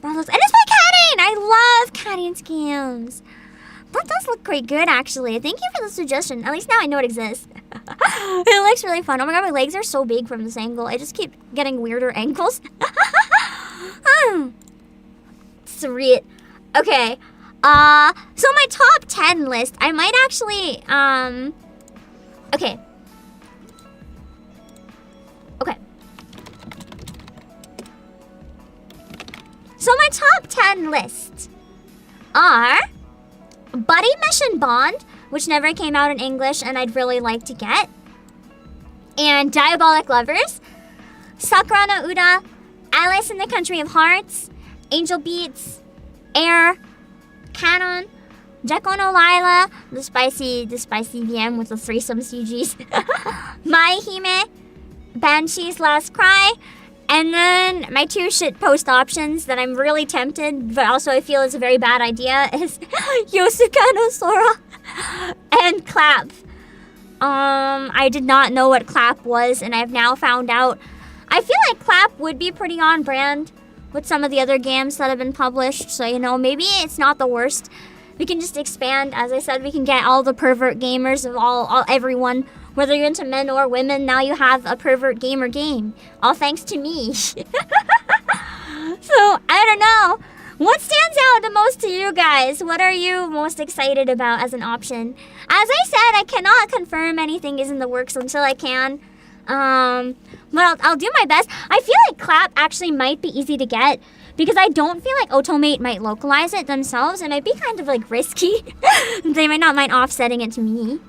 That looks, and it's by Catine. I love Catine's games. That does look quite good, actually. Thank you for the suggestion. At least now I know it exists. It looks really fun. Oh my god, my legs are so big from this angle. I just keep getting weirder angles. Sweet. Okay. So my top 10 list, I might actually, okay. So my top 10 list are Buddy Mission Bond, which never came out in English and I'd really like to get, and Diabolic Lovers, Sakura no Uda, Alice in the Country of Hearts, Angel Beats, Air, Canon, Jeko no Lila, the spicy VM with the threesome CGs, Mai Hime, Banshee's Last Cry, and then my two shitpost options that I'm really tempted, but also I feel is a very bad idea, is Yosuka no Sora and Clap. I did not know what Clap was, and I've now found out. I feel like Clap would be pretty on brand with some of the other games that have been published, so you know, maybe it's not the worst. We can just expand. As I said, we can get all the pervert gamers of everyone. Whether you're into men or women, now you have a pervert gamer game. All thanks to me. So, I don't know. What stands out the most to you guys? What are you most excited about as an option? As I said, I cannot confirm anything is in the works until I can. But I'll do my best. I feel like clap actually might be easy to get because I don't feel like Automate might localize it themselves. It might be kind of like risky. They might not mind offsetting it to me.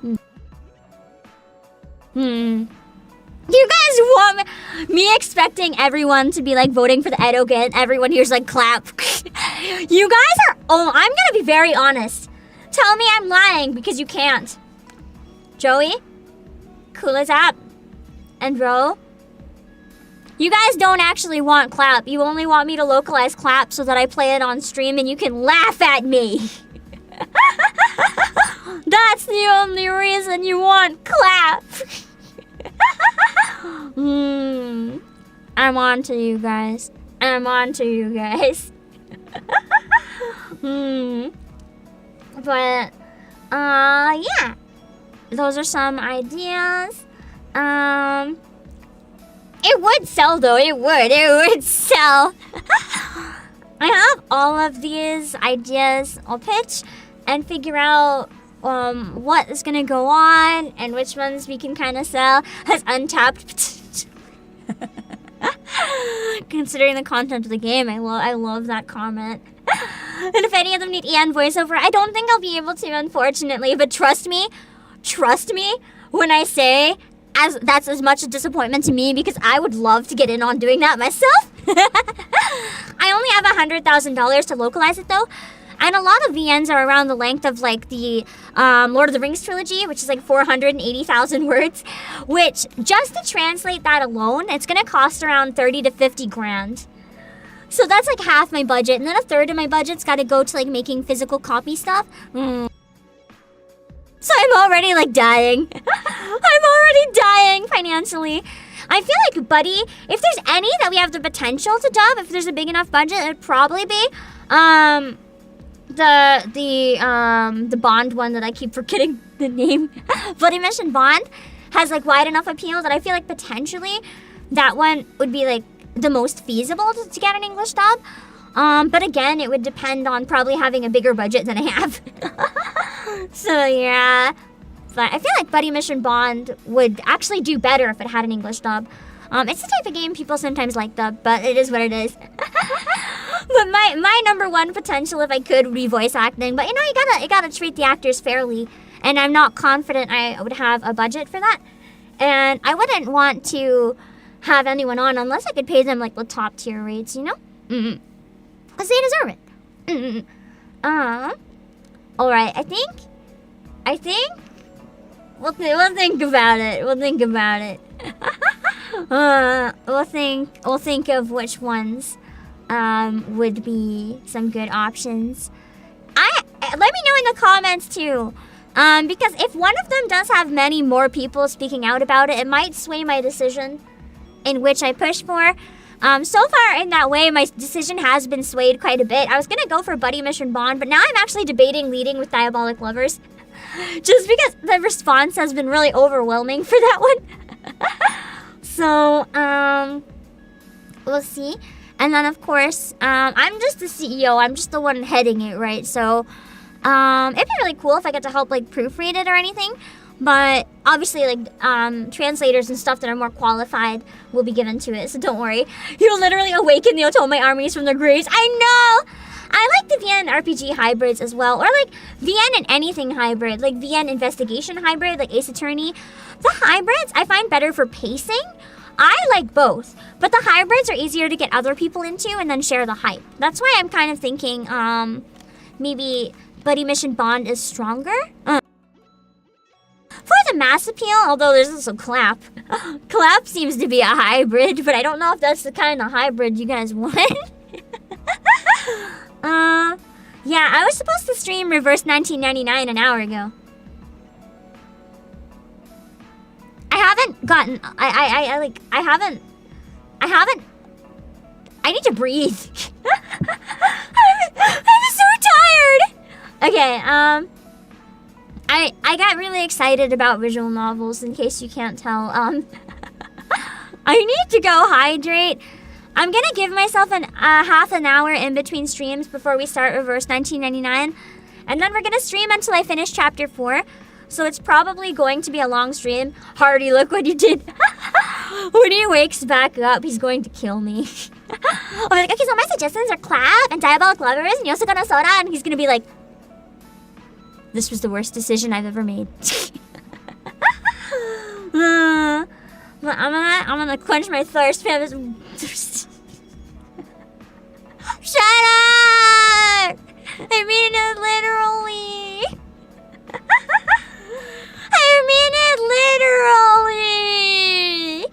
You guys want me expecting everyone to be like voting for the Edo and everyone here's like clap. You guys are, oh, I'm gonna be very honest. Tell me I'm lying because you can't. Joey, cool as app, and bro, you guys don't actually want clap. You only want me to localize clap so that I play it on stream and you can laugh at me. That's the only reason you want clap. I'm on to you guys. I'm on to you guys. But, yeah. Those are some ideas. It would sell though. It would sell. I have all of these ideas. I'll pitch and figure out what is gonna go on and which ones we can kind of sell as untapped. Considering the content of the game, I love that comment. And if any of them need EN voiceover, I don't think I'll be able to, unfortunately. But trust me when I say that's as much a disappointment to me because I would love to get in on doing that myself. I only have $100,000 to localize it though. And a lot of VNs are around the length of like the Lord of the Rings trilogy, which is like 480,000 words, which just to translate that alone, it's gonna cost around 30 to 50 grand. So that's like half my budget, and then a third of my budget's gotta go to like making physical copy stuff. So I'm already like dying. I'm already dying financially. I feel like Buddy, if there's any that we have the potential to dub, if there's a big enough budget, it'd probably be the Bond one that I keep forgetting the name. Bloody Mission Bond has like wide enough appeal that I feel like potentially that one would be like the most feasible to get an English dub. But again, it would depend on probably having a bigger budget than I have. So yeah, but I feel like Buddy Mission Bond would actually do better if it had an English dub. It's the type of game people sometimes like dub, but it is what it is. But my number one potential, if I could, would be voice acting. But you know, you gotta treat the actors fairly, and I'm not confident I would have a budget for that. And I wouldn't want to have anyone on unless I could pay them like the top tier rates, you know? Because they deserve it. Alright, I think we'll think about it. We'll think about it. We'll think of which ones would be some good options. Let me know in the comments too. Because if one of them does have many more people speaking out about it, it might sway my decision in which I push for. So far in that way, my decision has been swayed quite a bit. I was gonna go for Buddy Mission Bond, but now I'm actually debating leading with Diabolic Lovers. Just because the response has been really overwhelming for that one. So, we'll see. And then of course, I'm just the CEO. I'm just the one heading it, right? So, it'd be really cool if I get to help like proofread it or anything. But obviously, like, translators and stuff that are more qualified will be given to it, so don't worry. You'll literally awaken the Otome armies from their graves. I know! I like the VN RPG hybrids as well, or like VN and anything hybrid, like VN investigation hybrid, like Ace Attorney. The hybrids I find better for pacing. I like both, but the hybrids are easier to get other people into and then share the hype. That's why I'm kind of thinking, maybe Buddy Mission Bond is stronger. For the mass appeal, although there's also Clap. Clap seems to be a hybrid, but I don't know if that's the kind of hybrid you guys want. Yeah, I was supposed to stream Reverse 1999 an hour ago. I haven't gotten, I need to breathe. I'm so tired. Okay, I got really excited about visual novels, in case you can't tell. I need to go hydrate. I'm gonna give myself half an hour in between streams before we start Reverse 1999. And then we're gonna stream until I finish Chapter 4. So it's probably going to be a long stream. Hardy, look what you did. When he wakes back up, he's going to kill me. I'll be like, okay, so my suggestions are Clap and Diabolic Lovers and Yosakana Soda, and he's gonna be like, this was the worst decision I've ever made. I'm gonna quench my thirst. Shut up! I mean it literally. I mean it literally.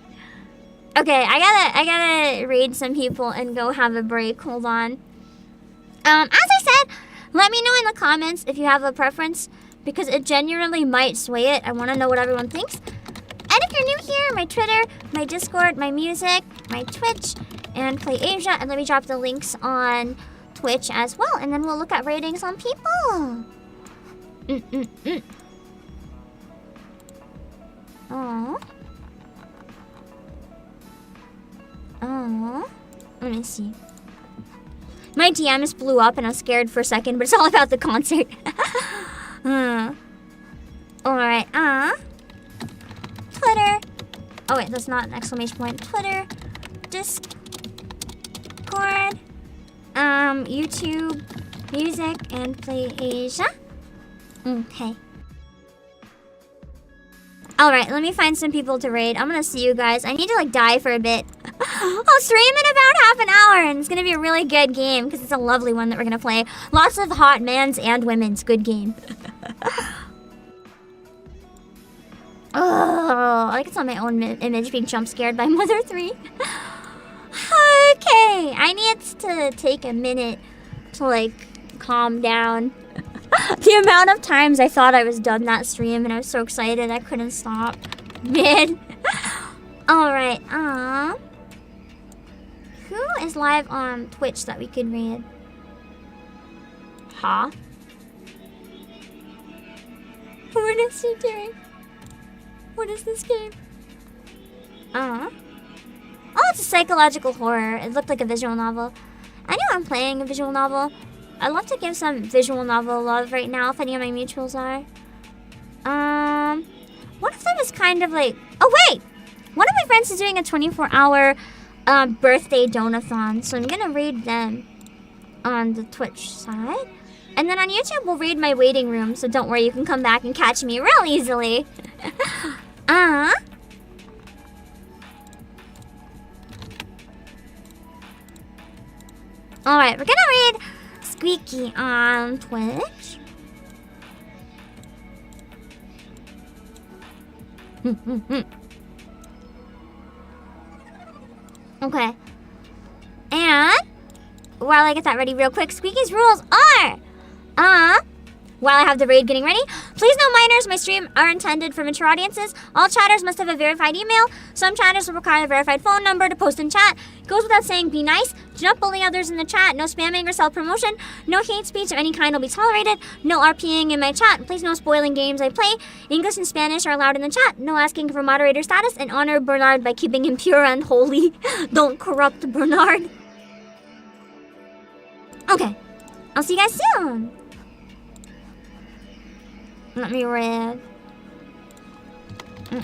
Okay, I gotta raid some people and go have a break. Hold on. As I said, let me know in the comments if you have a preference, because it genuinely might sway it. I want to know what everyone thinks. And if you're new here, my Twitter, my Discord, my music, my Twitch, and Playasia, and let me drop the links on Twitch as well, and then we'll look at ratings on people. Oh. Let me see. My DMs blew up and I was scared for a second, but it's all about the concert. Alright, Twitter. Oh wait, that's not an exclamation point. Twitter. Discord. YouTube. Music and Playasia. Okay. Alright, let me find some people to raid. I'm gonna see you guys. I need to like die for a bit. I'll stream in about half an hour, and it's gonna be a really good game because it's a lovely one that we're gonna play. Lots of hot mans and women's. Good game. Oh, I like it's on my own image being jump scared by Mother 3. Okay, I need to take a minute to like calm down. The amount of times I thought I was done that stream and I was so excited I couldn't stop. Man. Alright, who is live on Twitch that we could read? Huh? What is she doing? What is this game? Oh, it's a psychological horror. It looked like a visual novel. I know I'm playing a visual novel. I'd love to give some visual novel love right now if any of my mutuals are. One of them is kind of like... Oh, wait! One of my friends is doing a 24-hour birthday donathon, so I'm gonna read them on the Twitch side. And then on YouTube, we'll read my waiting room, so don't worry, you can come back and catch me real easily. Alright, we're gonna read Squeaky on Twitch. Okay. And while I get that ready real quick, Squeaky's rules are while I have the raid getting ready, please no minors, my stream are intended for mature audiences. All chatters must have a verified email. Some chatters will require a verified phone number to post in chat. Goes without saying, be nice. Do not bully others in the chat. No spamming or self-promotion. No hate speech of any kind will be tolerated. No RPing in my chat. Please no spoiling games I play. English and Spanish are allowed in the chat. No asking for moderator status, and honor Bernard by keeping him pure and holy. Don't corrupt Bernard. Okay. I'll see you guys soon. Let me read. I'm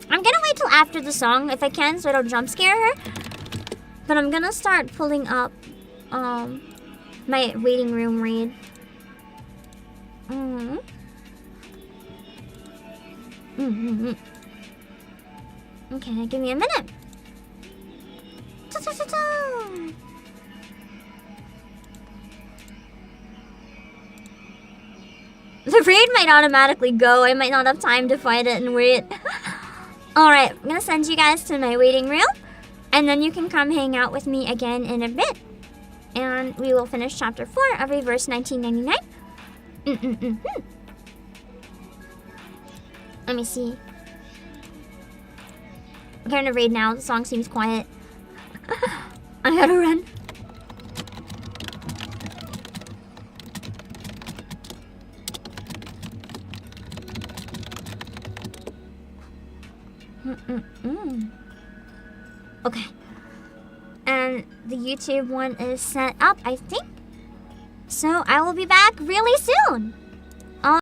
gonna wait till after the song if I can, so I don't jump scare her. But I'm gonna start pulling up my waiting room read. Okay, give me a minute. The raid might automatically go. I might not have time to find it and wait. Alright, I'm gonna send you guys to my waiting room, and then you can come hang out with me again in a bit. And we will finish chapter 4 of Reverse 1999. Let me see. I'm going to raid now. The song seems quiet. I gotta run. Okay. and the YouTube one is set up, I think. So I will be back really soon.